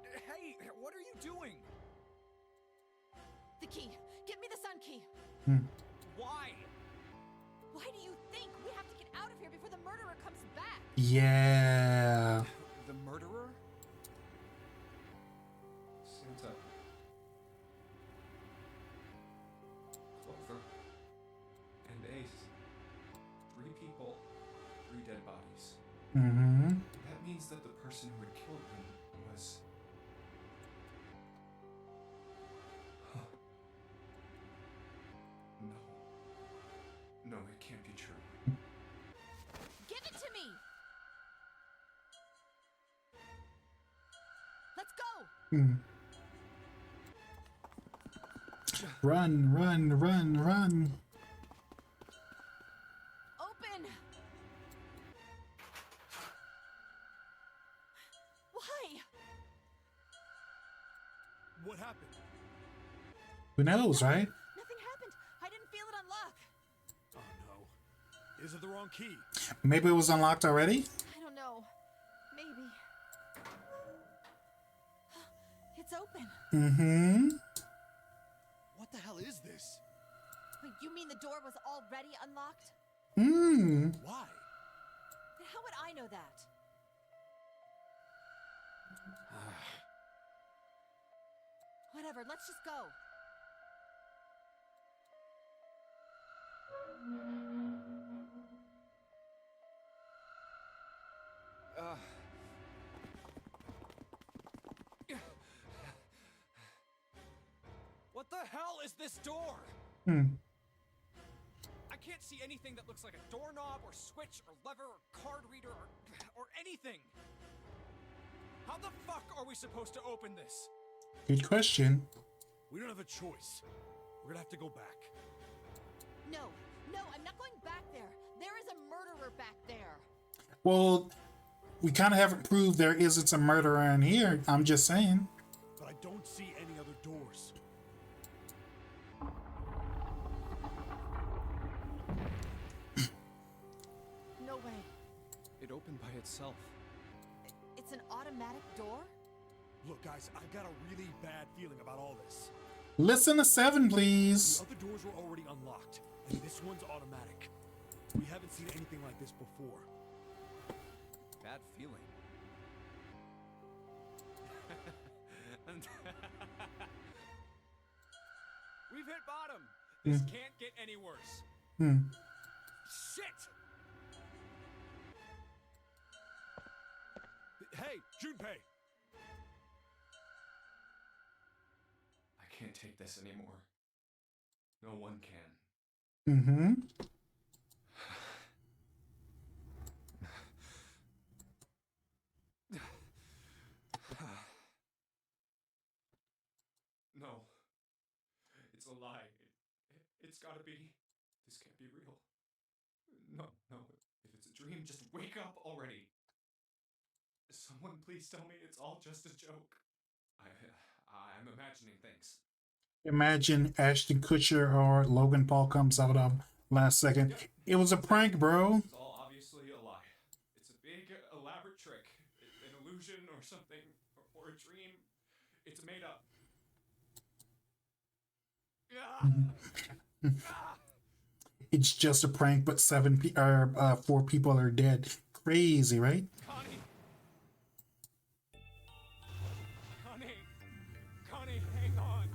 S5: Hey, what are you doing?
S4: The key. Give me the sun key.
S5: Why?
S4: Why do you think we have to get out of here before the murderer comes back?
S1: Yeah.
S5: The murderer? Santa. Clover. And Ace. 3 people, 3 dead bodies.
S1: Mm-hmm.
S5: That means that the person who had killed them was... No. No, it can't be true.
S4: Give it to me. Let's go.
S1: Run, run, run, run.
S4: Open. Why?
S3: What happened?
S1: Who knows, right?
S4: Nothing happened. I didn't feel it unlock.
S3: Oh no. Is it the wrong key?
S1: Maybe it was unlocked already?
S4: I don't know. Maybe. It's open.
S1: Mm-hmm.
S3: What the hell is this?
S4: Wait, you mean the door was already unlocked?
S3: Why?
S4: Then how would I know that? Whatever, let's just go.
S5: What the hell is this door? I can't see anything that looks like a doorknob or switch or lever or card reader or anything. How the fuck are we supposed to open this?
S1: Good question.
S3: We don't have a choice. We're gonna have to go back.
S4: No, I'm not going back there. There is a murderer back there.
S1: Well, we kind of haven't proved there isn't a murderer in here. I'm just saying.
S3: But I don't see any other doors.
S4: No way.
S5: It opened by itself.
S4: It's an automatic door?
S3: Look, guys, I've got a really bad feeling about all this.
S1: Listen to 7, please.
S3: The other doors were already unlocked, and this one's automatic. We haven't seen anything like this before.
S5: Bad feeling. We've hit bottom. This can't get any worse. Shit!
S3: Hey, Junpei!
S5: I can't take this anymore. No one can.
S1: Mm-hmm.
S5: No. It's a lie. It's gotta be. This can't be real. No. If it's a dream, just wake up already. Someone please tell me it's all just a joke. I'm imagining things.
S1: Imagine Ashton Kutcher or Logan Paul comes out last second. It was a prank, bro.
S5: It's all obviously a lie. It's a big, elaborate trick. An illusion or something. Or a dream. It's made up.
S1: It's just a prank, but 4 people are dead. Crazy, right?
S5: Connie, hang on.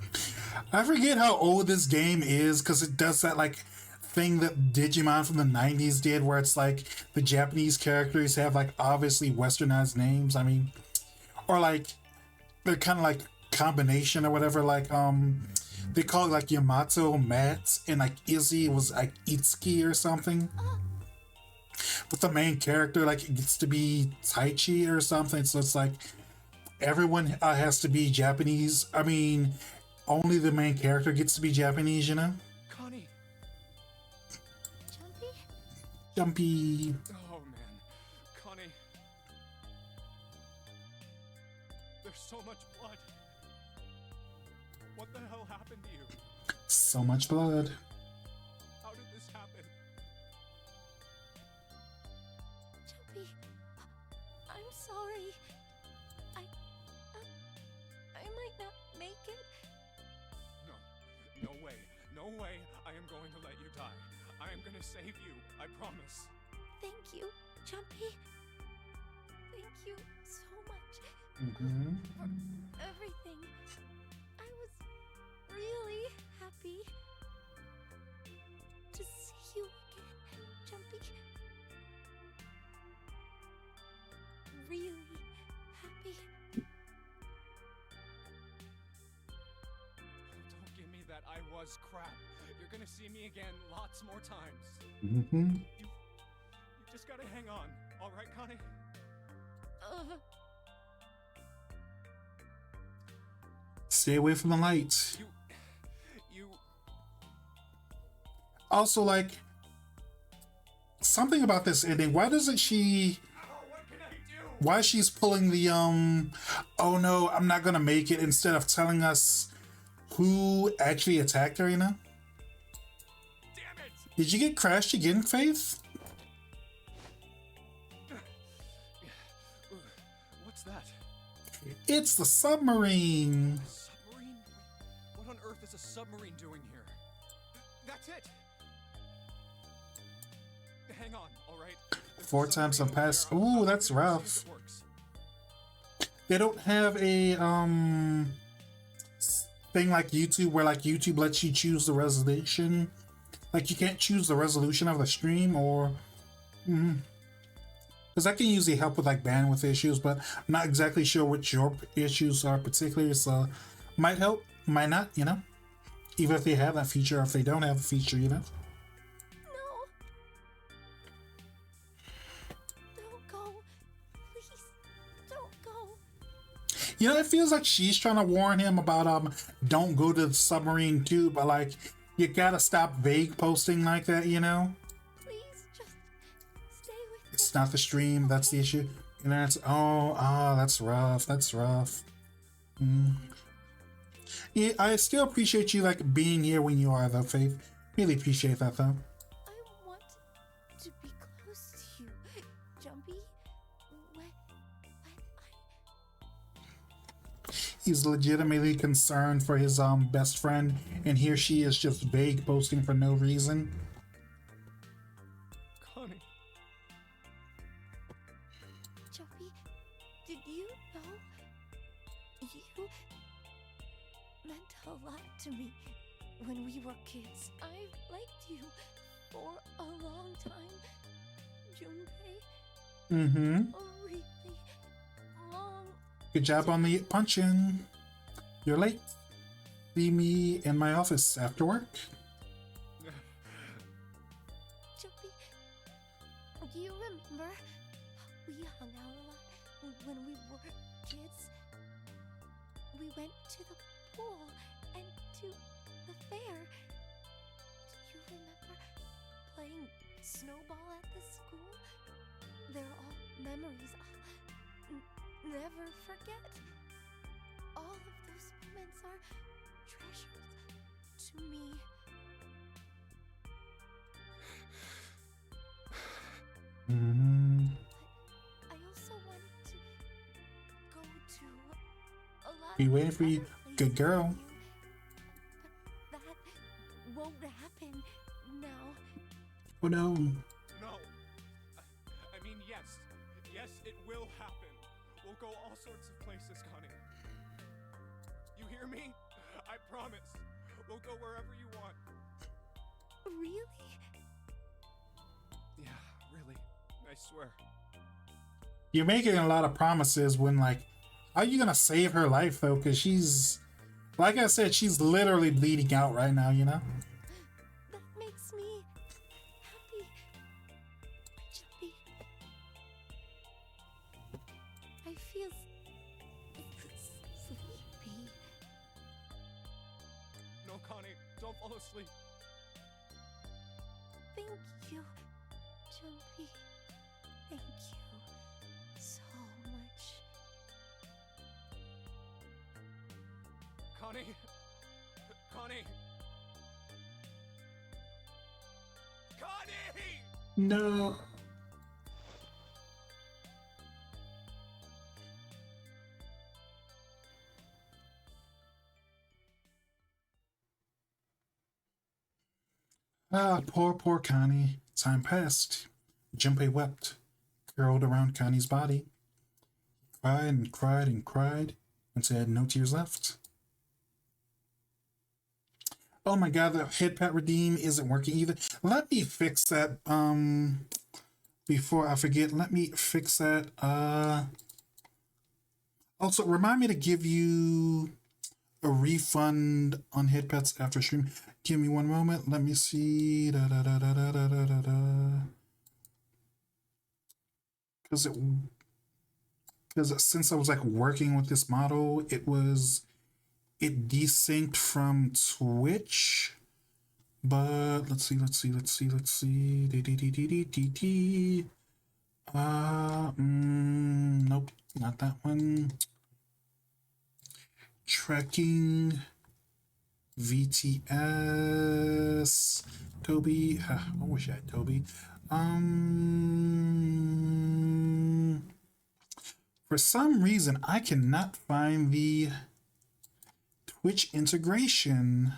S1: I forget how old this game is because it does that like thing that Digimon from the 90s did where it's like the Japanese characters have like obviously westernized names. I mean, or like they're kind of like combination or whatever. Like they call it like Yamato Matt and like Izzy was like Itsuki or something. But the main character like it gets to be Taichi or something. So it's like everyone has to be Japanese. I mean, only the main character gets to be Japanese, you know?
S5: Connie.
S1: Jumpy.
S5: Oh man, Connie. There's so much blood. What the hell happened to you?
S1: So much blood.
S5: How did this happen?
S6: Jumpy, I'm sorry. I might not make it.
S5: No way. No way I am going to let you die. I am gonna save you. I promise.
S6: Thank you, Jumpy. Thank you so much for everything. I was really happy to see you again, Jumpy. Really happy.
S5: Don't give me that I was crap. You're gonna see me again lots more times.
S1: Mm-hmm.
S5: You just gotta hang on. All right, Connie?
S1: Stay away from the lights.
S5: You...
S1: Also, like, something about this ending. Why doesn't she...
S5: What can I do?
S1: Why she's pulling the, oh no, I'm not gonna make it, instead of telling us who actually attacked her, you know?
S5: Damn it!
S1: Did you get crashed again, Faith?
S5: What's that?
S1: It's the submarine.
S5: Submarine? What on earth is a submarine doing here? That's it! Hang on, alright?
S1: 4 times some pass. Ooh, that's rough. They don't have a thing like YouTube where like YouTube lets you choose the resolution. Like you can't choose the resolution of the stream, or because that can usually help with like bandwidth issues, but I'm not exactly sure what your issues are particularly, so might help, might not, you know, even if they have that feature or if they don't have a feature, you know.
S6: No. Don't go. Please, don't go.
S1: You know, it feels like she's trying to warn him about don't go to the submarine too, but like you gotta stop vague posting like that, you know.
S6: Please, just stay with me.
S1: It's not the stream, that's the issue. And then it's that's rough. That's rough. Yeah, I still appreciate you like being here when you are though, Faith. Really appreciate that though.
S6: I want to be close to you, Jumpy. When
S1: He's legitimately concerned for his best friend, and here she is just vague posting for no reason.
S5: Connie.
S6: Jumpy, did you know? You meant a lot to me when we were kids. I liked you for a long time, Junpei.
S1: Mm-hmm.
S6: A really long.
S1: Good job on the punch-in. You're late. See me in my office after work.
S6: Jumpy, do you remember we hung out a lot when we were kids? We went to the pool and to the fair. Do you remember playing snowball at the school? They're all memories I'll never forget. All of those moments are treasures to me.
S1: Mm-hmm.
S6: I also wanted to go to a lot
S1: Be
S6: of
S1: waiting for you,
S6: other
S1: good
S6: places
S1: girl.
S6: with you, but that won't happen now.
S1: Oh no.
S5: No. I mean, yes. Yes, it will happen. We'll go all sorts of places, Connie. You hear me? I promise. We'll go wherever you want.
S6: Really?
S5: Yeah, really. I swear.
S1: You're making a lot of promises when, like, how are you gonna save her life though? Because she's, like I said, she's literally bleeding out right now, you know?
S6: That makes me happy. Jumpy. I feel sleepy.
S5: No, Connie, don't fall asleep.
S6: Thank you, Jumpy. Thank you so much.
S5: Connie! Connie!
S1: No. Ah, poor Connie. Time passed. Junpei wept, curled around Connie's body, cried and cried and cried until he had no tears left. Oh my god, the head pat redeem isn't working either. Let me fix that. Before I forget, let me fix that. Also, remind me to give you a refund on head pats after stream. Give me one moment. Let me see. Because since I was like working with this model, it desynced from Twitch. But let's see. Nope, not that one. Tracking VTS Toby. I wish I had Toby. For some reason I cannot find the Twitch integration.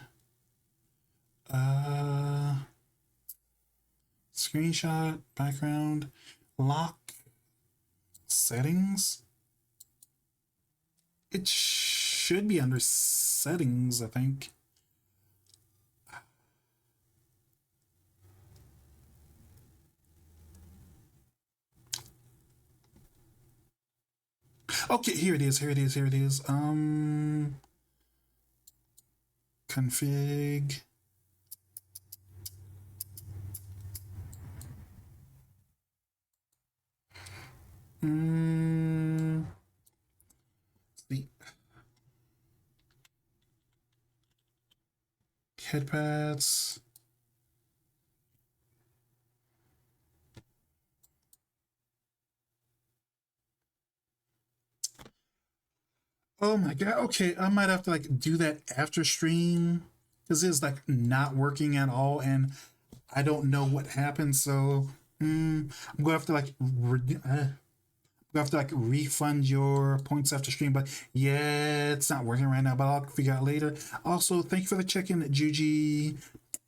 S1: Screenshot, background, lock, settings. It should be under settings, I think. Okay, here it is. Config. The headpads. Oh my god, okay, I might have to like do that after stream because it's like not working at all and I don't know what happened, so I'm gonna have to like refund your points after stream, but yeah, it's not working right now, but I'll figure out later. Also, thank you for the check-in, Juji.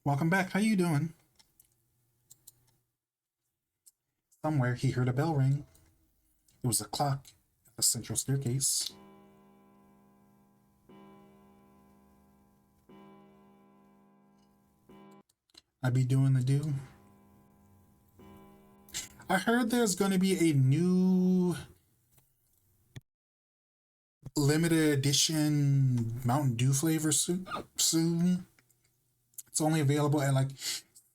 S1: Welcome back. How you doing? Somewhere he heard a bell ring. It was a clock at the central staircase. I be doing the do. I heard there's going to be a new limited edition Mountain Dew flavor soon. It's only available at like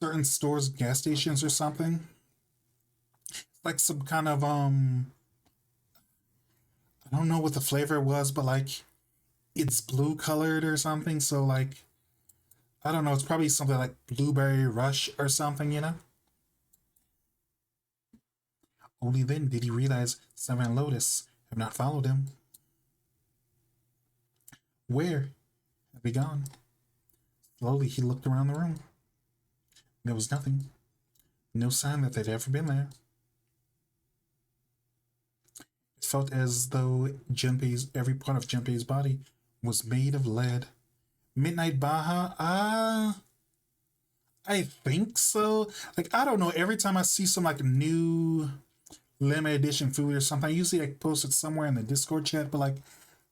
S1: certain stores, gas stations or something. Like some kind of I don't know what the flavor was, but like it's blue colored or something, so like I don't know, it's probably something like Blueberry Rush or something, you know? Only then did he realize Sam and Lotus have not followed him. Where have they gone? Slowly he looked around the room. There was nothing. No sign that they'd ever been there. It felt as though every part of Junpei's body was made of lead. Midnight Baja? I think so. Like, I don't know. Every time I see some like new limited edition food or something, I usually like post it somewhere in the Discord chat, but like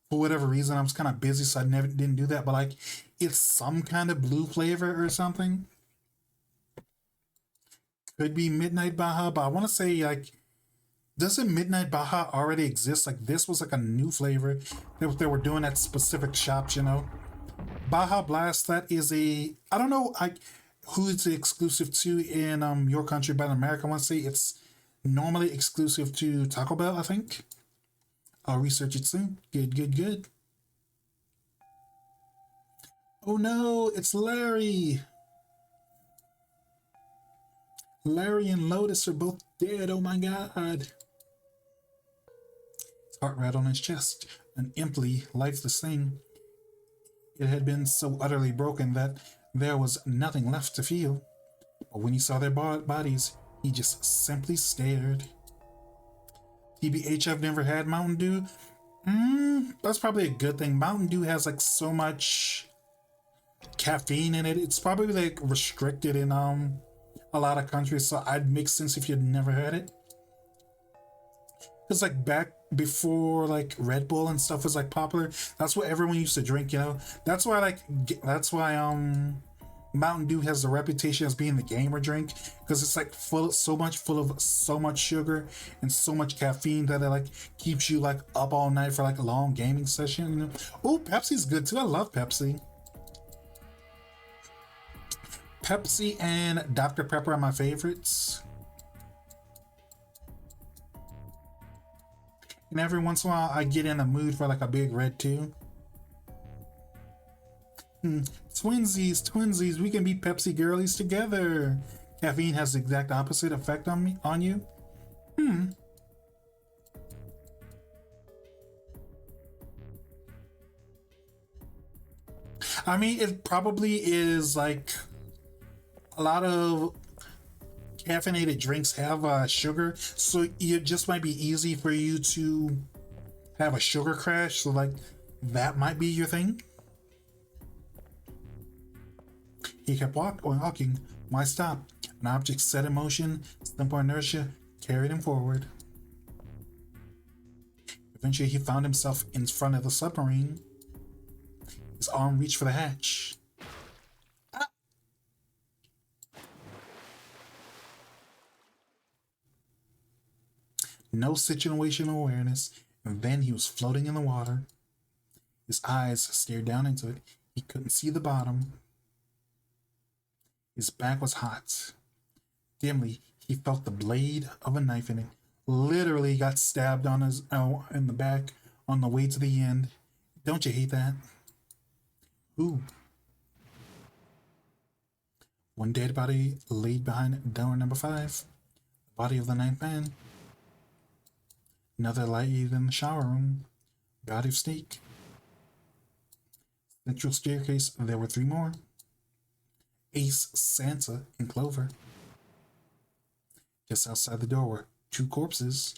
S1: for whatever reason I was kind of busy, so I didn't do that. But like it's some kind of blue flavor or something. Could be Midnight Baja, but I want to say like, doesn't Midnight Baja already exist? Like this was like a new flavor that they were doing at specific shops, you know. Baja Blast, that is I don't know who it's exclusive to in your country, but in America I want to say it's normally exclusive to Taco Bell, I think. I'll research it soon. Good. Oh no, it's Larry. Larry and Lotus are both dead, oh my god. His heart rattled on his chest, an empty, lifeless thing. It had been so utterly broken that there was nothing left to feel. But when he saw their bodies, He just simply stared. TBH, I've never had Mountain Dew. That's probably a good thing. Mountain Dew has like so much caffeine in it. It's probably like restricted in a lot of countries, so I'd make sense if you'd never had it. Because like back before like Red Bull and stuff was like popular, that's what everyone used to drink, you know. That's why Mountain Dew has the reputation as being the gamer drink, because it's like full of so much sugar and so much caffeine that it like keeps you like up all night for like a long gaming session, you know? Oh, Pepsi's good too. I love Pepsi. Pepsi and Dr. Pepper are my favorites. And every once in a while I get in a mood for like a Big Red too. Twinsies, we can be Pepsi girlies together. Caffeine has the exact opposite effect on you. I mean, it probably is like a lot of caffeinated drinks have sugar, so it just might be easy for you to have a sugar crash, so like that might be your thing. He kept walking. Why stop? An object set in motion, simple inertia carried him forward. Eventually, he found himself in front of the submarine. His arm reached for the hatch. No situational awareness, and then he was floating in the water. His eyes stared down into it. He couldn't see the bottom. His back was hot. Dimly, he felt the blade of a knife in it. Literally got stabbed on his in the back on the way to the end. Don't you hate that? Ooh. One dead body laid behind door number 5. The body of the 9th man. Another laid in the shower room. Body of Snake. Central staircase, there were 3 more. Ace, Santa, and Clover. Just outside the door were 2 corpses.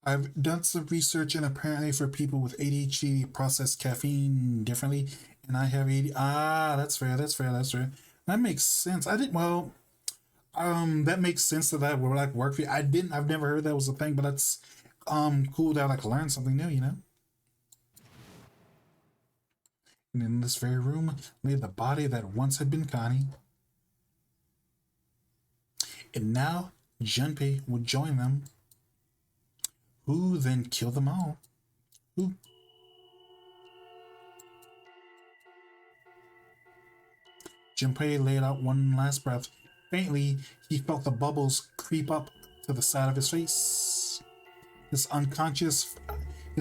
S1: I've done some research, and apparently for people with ADHD, they process caffeine differently, and I have ADHD. That's fair. That makes sense. That makes sense that would like work for you. I've never heard that was a thing, but that's cool that I like learn something new, you know? And in this very room lay the body that once had been Connie. And now Junpei would join them. Who then killed them all? Who? Junpei laid out one last breath. Faintly, he felt the bubbles creep up to the side of his face. His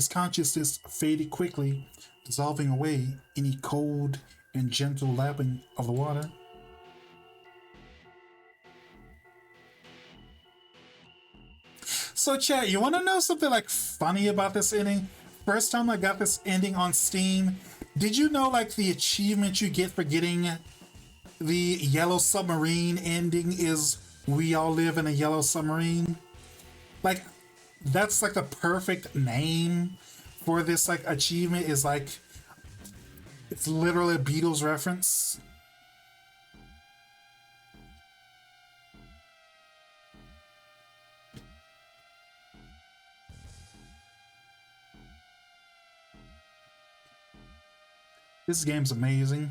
S1: consciousness faded quickly, dissolving away any cold and gentle lapping of the water. So chat, you want to know something like funny about this ending? First time I got this ending on Steam, did you know like the achievement you get for getting the Yellow Submarine ending is we all live in a yellow submarine? Like, that's like the perfect name for this like achievement, is like, it's literally a Beatles reference. This game's amazing.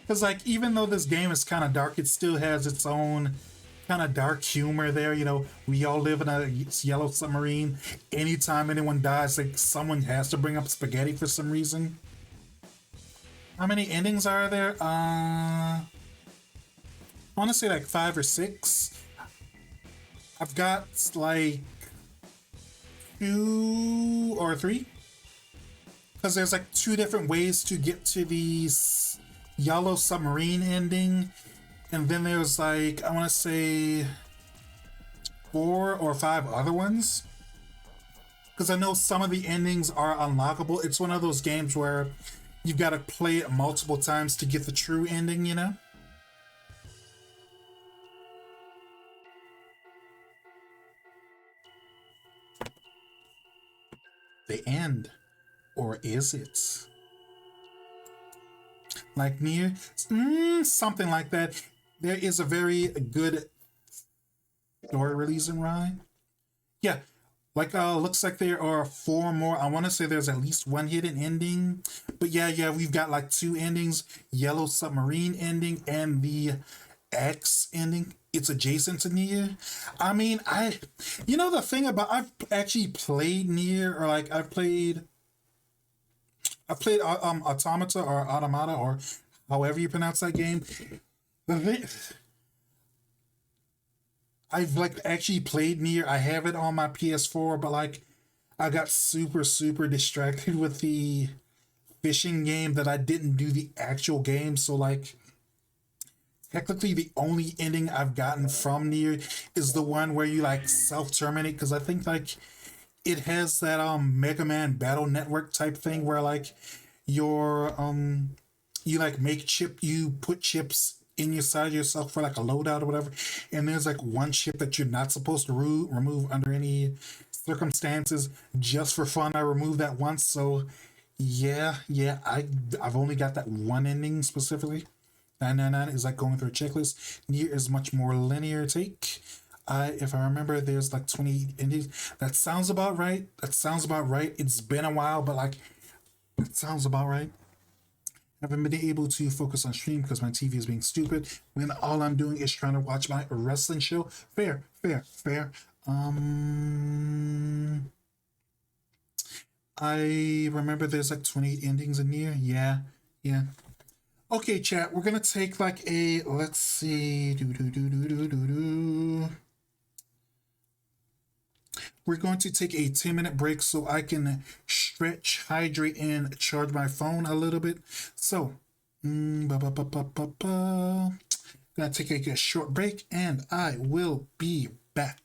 S1: Because, like, even though this game is kind of dark, it still has its own kind of dark humor there. You know, we all live in a yellow submarine. Anytime anyone dies, like, someone has to bring up spaghetti for some reason. How many endings are there? I want to say, like, 5 or 6. I've got, like, 2 or 3. Because there's, like, 2 different ways to get to the Yellow Submarine ending, and then there's like, I want to say 4 or 5 other ones, because I know some of the endings are unlockable. It's one of those games where you've got to play it multiple times to get the true ending, you know? The end. Or is it? Like Nier? Something like that. There is a very good story releasing right. Yeah. Like looks like there are 4 more. I want to say there's at least 1 hidden ending. But yeah, we've got like 2 endings. Yellow Submarine ending and the X ending. It's adjacent to Nier. I mean, the thing about, I've actually played Nier, or like I've played Automata or Automata or however you pronounce that game. I've like actually played Nier. I have it on my PS4, but like I got super distracted with the fishing game that I didn't do the actual game. So like technically the only ending I've gotten from Nier is the one where you like self-terminate, because I think like it has that Mega Man Battle Network type thing where like your you like you put chips in your side yourself for like a loadout or whatever, and there's like one chip that you're not supposed to remove under any circumstances. Just for fun, I removed that once. So yeah, I've only got that one ending specifically. 999 is like going through a checklist. Nier is much more linear take. If I remember, there's like 20 endings. That sounds about right. It's been a while, but like, it sounds about right. I haven't been able to focus on stream because my TV is being stupid when all I'm doing is trying to watch my wrestling show. Fair. I remember there's like 28 endings in Nier. Yeah. Okay, chat, we're gonna take like a, let's see, we're going to take a 10-minute break so I can stretch, hydrate, and charge my phone a little bit. So, gonna take a short break, and I will be back.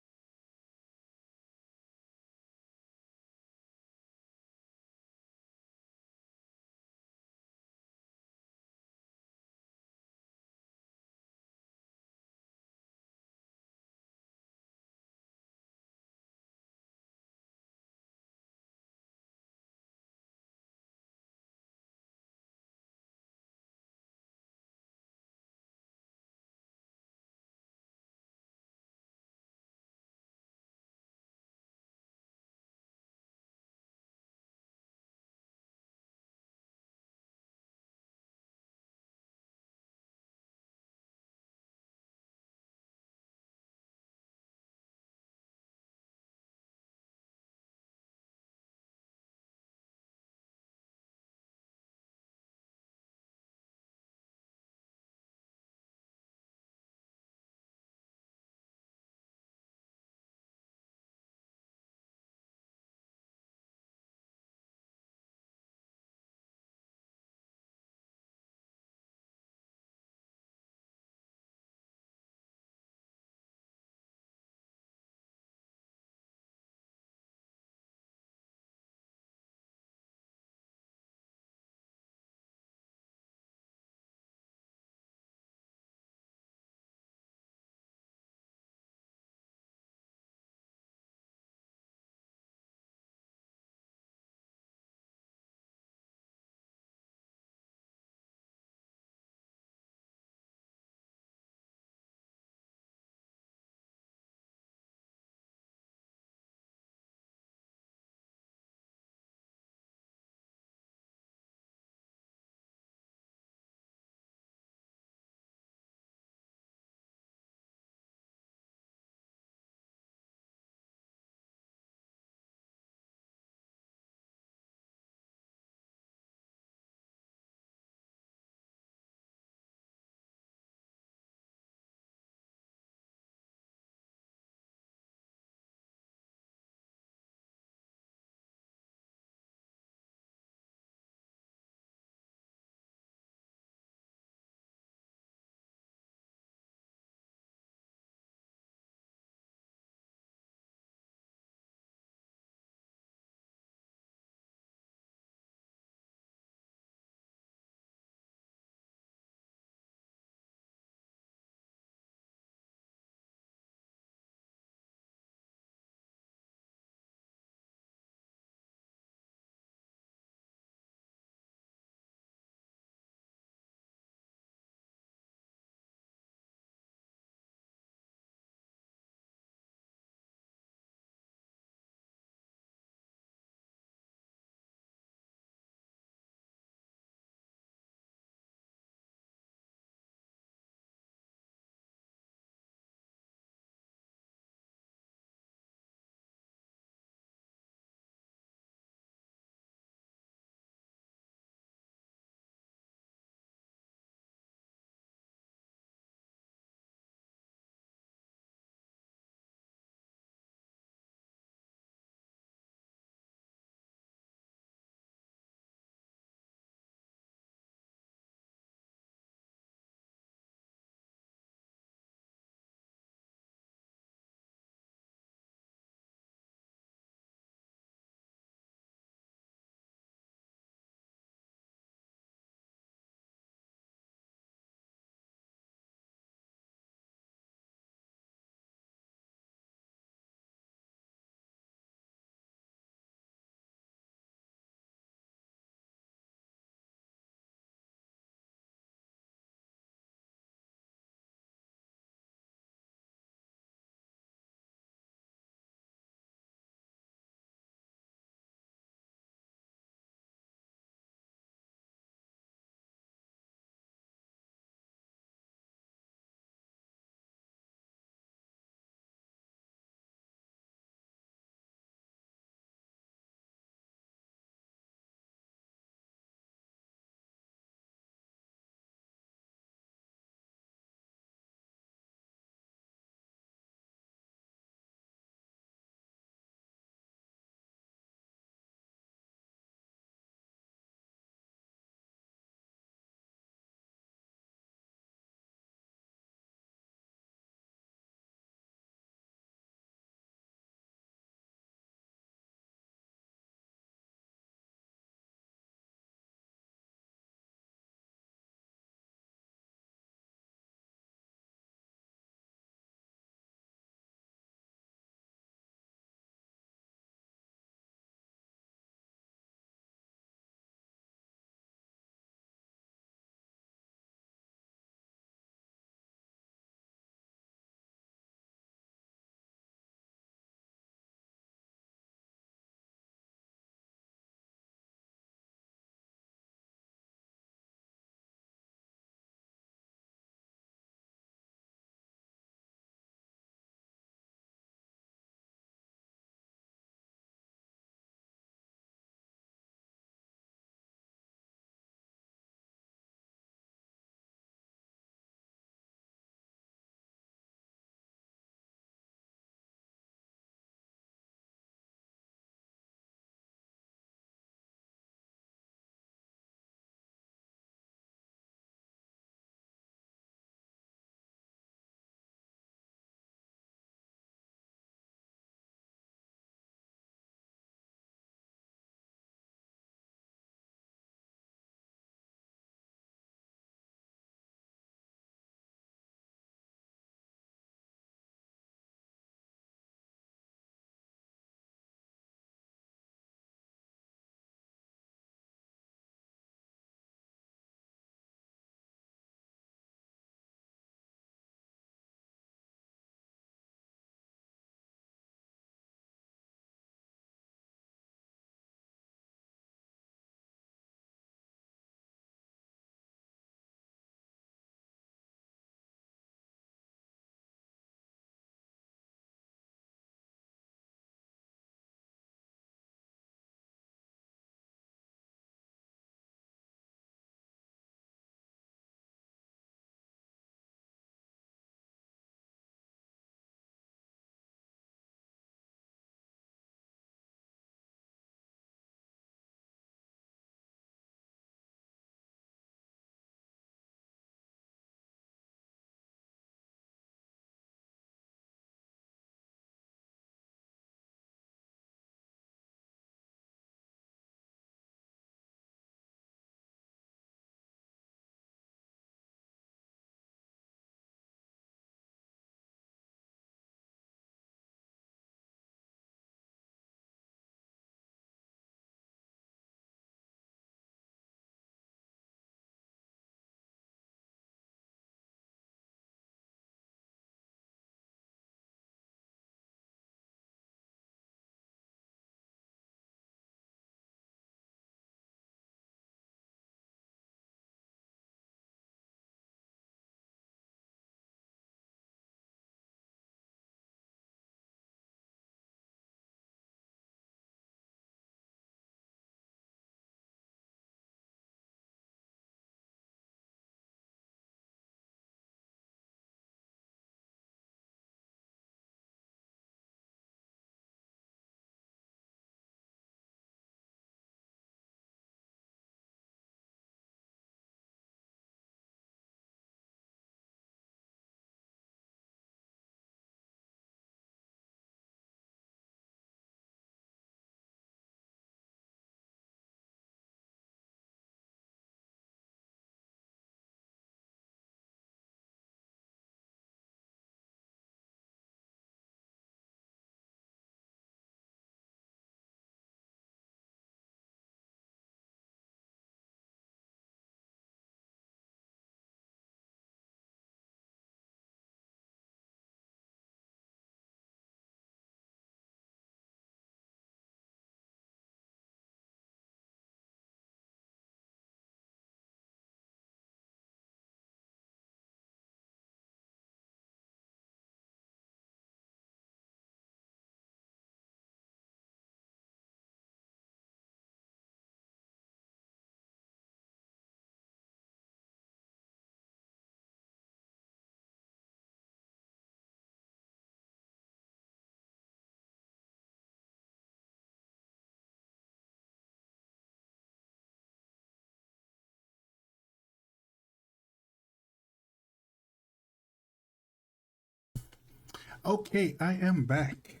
S1: Okay, I am back.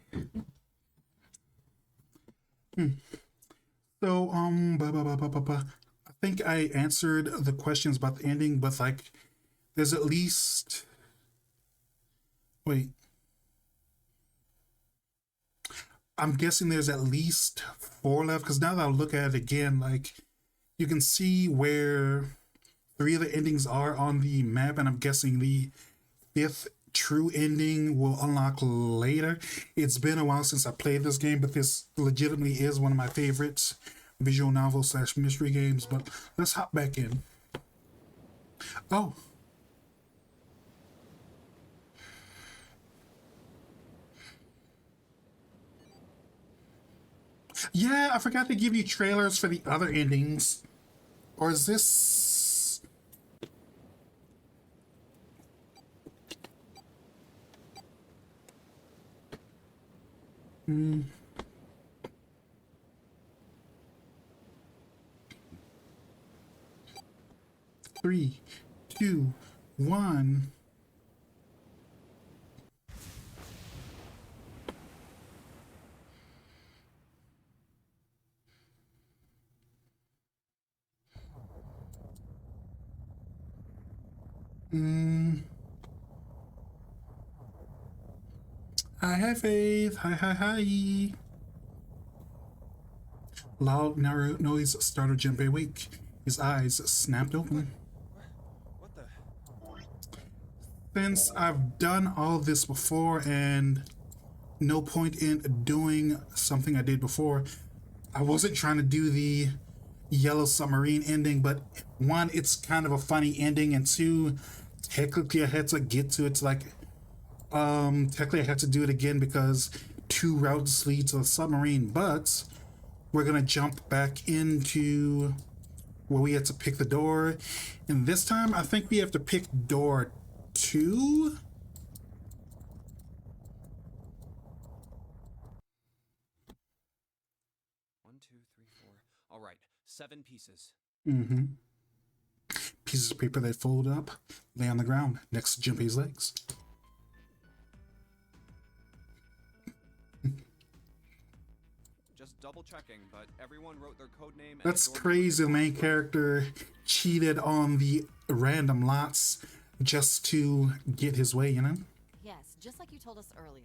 S1: So, I think I answered the questions about the ending, but like, there's at least. Wait. I'm guessing there's at least 4 left, because now that I look at it again, like, you can see where 3 of the endings are on the map, and I'm guessing the 5th true ending will unlock later. It's been a while since I played this game, but this legitimately is one of my favorites visual novel / mystery games. But let's hop back in. Oh. Yeah, I forgot to give you trailers for the other endings. Or is this... Hmm. 3, 2, 1. I have faith. Hi, hi, hi. Loud narrow noise startled Junpei awake. His eyes snapped open.
S5: What the?
S1: Since I've done all this before and no point in doing something I did before, I wasn't trying to do the Yellow Submarine ending, but 1, it's kind of a funny ending, and 2, technically I had to get to it to like, technically I had to do it again because 2 routes lead to the submarine, but we're gonna jump back into where we had to pick the door, and this time I think we have to pick door 2.
S5: One, two, three, four. All right, 7 pieces.
S1: Pieces of paper that fold up lay on the ground next to Junpei's legs.
S5: Just double checking, but everyone wrote their code name.
S1: That's
S5: and
S1: crazy. The main character cheated on the random lots just to get his way, you know?
S4: Yes, just like you told us earlier.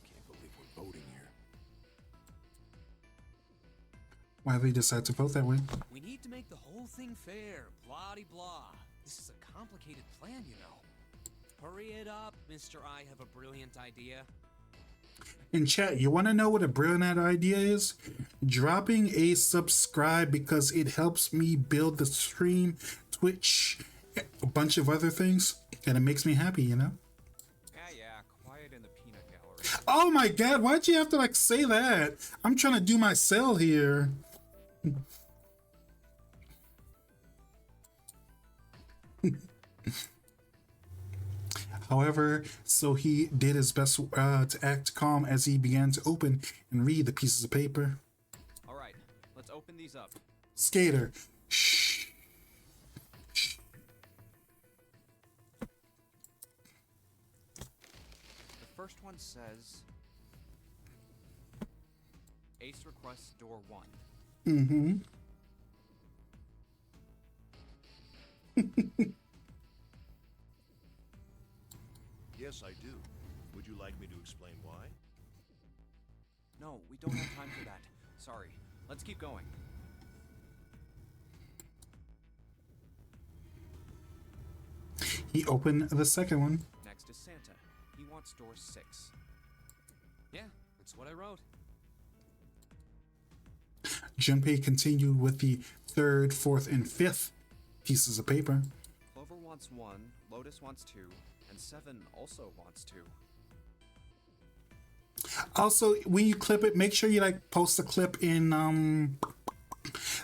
S9: Can't believe we're voting here.
S1: Why they decide to vote that way?
S7: We need to make the whole thing fair, blah-de-blah. This is a complicated plan, you know. Hurry it up, Mr. I have a brilliant idea.
S1: In chat, you want to know what a brilliant idea is? Dropping a subscribe, because it helps me build the stream, Twitch, a bunch of other things, and it makes me happy, you know?
S5: Yeah, quiet in the peanut gallery.
S1: Oh my god, why'd you have to like say that? I'm trying to do my sell here. However, so he did his best to act calm as he began to open and read the pieces of paper.
S5: All right, let's open these up.
S1: Skater. Shh. Shh.
S5: The first one says Ace requests door 1.
S1: Mm-hmm.
S2: Yes, I do. Would you like me to explain why?
S5: No, we don't have time for that. Sorry. Let's keep going.
S1: He opened the second one.
S5: Next is Santa. He wants door 6.
S7: Yeah, that's what I wrote.
S1: Junpei continued with the third, fourth, and fifth pieces of paper.
S5: Clover wants 1, Lotus wants 2, and 7 also wants 2.
S1: Also, when you clip it, make sure you like post a clip in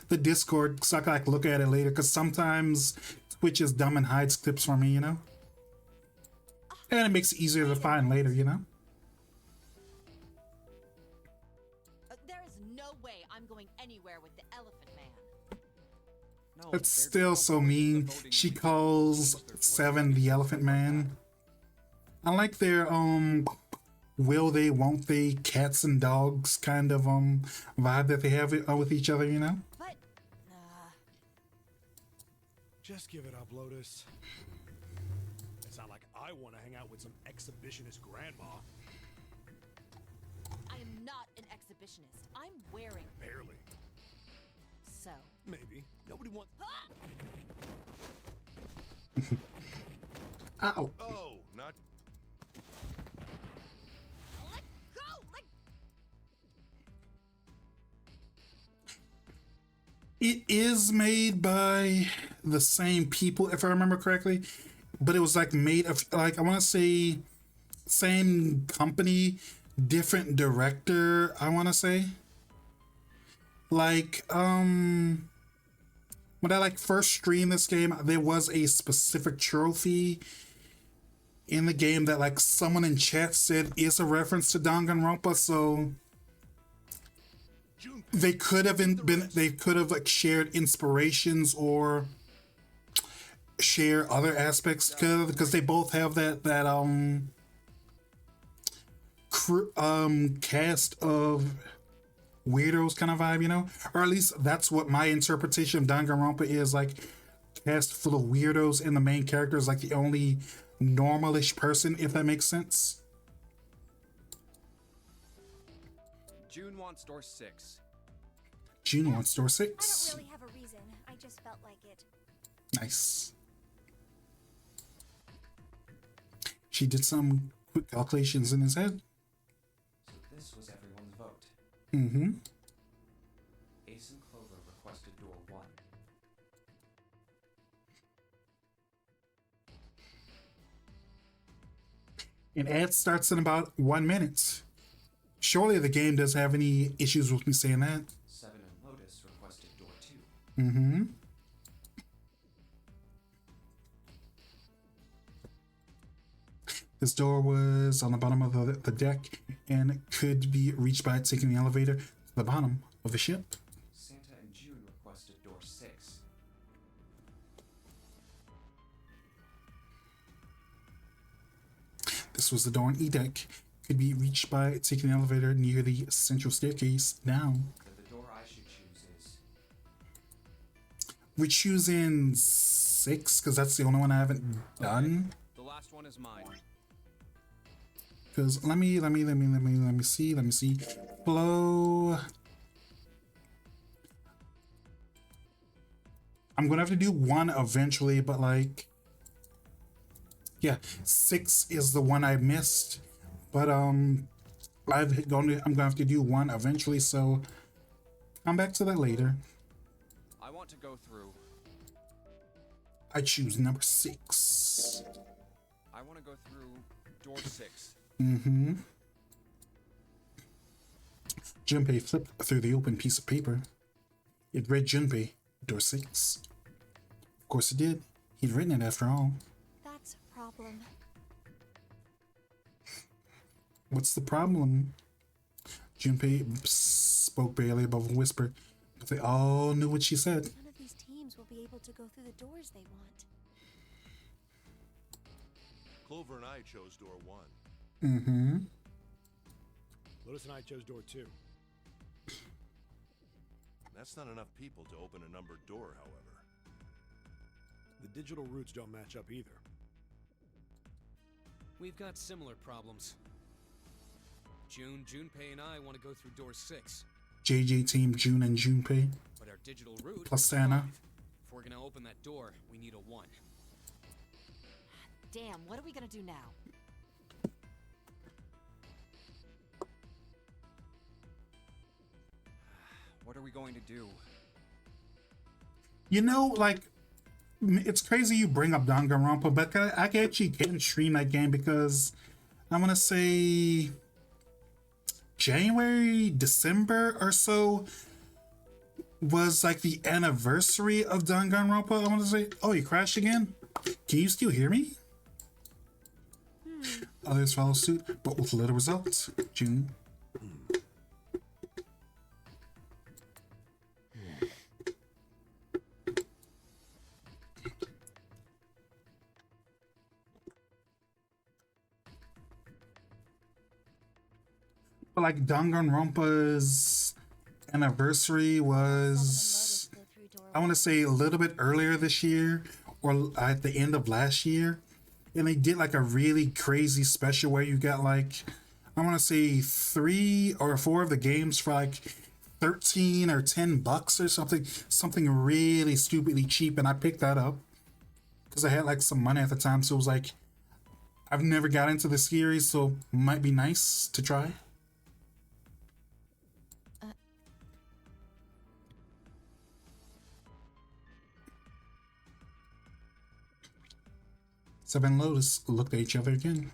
S1: the Discord so I can like look at it later, because sometimes Twitch is dumb and hides clips for me, you know? And it makes it easier to find later, you know?
S4: There is no way I'm going anywhere with the Elephant Man.
S5: No,
S1: That's
S5: they're
S1: still
S5: just
S1: so
S5: voting
S1: mean.
S5: the voting
S1: She
S5: people
S1: calls
S5: change their
S1: 7 the Elephant Man. I like their will they, won't they, cats and dogs kind of vibe that they have with each other, you know?
S4: But,
S3: Just give it up, Lotus. It's not like I want to hang out with some exhibitionist grandma.
S4: I am not an exhibitionist. I'm wearing.
S3: Barely.
S4: So.
S3: Maybe. Nobody wants.
S1: Ow.
S2: Oh, not.
S4: Let go!
S1: It is made by the same people, if I remember correctly, but it was like made of, like, I want to say same company, different director, I want to say. Like, when I like first streamed this game, there was a specific trophy in the game that like someone in chat said is a reference to Danganronpa, so they could have like shared inspirations or share other aspects because they both have that cast of weirdos kind of vibe, you know, or at least that's what my interpretation of Danganronpa is, like cast full of weirdos and the main character is like the only normalish person, if that makes sense.
S5: June wants door 6.
S1: June wants door
S6: I
S1: 6.
S6: don't really have a reason. I just felt like it.
S1: Nice. She did some quick calculations in his head.
S5: So this was everyone's vote.
S1: Mm-hmm.
S5: Ace and Clover requested door 1.
S1: And ad starts in about 1 minute. Surely the game doesn't have any issues with me saying that.
S5: 7 and Lotus requested door 2.
S1: Mm-hmm. This door was on the bottom of the deck and could be reached by taking the elevator to the bottom of the ship.
S5: Santa and June requested door 6.
S1: This was the door on E deck. Could be reached by taking the elevator near the central staircase down.
S5: Then the door I should choose is
S1: We're choosing 6 because that's the only one I haven't done.
S5: the last one is mine.
S1: Because let me see. Flow. I'm gonna have to do 1 eventually, but like, yeah, 6 is the one I missed. But I'm gonna have to do 1 eventually, so come back to that later.
S5: I want to go through.
S1: I choose number 6.
S5: I want to go through door 6.
S1: Mm-hmm. Junpei flipped through the open piece of paper. It read Junpei, door 6. Of course it did. He'd written it after all.
S6: That's a problem.
S1: What's the problem? Junpei spoke barely above a whisper, but they all knew what she said.
S6: None of these teams will be able to go through the doors they want.
S2: Clover and I chose door 1.
S1: Mm-hmm.
S3: Lotus and I chose door 2.
S2: That's not enough people to open a numbered door, however.
S3: The digital routes don't match up either.
S7: We've got similar problems. Junpei and I want to go through door 6.
S1: JJ team June and Junpei.
S7: But our digital route
S1: Plus
S7: is
S1: Santa.
S7: 5. If we're gonna open that door, we need a 1.
S4: Damn, what are we gonna do now?
S5: What are we going to do?
S1: You know, like, it's crazy you bring up Danganronpa, but I actually can't stream that game because I'm gonna say January, December or so was like the anniversary of Danganronpa. I want to say, oh, you crashed again? Can you still hear me? Others follow suit, but with little results. June. But like Danganronpa's anniversary was, I want to say, a little bit earlier this year or at the end of last year. And they did like a really crazy special where you got like, I want to say 3 or 4 of the games for like 13 or $10 or something really stupidly cheap. And I picked that up because I had like some money at the time. So it was like, I've never got into the series, so it might be nice to try. Seven Lotus looked at each other again.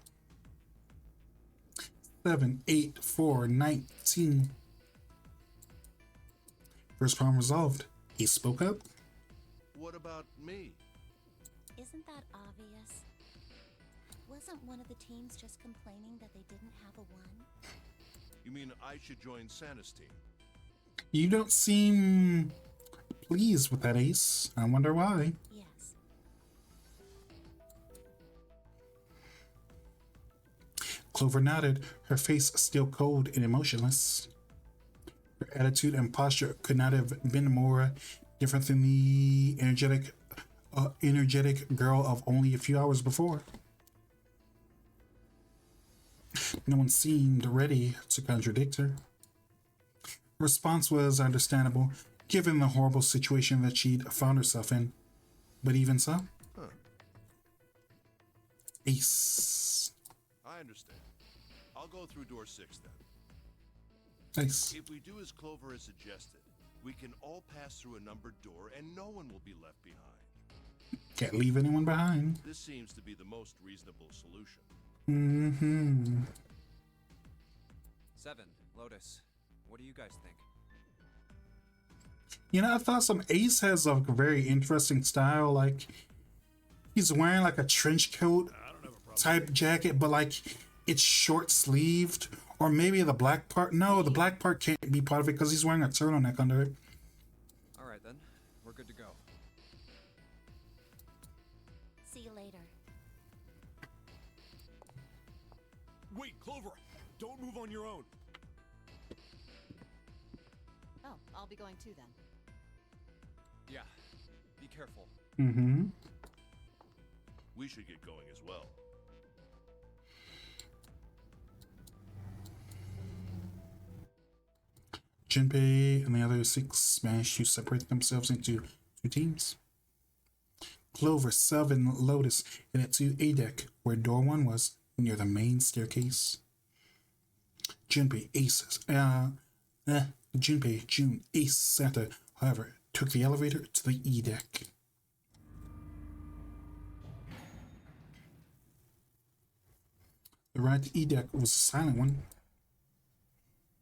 S1: 7, 8, 4, 19. First problem resolved. He spoke up.
S2: What about me?
S8: Isn't that obvious? Wasn't one of the teams just complaining that they didn't have a 1?
S2: You mean I should join Santa's team?
S1: You don't seem pleased with that, Ace. I wonder why.
S8: Yes.
S1: Clover nodded, her face still cold and emotionless. Her attitude and posture could not have been more different than the energetic girl of only a few hours before. No one seemed ready to contradict her. Her response was understandable, given the horrible situation that she'd found herself in. But even so, Ace.
S2: I understand. I'll go through door 6 then.
S1: Nice.
S2: If we do as Clover has suggested, we can all pass through a numbered door and no one will be left behind.
S1: Can't leave anyone behind.
S2: This seems to be the most reasonable solution.
S1: Mm-hmm.
S5: 7, Lotus. What do you guys think?
S1: You know, I thought some Ace has a very interesting style. Like, he's wearing like a trench coat type jacket, but like it's short sleeved. Or maybe the black part. No, the black part can't be part of it because he's wearing a turtleneck under it.
S5: All right then, we're good to go.
S8: See you later.
S3: Wait, Clover! Don't move on your own.
S4: Oh, I'll be going too then.
S5: Yeah, be careful.
S1: Mm-hmm.
S2: We should get going as well.
S1: Junpei and the other 6 managed to separate themselves into 2 teams. Clover, 7, Lotus headed to A deck, where door 1 was, near the main staircase. Junpei, Junpei, June, Ace, Santa, however, took the elevator to the E deck. The ride to E deck was a silent one.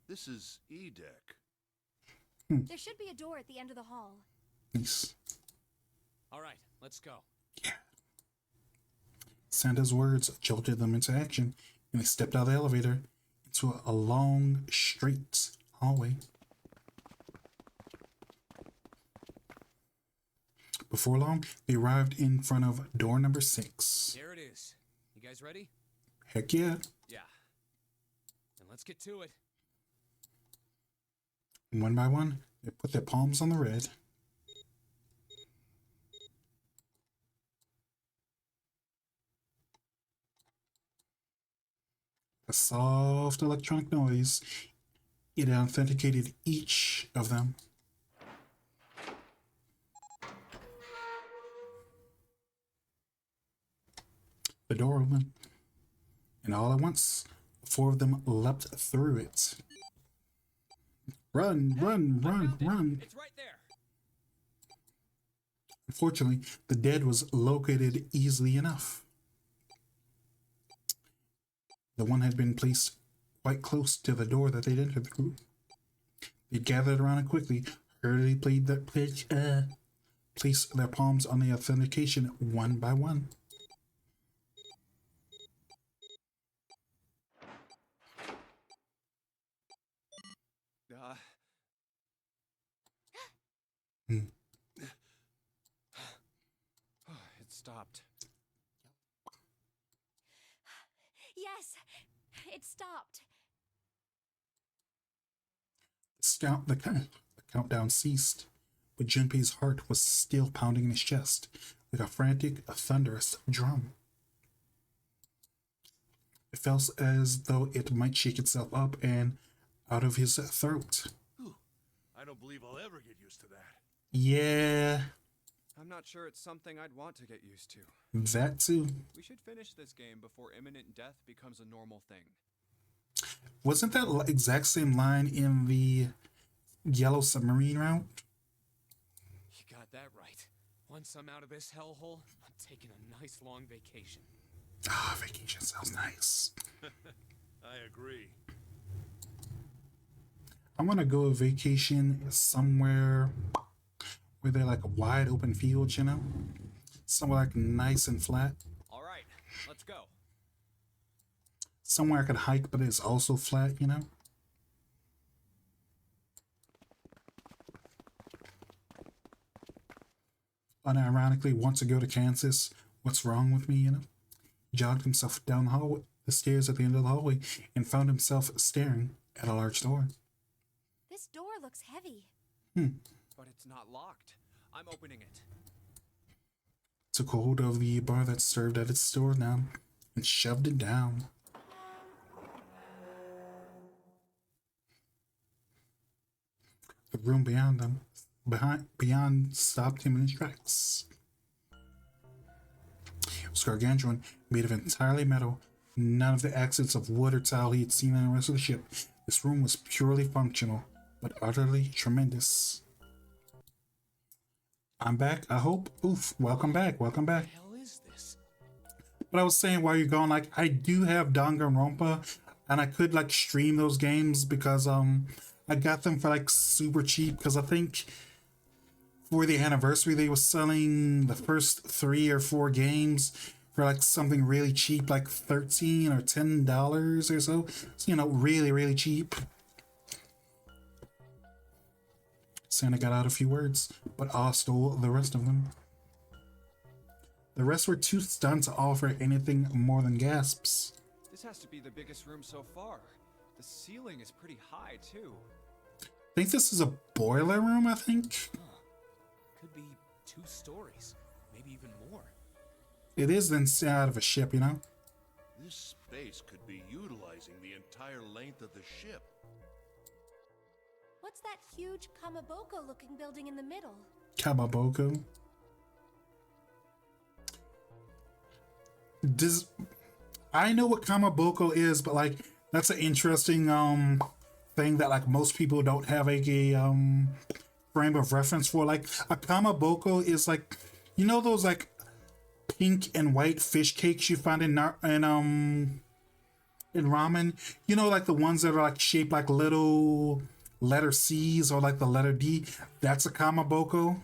S2: This is E deck.
S6: There should be a door at the end of the hall.
S1: Nice.
S7: All right, let's go.
S1: Santa's words jolted them into action, and they stepped out of the elevator into a long, straight hallway. Before long, they arrived in front of door number 6.
S7: Here it is. You guys ready?
S1: Heck yeah.
S7: Yeah. Then let's get to it.
S1: And one by one, they put their palms on the red. A soft electronic noise. It authenticated each of them. The door opened, and all at once, 4 of them leapt through it. Run, run, run, run.
S7: It's right there.
S1: Unfortunately, the dead was located easily enough. The one had been placed quite close to the door that they'd entered through. They gathered around it quickly, hurriedly placed their palms on the authentication one by one.
S5: It stopped.
S6: Yes, it stopped.
S1: The countdown ceased, but Junpei's heart was still pounding in his chest like a frantic, thunderous drum. It felt as though it might shake itself up and out of his throat.
S2: I don't believe I'll ever get used to that.
S1: Yeah,
S5: I'm not sure it's something I'd want to get used to.
S1: that too.
S5: We should finish this game before imminent death becomes a normal thing.
S1: Wasn't that exact same line in the Yellow Submarine route?
S7: You got that right. Once I'm out of this hellhole, I'm taking a nice long vacation.
S1: Ah, vacation sounds nice.
S2: I agree.
S1: I want to go on vacation somewhere where they're like a wide open field, you know? Somewhere like nice and flat.
S5: All right, let's go.
S1: Somewhere I could hike, but it's also flat, you know? Unironically, wants to go to Kansas. What's wrong with me, you know? He jogged himself down the hallway, the stairs at the end of the hallway, and found himself staring at a large door.
S6: This door looks heavy.
S5: But it's not locked. I'm opening it.
S1: Took hold of the bar that served at its store now and shoved it down. The room beyond stopped him in his tracks. It was gargantuan, made of entirely metal. None of the accents of wood or tile he had seen on the rest of the ship. This room was purely functional, but utterly tremendous. I'm back, I hope. Oof, welcome back, welcome back.
S7: What the hell is this?
S1: But I was saying while you're gone, like, I do have Danganronpa, and I could, like, stream those games because, I got them for, like, super cheap, because I think for the anniversary, they were selling the first 3 or 4 games for, like, something really cheap, like $13 or $10 or so. You know, really, really cheap. Santa got out a few words, but I stole the rest of them. The rest were too stunned to offer anything more than gasps.
S5: This has to be the biggest room so far. The ceiling is pretty high, too.
S1: I think this is a boiler room, I think.
S7: Could be 2 stories, maybe even more.
S1: It is the inside of a ship, you know?
S2: This space could be utilizing the entire length of the ship.
S6: What's that huge Kamaboko-looking building in the middle?
S1: Kamaboko. I know what Kamaboko is, but like that's an interesting thing that like most people don't have a frame of reference for. Like a Kamaboko is like, you know, those like pink and white fish cakes you find in ramen. You know, like the ones that are like shaped like little letter C's or like the letter D. That's a Kamaboko.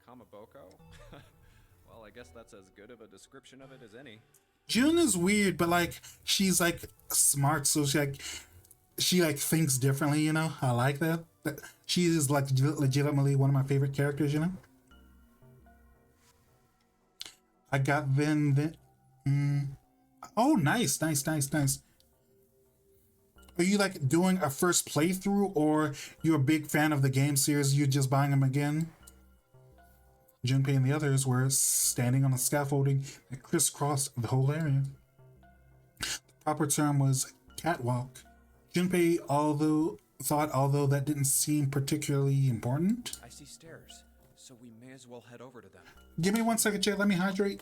S5: Kamaboko? Well, I guess that's as good of a description of it as any.
S1: June is weird, but like she's like smart, so she thinks differently, you know. I like that. She is like legitimately one of my favorite characters, you know. I got then. Oh, nice. Are you like doing a first playthrough, or you're a big fan of the game series? You're just buying them again? Junpei and the others were standing on the scaffolding that crisscrossed the whole area. The proper term was catwalk. Junpei, although that didn't seem particularly important.
S5: I see stairs, so we may as well head over to them.
S1: Give me 1 second, Jay. Let me hydrate.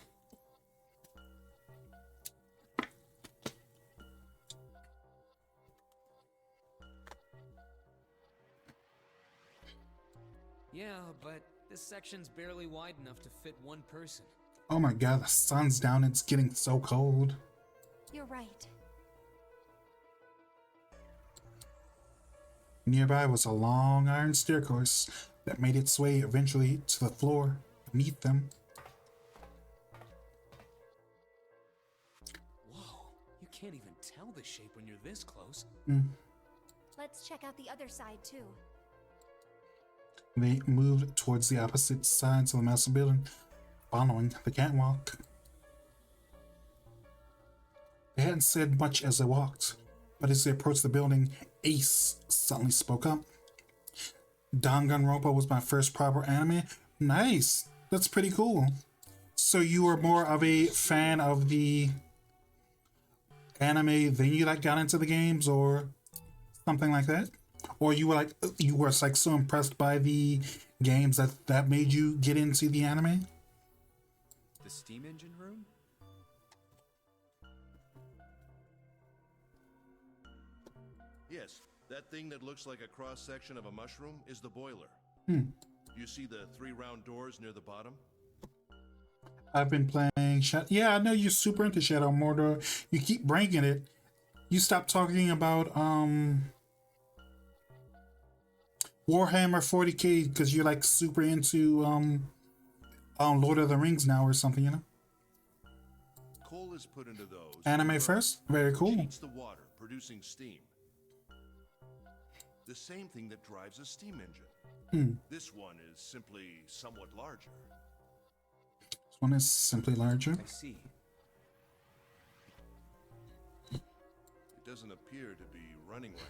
S7: Yeah, but this section's barely wide enough to fit 1 person.
S1: Oh my god, the sun's down. It's getting so cold.
S6: You're right.
S1: Nearby was a long iron staircase that made its way eventually to the floor beneath them.
S7: Whoa, you can't even tell the shape when you're this close.
S6: Let's check out the other side too.
S1: They moved towards the opposite sides of the massive building, following the catwalk. They hadn't said much as they walked, but as they approached the building, Ace suddenly spoke up. Danganronpa was my first proper anime. Nice. That's pretty cool. So you were more of a fan of the anime then you like got into the games or something like that? Or you were like so impressed by the games that made you get into the anime?
S5: The steam engine room?
S2: Yes, that thing that looks like a cross-section of a mushroom is the boiler. You see the 3 round doors near the bottom?
S1: I've been playing yeah, I know you're super into Shadow Mordor. You keep bringing it. You stopped talking about Warhammer 40K because you're like super into Lord of the Rings now or something, you know?
S2: Coal is put into those.
S1: Anime first? Very cool.
S2: Heats the water, producing steam. The same thing that drives a steam engine. This one is simply somewhat larger.
S1: This one is simply larger.
S5: I see.
S2: It doesn't appear to be running right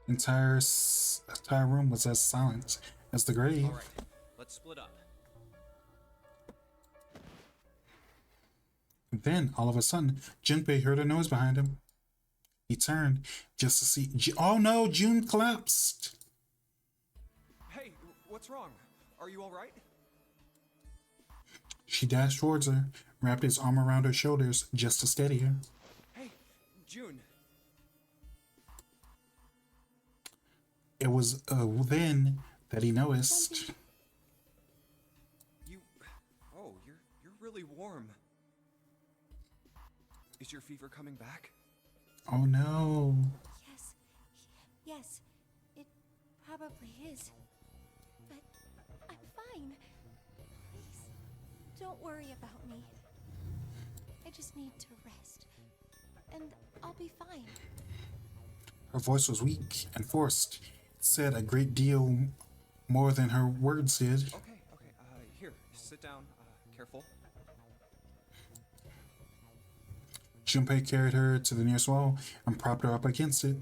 S2: now.
S1: Entire room was as silent as the grave.
S5: All right, let's split up.
S1: Then, all of a sudden, Junpei heard a noise behind him. He turned just to see. Oh no, June collapsed.
S5: Hey, what's wrong? Are you all right?
S1: She dashed towards her, wrapped his arm around her shoulders just to steady her.
S5: Hey, June.
S1: It was then that he noticed.
S5: Oh, you're really warm. Is your fever coming back?
S1: Oh no.
S6: Yes, it probably is. But I'm fine. Please, don't worry about me. I just need to rest. And I'll be fine.
S1: Her voice was weak and forced. It said a great deal more than her words did.
S5: Okay. Here, sit down. Careful.
S1: Junpei carried her to the nearest wall and propped her up against it.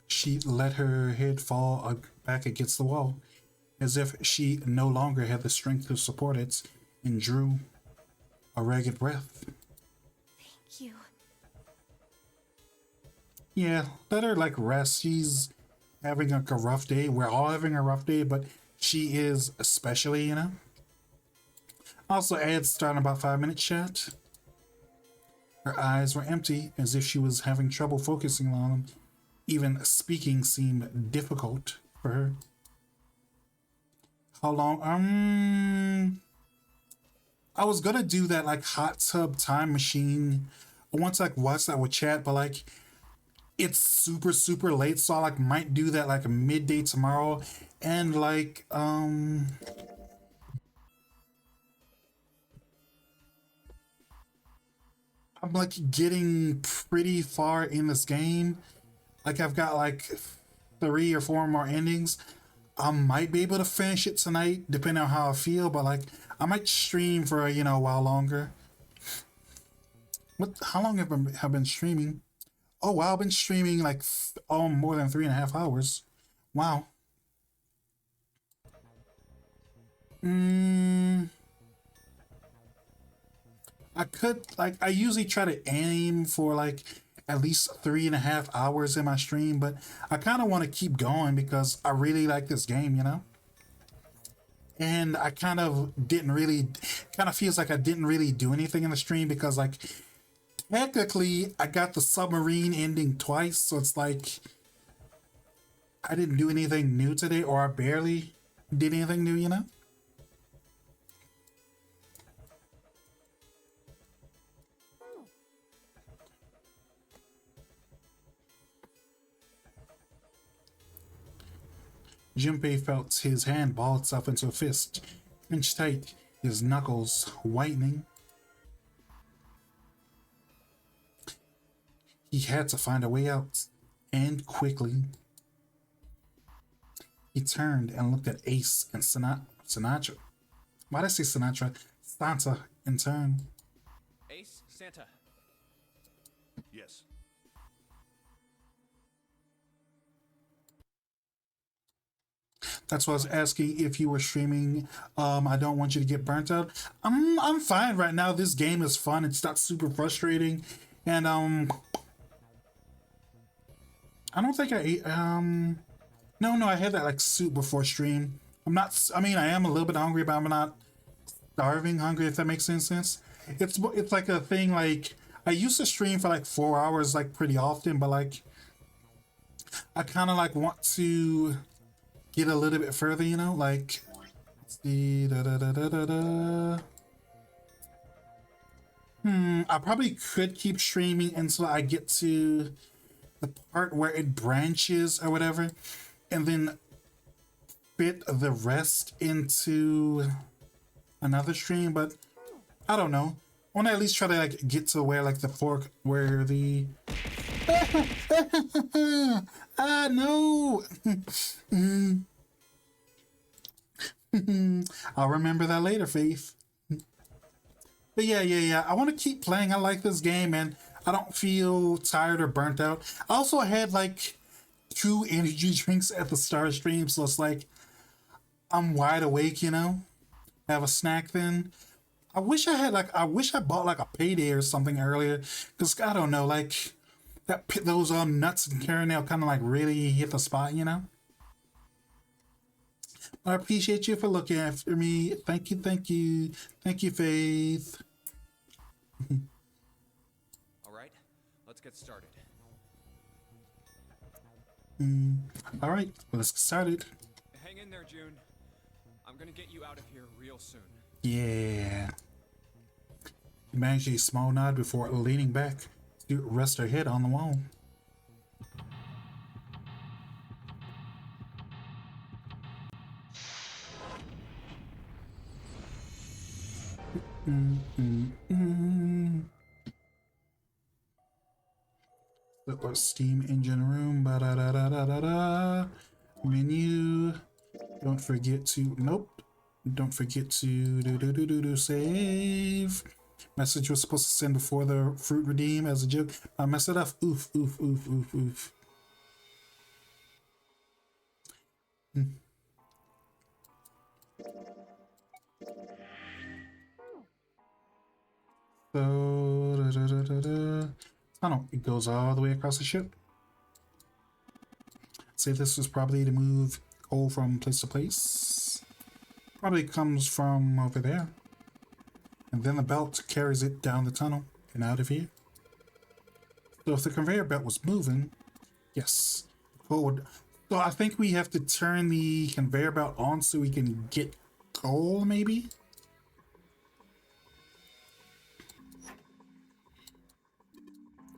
S1: She let her head fall back against the wall, as if she no longer had the strength to support it, and drew a ragged breath.
S6: Thank you.
S1: Yeah, let her like rest. She's having like a rough day. We're all having a rough day, but she is especially, you know. Also, Ed starting about 5 minutes chat. Her eyes were empty, as if she was having trouble focusing on them. Even speaking seemed difficult for her. How long? I was gonna do that like hot tub time machine. I want to like watch that with chat, but like it's super late, so I like might do that like midday tomorrow, and like I'm like getting pretty far in this game. Like I've got like 3 or 4 more endings. I might be able to finish it tonight, depending on how I feel. But like I might stream for a while longer. How long have I been streaming? Oh wow, I've been streaming like more than 3.5 hours. Wow. I could I usually try to aim for like at least 3.5 hours in my stream, but I kind of want to keep going because I really like this game, you know? And I kind of feels like I didn't really do anything in the stream because like technically I got the submarine ending twice, so it's like I didn't do anything new today, or I barely did anything new, you know? Junpei felt his hand ball itself into a fist, clenched tight, his knuckles whitening. He had to find a way out, and quickly. He turned and looked at Ace and Sinatra. Why did I say Sinatra? Santa in turn.
S5: Ace, Santa.
S2: Yes.
S1: That's why I was asking if you were streaming. I don't want you to get burnt out. I'm fine right now. This game is fun. It's not super frustrating, and I don't think no, I had that like soup before stream. I'm not. I mean, I am a little bit hungry, but I'm not starving hungry. If that makes any sense. It's like a thing. Like I used to stream for like 4 hours, like pretty often, but like I kind of like want to get a little bit further, you know, like let's see, I probably could keep streaming until I get to the part where it branches or whatever, and then fit the rest into another stream. But I don't know. I want to at least try to like get to where like the fork where the no. I'll remember that later, Faith. But yeah. I want to keep playing. I like this game, and I don't feel tired or burnt out. I also had like 2 energy drinks at the start stream, so it's like I'm wide awake, you know. Have a snack then. I wish I bought like a Payday or something earlier, because I don't know, like those nuts and caramel kind of like really hit the spot, you know. I appreciate you for looking after me. Thank you, Faith.
S5: All right, let's get started.
S1: All right, let's get started.
S5: Hang in there, June. I'm gonna get you out of here real soon.
S1: Yeah. Managed a small nod before leaning back to rest her head on the wall. The steam engine room. Ba-da-da-da-da-da-da. Menu. Don't forget to. Nope. Don't forget to do save. Message was supposed to send before the fruit redeem as a joke. I messed it up. Oof. So, tunnel. It goes all the way across the ship. Say this was probably to move coal from place to place. Probably comes from over there. And then the belt carries it down the tunnel and out of here. So if the conveyor belt was moving, yes, coal would. So I think we have to turn the conveyor belt on so we can get coal, maybe?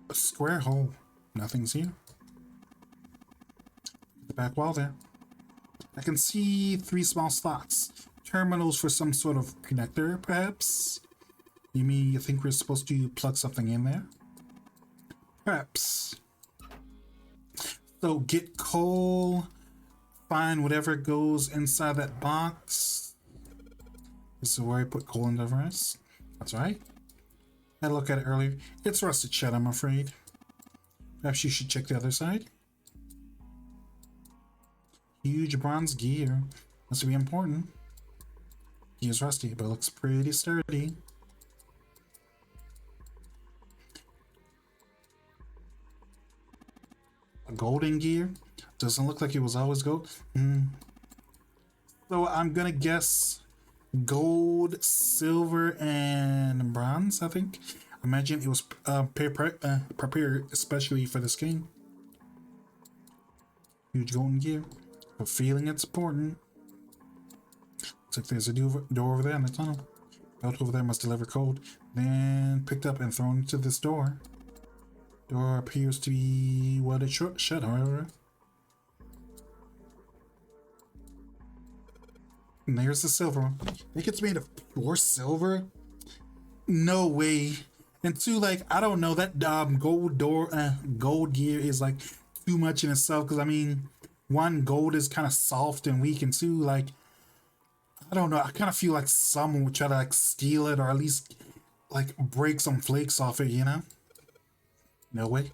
S1: A square hole. Nothing's here. The back wall there. I can see 3 small slots. Terminals for some sort of connector, perhaps? You think we're supposed to plug something in there? Perhaps. So get coal, find whatever goes inside that box. This is where I put coal in the rest. That's right. I had a look at it earlier. It's rusted shut, I'm afraid. Perhaps you should check the other side. Huge bronze gear. Must be important. Gear's rusty, but looks pretty sturdy. A golden gear? Doesn't look like it was always gold. So I'm gonna guess gold, silver, and bronze, I think. Imagine it was prepared especially for this game. Huge golden gear. A feeling it's important. Looks like there's a door over there in the tunnel. Belt over there must deliver coal. Then picked up and thrown into this door. Door appears to be what it shut, however. And there's the silver one. I think it's made of pure silver. No way. And 2, like, I don't know, that gold gear is like too much in itself, because I mean, 1, gold is kind of soft and weak, and 2, like, I don't know, I kind of feel like someone would try to like steal it, or at least like break some flakes off it, you know? No way.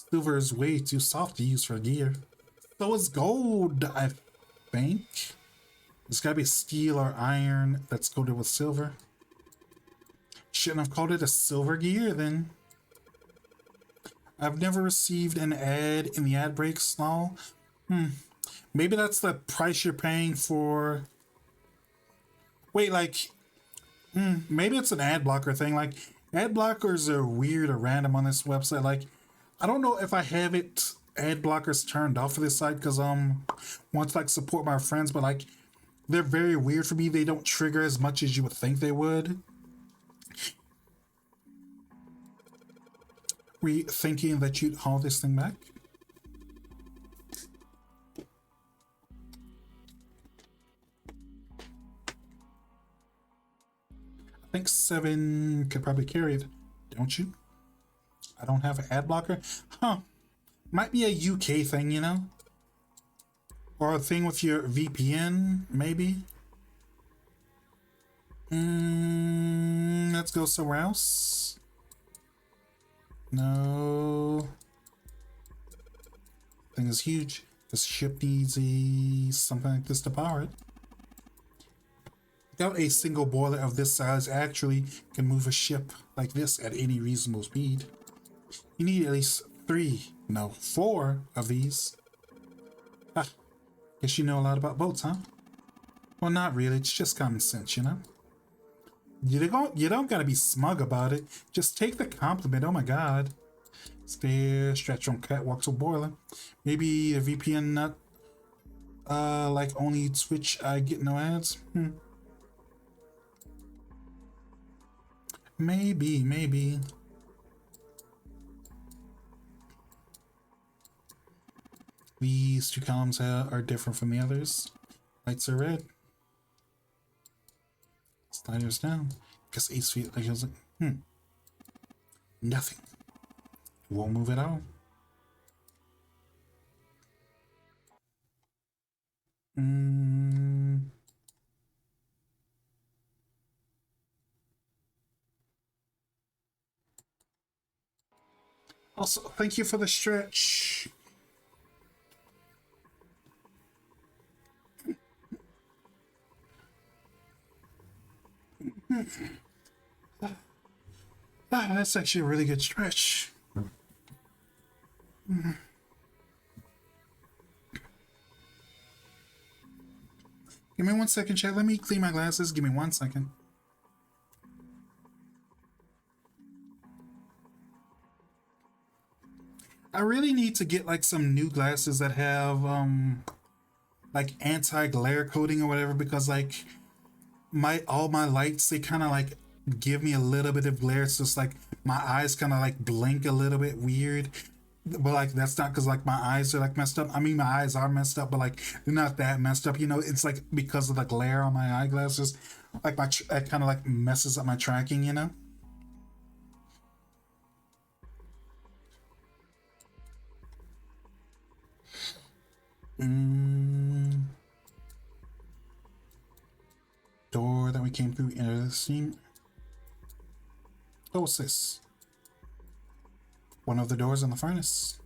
S1: Silver is way too soft to use for gear. So is gold, I think. It's gotta be steel or iron that's coated with silver. Shouldn't have called it a silver gear then. I've never received an ad in the ad breaks now. Maybe that's the price you're paying for. Wait, like, maybe it's an ad blocker thing. Like, ad blockers are weird or random on this website. Like, I don't know if I have it ad blockers turned off for this site because want to like support my friends, but like they're very weird for me. They don't trigger as much as you would think they would. Thinking that you'd haul this thing back. I think 7 could probably carry it, don't you? I don't have an ad blocker. Huh. Might be a UK thing, you know? Or a thing with your VPN, maybe? Let's go somewhere else. No. Thing is huge. This ship needs something like this to power it. Without a single boiler of this size actually can move a ship like this at any reasonable speed. You need at least 4 of these. Ah, guess you know a lot about boats, huh? Well, not really. It's just common sense, you know? You don't gotta be smug about it. Just take the compliment. Oh my god. Stare, stretch on catwalks with boiler. Maybe the VPN nut. Like only Twitch I get no ads. Maybe. These 2 columns are different from the others. Lights are red. Sliders down. Guess 8 feet. Like I was like, nothing. Won't move at all. Also, thank you for the stretch. That's actually a really good stretch. Give me 1 second, chat. Let me clean my glasses. Give me 1 second. I really need to get like some new glasses that have like anti-glare coating or whatever, because like all my lights, they kind of like give me a little bit of glare. It's just like my eyes kind of like blink a little bit weird, but like that's not because like my eyes are like messed up. I mean, my eyes are messed up, but like they're not that messed up, you know. It's like because of the glare on my eyeglasses, like it kind of like messes up my tracking, you know. Door that we came through into the scene. Oh, what's this? One of the doors in the furnace.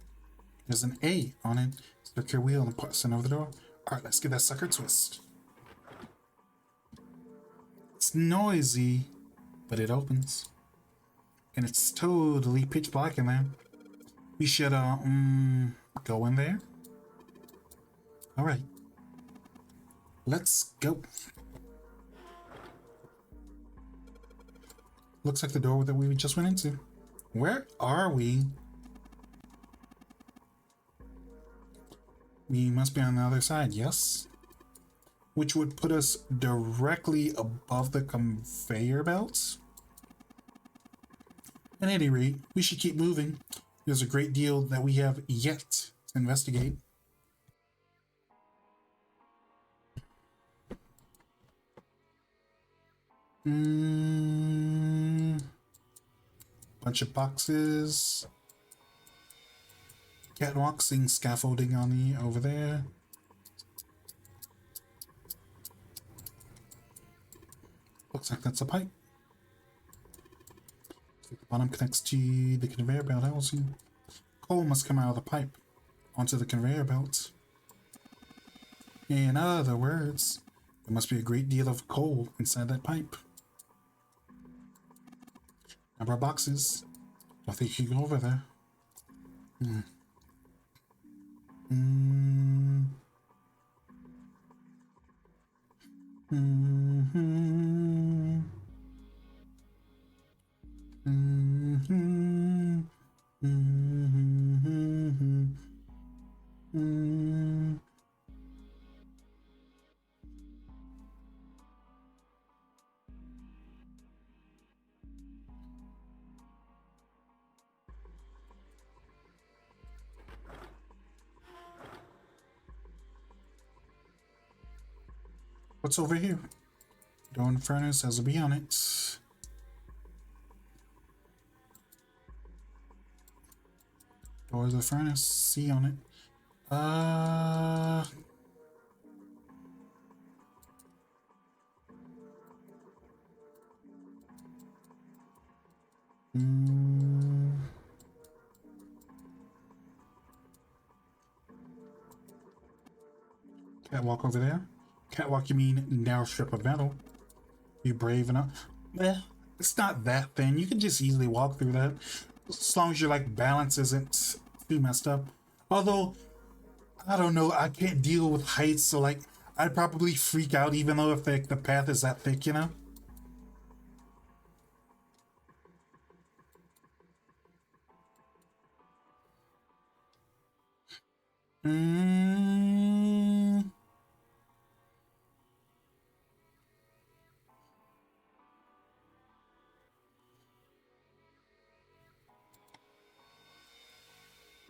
S1: There's an A on it. Circular wheel in the center of the door. Alright, let's give that sucker a twist. It's noisy, but it opens. And it's totally pitch black in there. We should go in there. Alright. Let's go. Looks like the door that we just went into. Where are we? We must be on the other side, yes? Which would put us directly above the conveyor belts. At any rate, we should keep moving. There's a great deal that we have yet to investigate. Bunch of boxes. Catwalk, seeing scaffolding on the over there. Looks like that's a pipe. The bottom connects to the conveyor belt housing. Coal must come out of the pipe onto the conveyor belt. In other words, there must be a great deal of coal inside that pipe. Number of boxes. I think you can go over there. What's over here? Door in the furnace has a B on it. Door of the furnace, C on it. Catwalk over there. Catwalk, you mean narrow strip of metal. You brave enough? Well, it's not that thin. You can just easily walk through that. As long as your like balance isn't too messed up. Although, I don't know, I can't deal with heights, so like I'd probably freak out even though if the path is that thick, you know?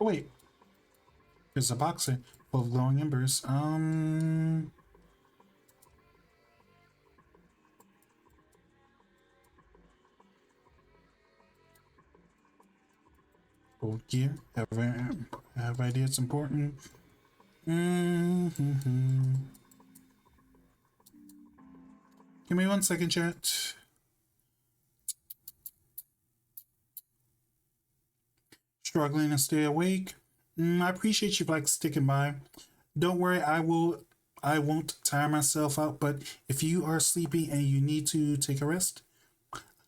S1: Oh, wait. There's a boxer full of glowing embers. Gold gear. Have idea it's important. Give me 1 second, chat. Struggling to stay awake. I appreciate you like sticking by. Don't worry, I won't tire myself out, but if you are sleepy and you need to take a rest,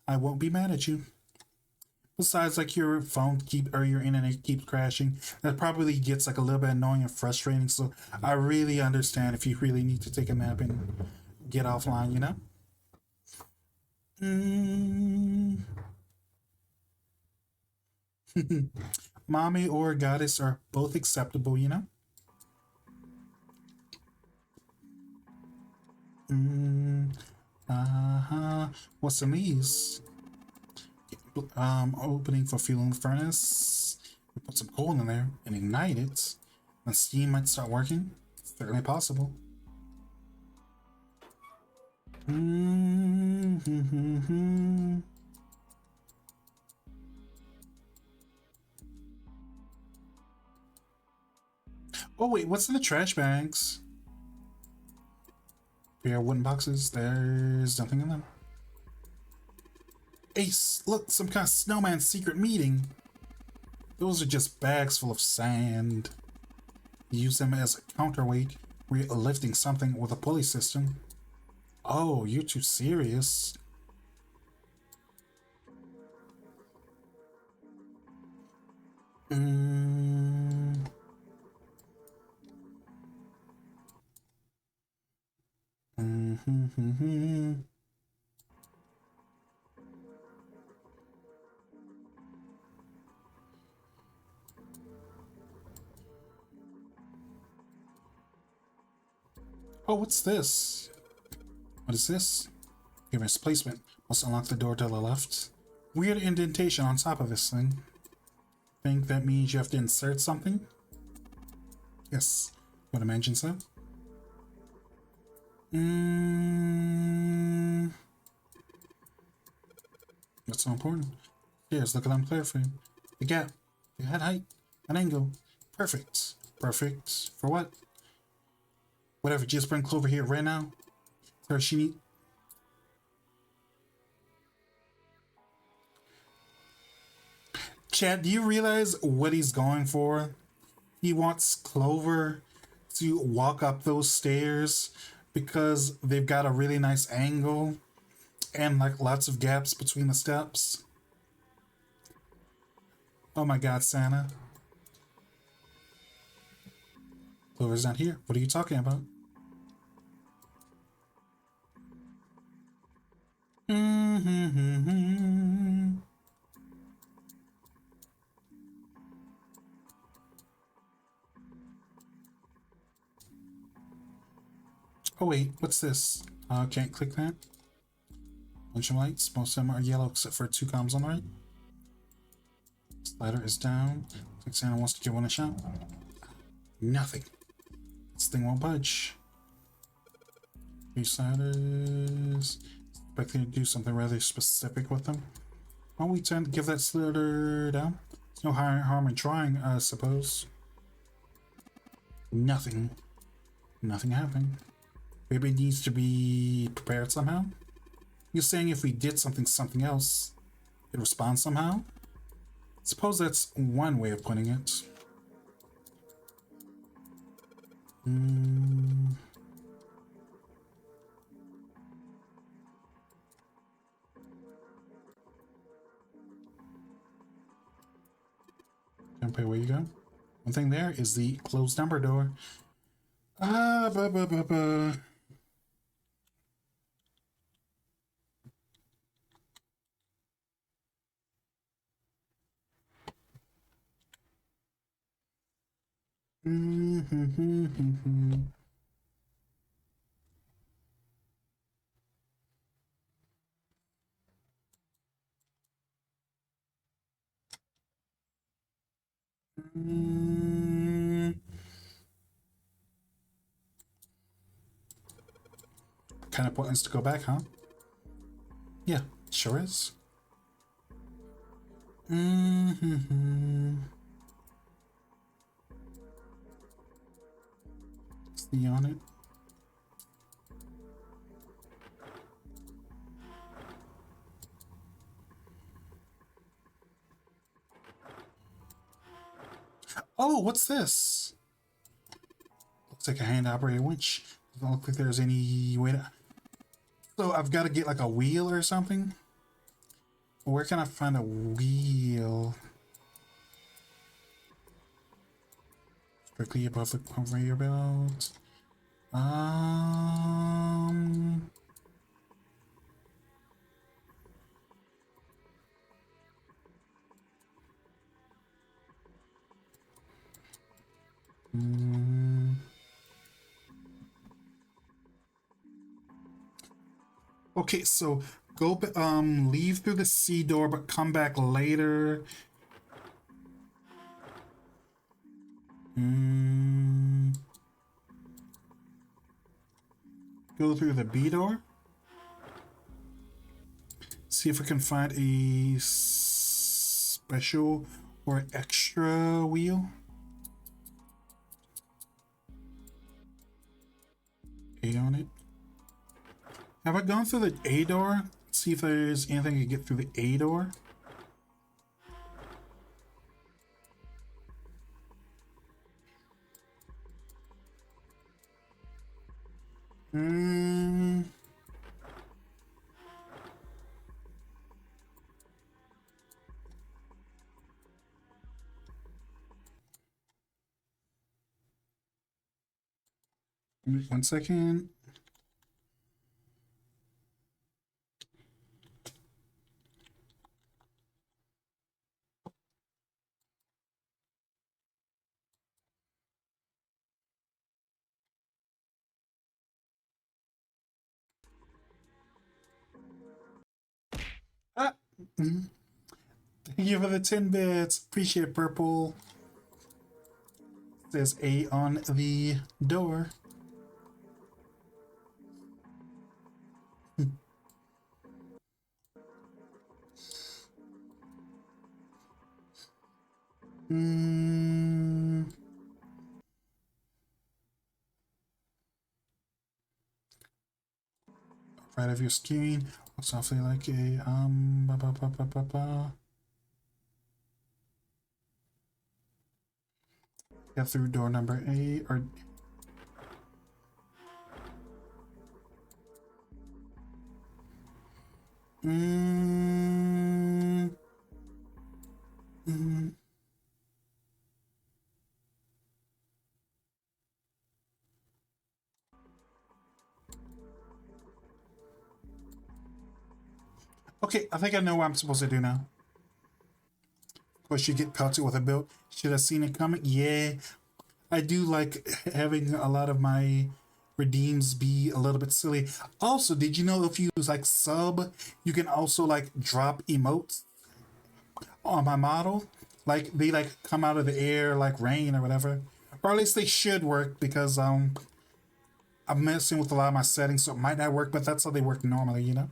S1: I won't be mad at you. Besides, like your phone or your internet keeps crashing, that probably gets like a little bit annoying and frustrating. So I really understand if you really need to take a nap and get offline, you know? Mommy or goddess are both acceptable, you know? What's in these? Opening for fueling the furnace. We put some coal in there and ignite it. And steam might start working. It's certainly possible. Oh wait, what's in the trash bags? Pair of wooden boxes. There's nothing in them. Ace, look, some kind of snowman secret meeting. Those are just bags full of sand. Use them as a counterweight when you're lifting something with a pulley system. Oh, you're too serious. Oh, what's this? What is this? Your misplacement must unlock the door to the left. Weird indentation on top of this thing. Think that means you have to insert something? Yes, would imagine so. That's so important. Here's, look at them clear for you. The gap, the head height, an angle. Perfect. Perfect. For what? Whatever, just bring Clover here right now. Tell her she need. Chad, do you realize what he's going for? He wants Clover to walk up those stairs because they've got a really nice angle and like lots of gaps between the steps. Oh my god, Santa. Clover's not here. What are you talking about? Oh wait, what's this? Can't click that. Bunch of lights. Most of them are yellow except for 2 columns on the right. Slider is down. Looks like Santa wants to give one a shot. Nothing. This thing won't budge. 3 sliders. Expecting to do something rather specific with them. Why don't we tend to give that slider down? There's no harm in trying, I suppose. Nothing. Nothing happened. Maybe it needs to be prepared somehow? You're saying if we did something else, it responds somehow? Suppose that's one way of putting it. Okay, where you go? One thing there is the closed number door. Ba. Kind of buttons to go back, huh? Yeah, sure is. See on it. Oh, what's this? Looks like a hand-operated winch. Doesn't look like there's any way to... So I've got to get like a wheel or something? Where can I find a wheel? Strictly above the conveyor belt. Okay, so go leave through the C door but come back later. Go through the B door. See if we can find a special or extra wheel. A on it. Have I gone through the A door? See if there's anything to get through the A door. One second. Thank you for the 10 bits. Appreciate it, Purple. Says A on the door. Right of your screen looks awfully like a Get through door number 8 or mm, mm. Okay, I think I know what I'm supposed to do now. Of course, you get pelted with a bill. Should have seen it coming. Yeah, I do like having a lot of my redeems be a little bit silly. Also, did you know if you use like sub, you can also like drop emotes on my model? Like they like come out of the air like rain or whatever. Or at least they should work because I'm messing with a lot of my settings, so it might not work, but that's how they work normally, you know?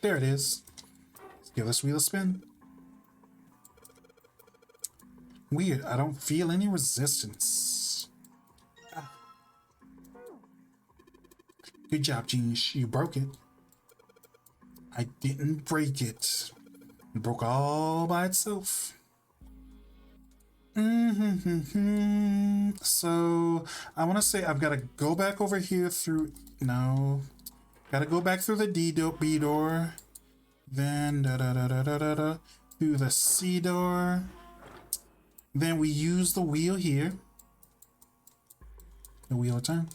S1: There it is. Let's give this wheel a spin. Weird, I don't feel any resistance. Ah. Good job, Genius. You broke it. I didn't break it. It broke all by itself. So, I want to say I've got to go back over here through... No. Gotta go back through the B door. Then through the C door. Then we use the wheel here. The wheel turn.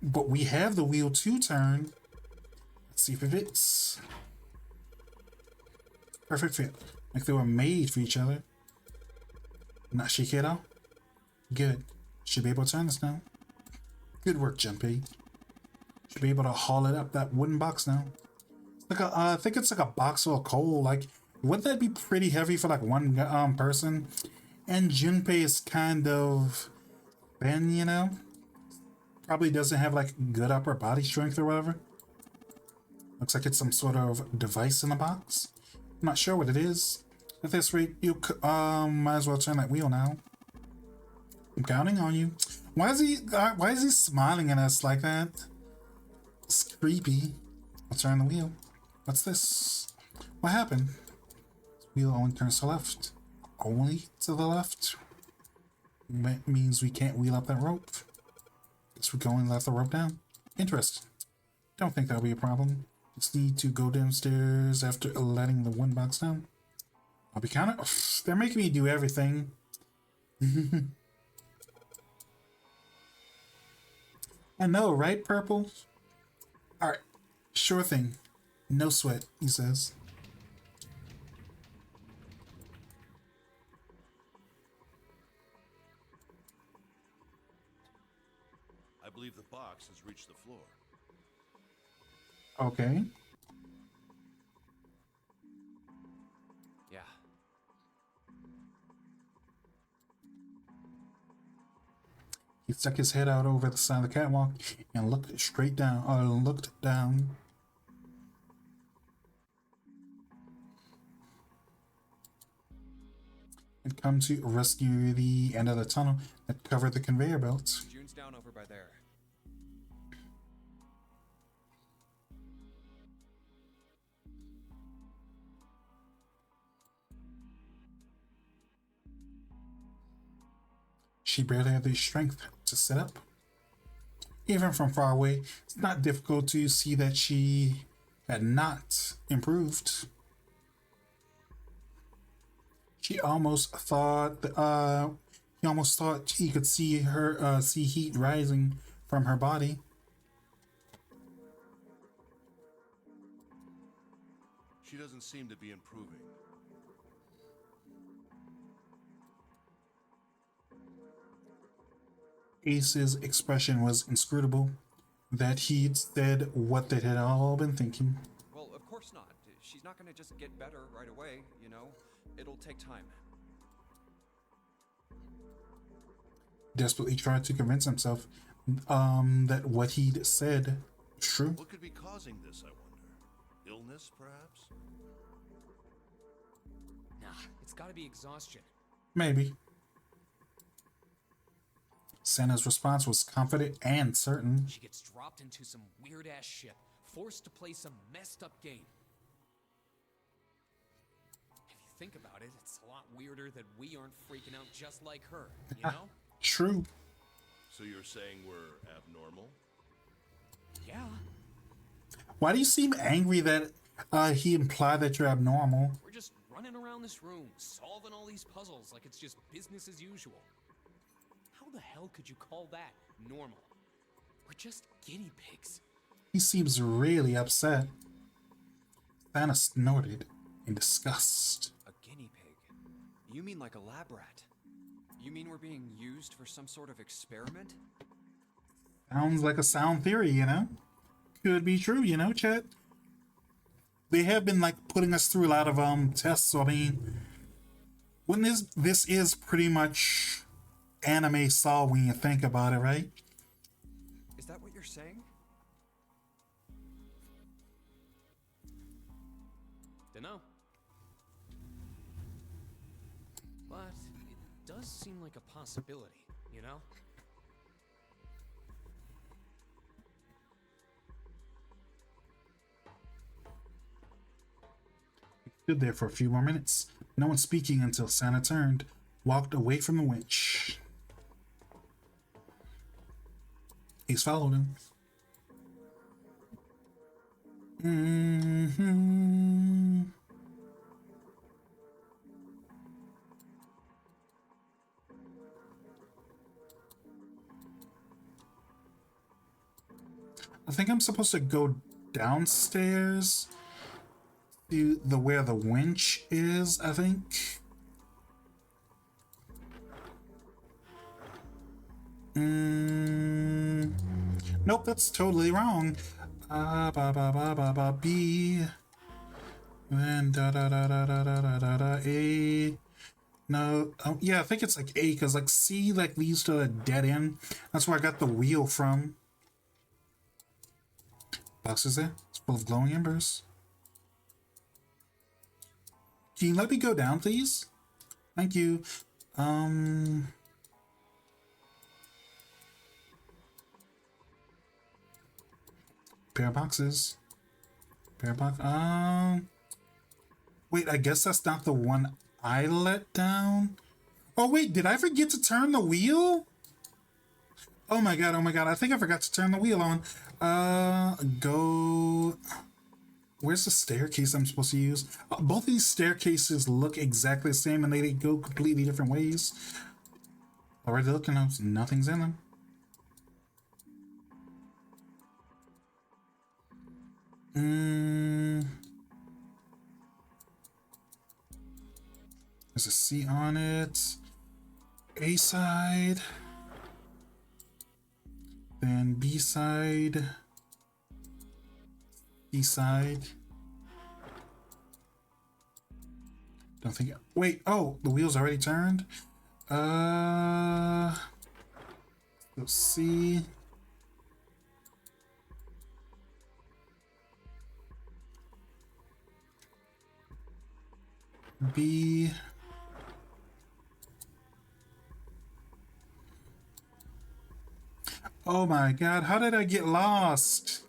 S1: But we have the wheel to turn. Let's see if it fits. Perfect fit. Like they were made for each other. Not shake it out. Good. Should be able to turn this now. Good work, Junpei. Should be able to haul it up that wooden box now. Like I think it's like a box full of coal. Like, wouldn't that be pretty heavy for like one person? And Junpei is kind of thin, you know. Probably doesn't have like good upper body strength or whatever. Looks like it's some sort of device in the box. I'm not sure what it is. At this rate, you might as well turn that wheel now. I'm counting on you. Why is he smiling at us like that? It's creepy. I'll turn the wheel. What's this? What happened? This wheel only turns to left. Only to the left? That means we can't wheel up that rope. Guess we're going to let the rope down. Interesting. Don't think that'll be a problem. Just need to go downstairs after letting the one box down. I'll be counting. They're making me do everything. I know, right, Purple? Alright, sure thing. No sweat, he says.
S2: I believe the box has reached the floor.
S1: Okay.
S5: Yeah.
S1: He stuck his head out over the side of the catwalk and looked straight down, looked down. And come to rescue the end of the tunnel that covered the conveyor belts.
S5: June's down over by there.
S1: She barely had the strength to sit up. Even from far away, it's not difficult to see that she had not improved. He almost thought he could see her see heat rising from her body.
S2: She doesn't seem to be improving.
S1: Ace's expression was inscrutable, that he'd said what they had all been thinking.
S5: Well, of course not. She's not gonna just get better right away, you know? It'll take time.
S1: Desperately tried to convince himself that what he'd said was true.
S2: What could be causing this, I wonder? Illness, perhaps?
S7: Nah, it's gotta be exhaustion.
S1: Maybe. Santa's response was confident and certain.
S7: She gets dropped into some weird-ass ship, forced to play some messed-up game. If you think about it, it's a lot weirder that we aren't freaking out just like her, you know?
S1: True.
S2: So you're saying we're abnormal?
S7: Yeah.
S1: Why do you seem angry that he implied that you're abnormal?
S7: We're just running around this room, solving all these puzzles like it's just business as usual. How the hell could you call that normal? We're just guinea pigs.
S1: He seems really upset. Santa snorted in disgust.
S5: A guinea pig? You mean like a lab rat? You mean we're being used for some sort of experiment?
S1: Sounds like a sound theory, you know? Could be true, you know, chat. They have been like putting us through a lot of tests, so I mean, when this is pretty much anime Saw when you think about it, right?
S5: Is that what you're saying?
S7: Dunno. But it does seem like a possibility, you know?
S1: Stood there for a few more minutes, no one speaking until Santa turned, walked away from the winch. He's followed him. I think I'm supposed to go downstairs to the where the winch is, I think. Nope, that's totally wrong. B. Then A. No, yeah, I think it's like A, because like C like leads to a dead end. That's where I got the wheel from. Box is there? It's full of glowing embers. Can you let me go down, please? Thank you. Pair of boxes. Pair of box. Wait, I guess that's not the one I let down. Oh wait, did I forget to turn the wheel? Oh my god, I think I forgot to turn the wheel on. Go... Where's the staircase I'm supposed to use? Both of these staircases look exactly the same and they go completely different ways. Already looking up, nothing's in them. There's a C on it. A side. Then B side. C side. Don't think. Wait. Oh, the wheel's already turned. Let's see. B. Oh my god, how did I get lost?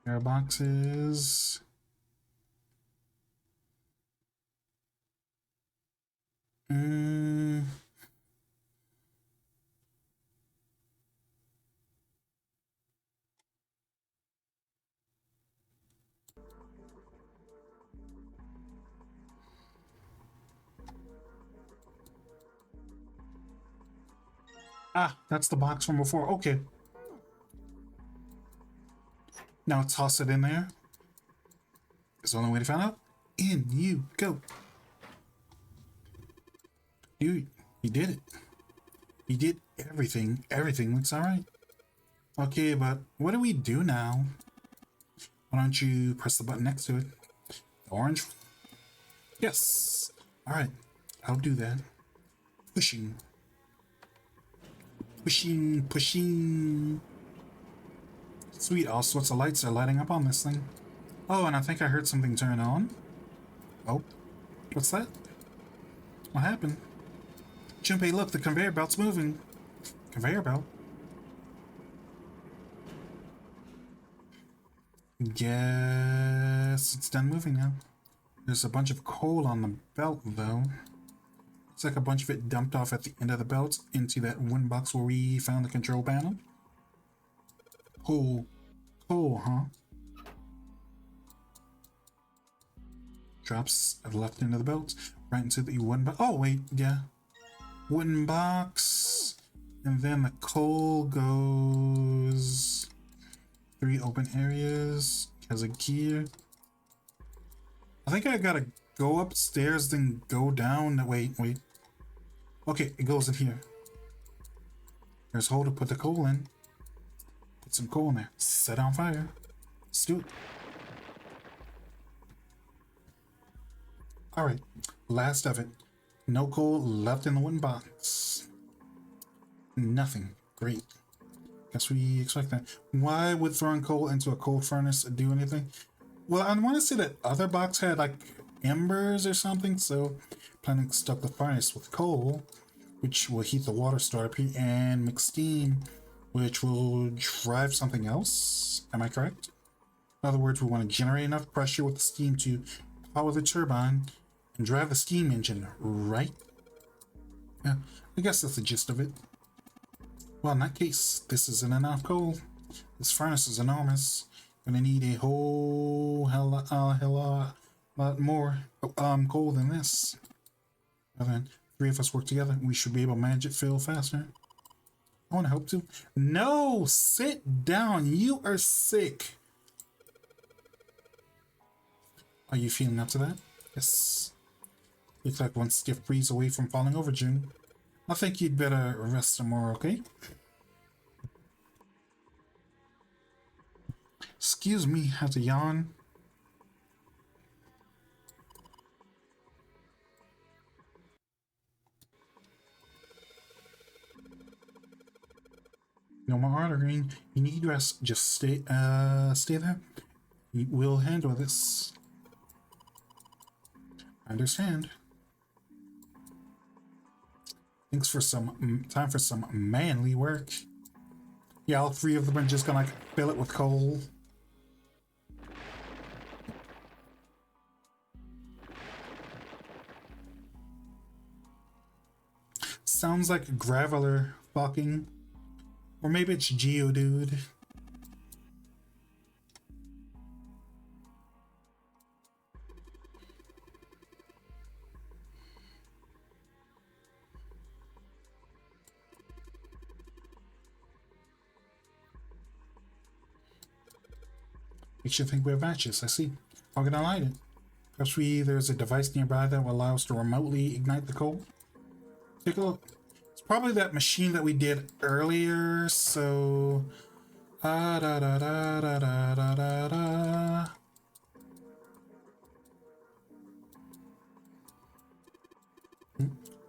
S1: Air boxes. Ah, that's the box from before. Okay. Now toss it in there. It's the only way to find out. In you go. You did it. You did everything. Everything looks alright. Okay, but what do we do now? Why don't you press the button next to it? The orange. Yes. All right. I'll do that. Pushing. Pushing, pushing. Sweet, all sorts of lights are lighting up on this thing. Oh, and I think I heard something turn on. Oh, what's that? What happened? Junpei, look, the conveyor belt's moving. Conveyor belt? Guess it's done moving now. There's a bunch of coal on the belt, though. Looks like a bunch of it dumped off at the end of the belt into that one box where we found the control panel. Coal. Coal, huh? Drops left into the belt, right into the wooden box. Oh, wait, yeah. Wooden box. And then the coal goes... 3 open areas. Has a gear. I think I gotta go upstairs, then go down. Wait. Okay, it goes in here. There's a hole to put the coal in. Put some coal in there. Set on fire. Let's do it. Alright, last of it. No coal left in the wooden box. Nothing. Great. Guess we expect that. Why would throwing coal into a coal furnace do anything? Well, I want to say that other box had like embers or something, so planning to stock the furnace with coal, which will heat the water stored up here, and mix steam, which will drive something else. Am I correct? In other words, we want to generate enough pressure with the steam to power the turbine and drive the steam engine, right? Yeah, I guess that's the gist of it. Well, in that case, this isn't enough coal. This furnace is enormous. Gonna need a whole hell lot more coal than this. Well then, 3 of us work together, we should be able to manage it fail faster. I want to hope to. No! Sit down! You are sick! Are you feeling up to that? Yes. Looks like one stiff breeze away from falling over, June. I think you'd better rest some more, okay? Excuse me, had to yawn. No more ordering. You need rest. Just stay there. We'll handle this. I understand. Thanks for some time for some manly work. Yeah, all 3 of them are just gonna like fill it with coal. Sounds like Graveler fucking. Or maybe it's Geodude. Makes you think we have matches, I see. How can I light it? Perhaps there's a device nearby that will allow us to remotely ignite the coal. Take a look. It's probably that machine that we did earlier, so... da da da da da da da da.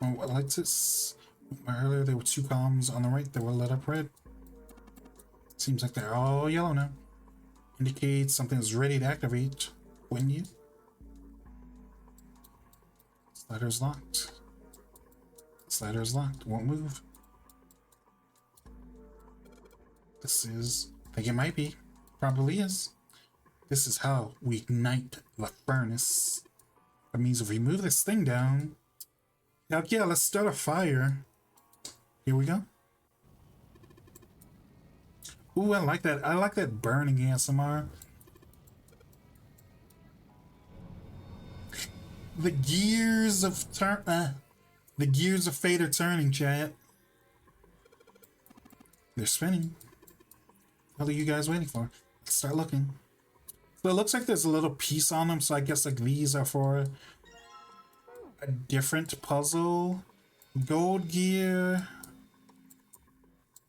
S1: Oh, what lights this? Earlier there were 2 columns on the right that were lit up red. Seems like they're all yellow now. Indicates something is ready to activate, wouldn't you? Slider's locked. Slider's locked. Won't move. This is... I think it might be. Probably is. This is how we ignite the furnace. That means if we move this thing down... Yeah, let's start a fire. Here we go. Ooh, I like that. I like that burning ASMR. The gears of the gears of fate are turning, chat. They're spinning. What are you guys waiting for? Let's start looking. So it looks like there's a little piece on them, so I guess like these are for a different puzzle. Gold gear,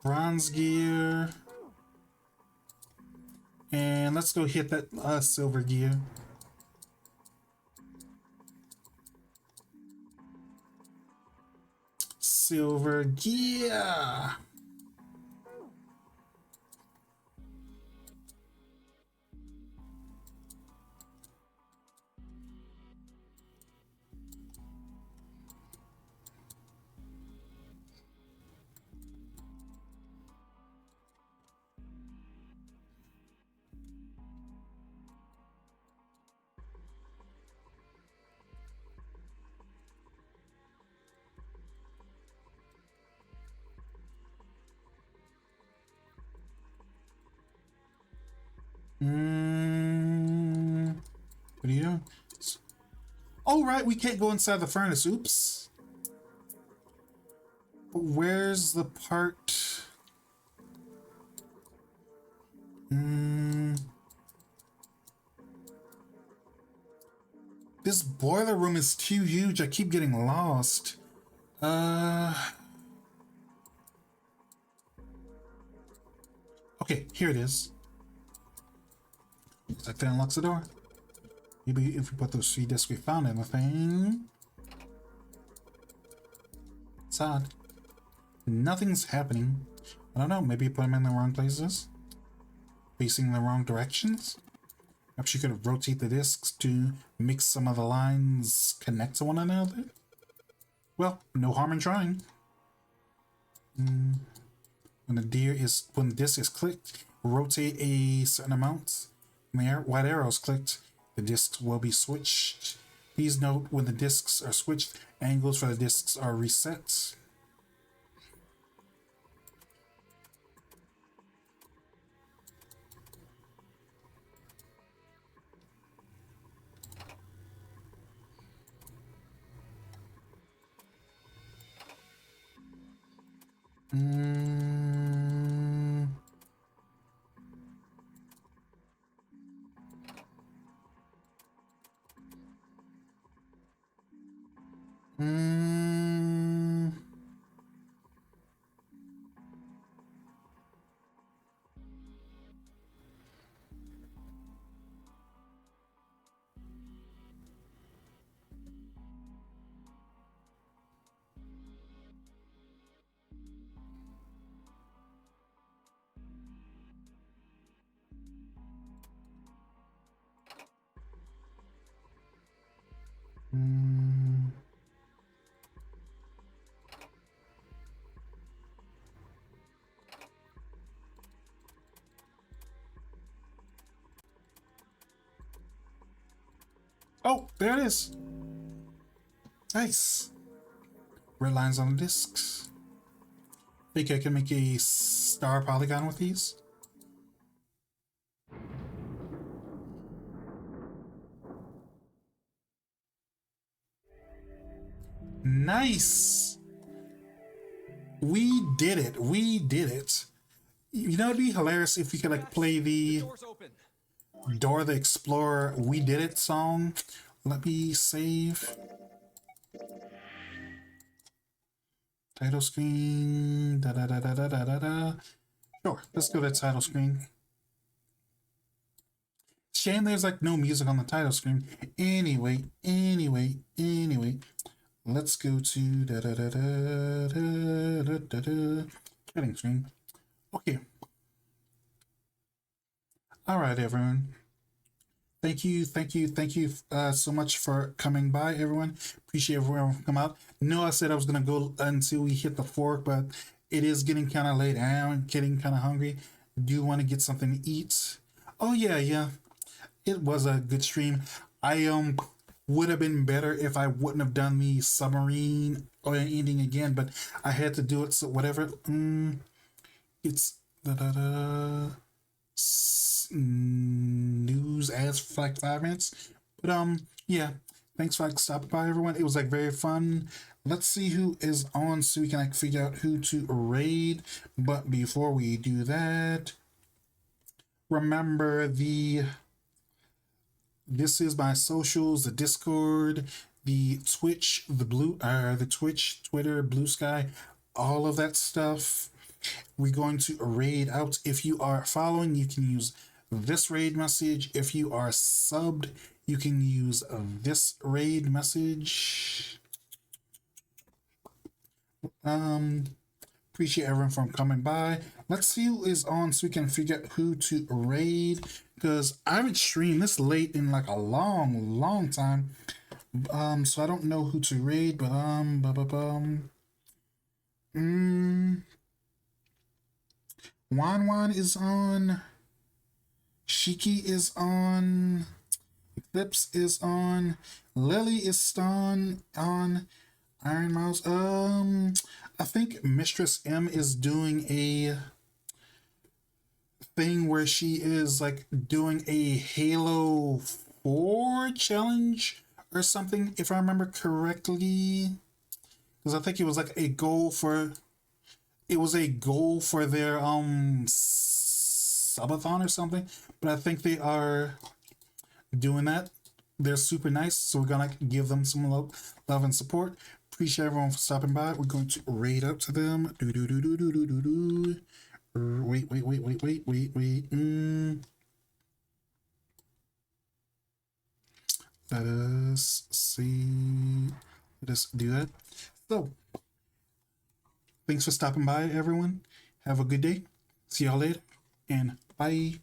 S1: bronze gear. And let's go hit that silver gear. silver gear. What are you doing? Oh, right, we can't go inside the furnace. Oops. But where's the part? This boiler room is too huge. I keep getting lost. Okay, here it is. Looks like that unlocks the door. Maybe if we put those 3 discs we found in the thing. It's odd. Nothing's happening. I don't know, maybe you put them in the wrong places? Facing the wrong directions? Perhaps you could rotate the discs to make some of the lines connect to one another? Well, no harm in trying. When the disc is clicked, rotate a certain amount. When the white arrow is clicked, the discs will be switched. Please note when the discs are switched, angles for the discs are reset. Oh, there it is. Nice. Red lines on the discs. Think I can make a star polygon with these? Nice. We did it. We did it. You know, it'd be hilarious if we could like play the Dora the Explorer "We Did It" song. Let me save. Title screen. Da da da da da da da da. Sure, let's go to the title screen. Shame there's like no music on the title screen. Anyway. Let's go to da da da da da da da da. Heading screen. Okay. All right, everyone. Thank you so much for coming by, everyone. Appreciate everyone who come out. No, I said I was gonna go until we hit the fork, but it is getting kind of late and getting kind of hungry. Do want to get something to eat? Oh yeah. It was a good stream. I would have been better if I wouldn't have done the submarine or ending again, but I had to do it. So whatever. It's news ads for like 5 minutes, but yeah. Thanks for like stopping by, everyone. It was like very fun. Let's see who is on so we can like figure out who to raid. But before we do that, remember this is my socials, the Discord, the Twitch, the Twitch, Twitter, Blue Sky, all of that stuff. We're going to raid out. If you are following, you can use this raid message. If you are subbed, you can use this raid message. Appreciate everyone from coming by. Let's see who is on so we can figure out who to raid. Because I haven't streamed this late in like a long time. So I don't know who to raid, but Wan is on. Shiki is on. Eclipse is on. Lily is on. Iron Mouse. I think Mistress M is doing a thing where she is like doing a Halo 4 challenge or something, if I remember correctly. Because I think it was like a goal for their subathon or something. But I think they are doing that. They're super nice, so we're gonna give them some love and support. Appreciate everyone for stopping by. We're going to raid up to them. Wait. Let us see. Let us do that. So, thanks for stopping by, everyone. Have a good day. See y'all later. And bye.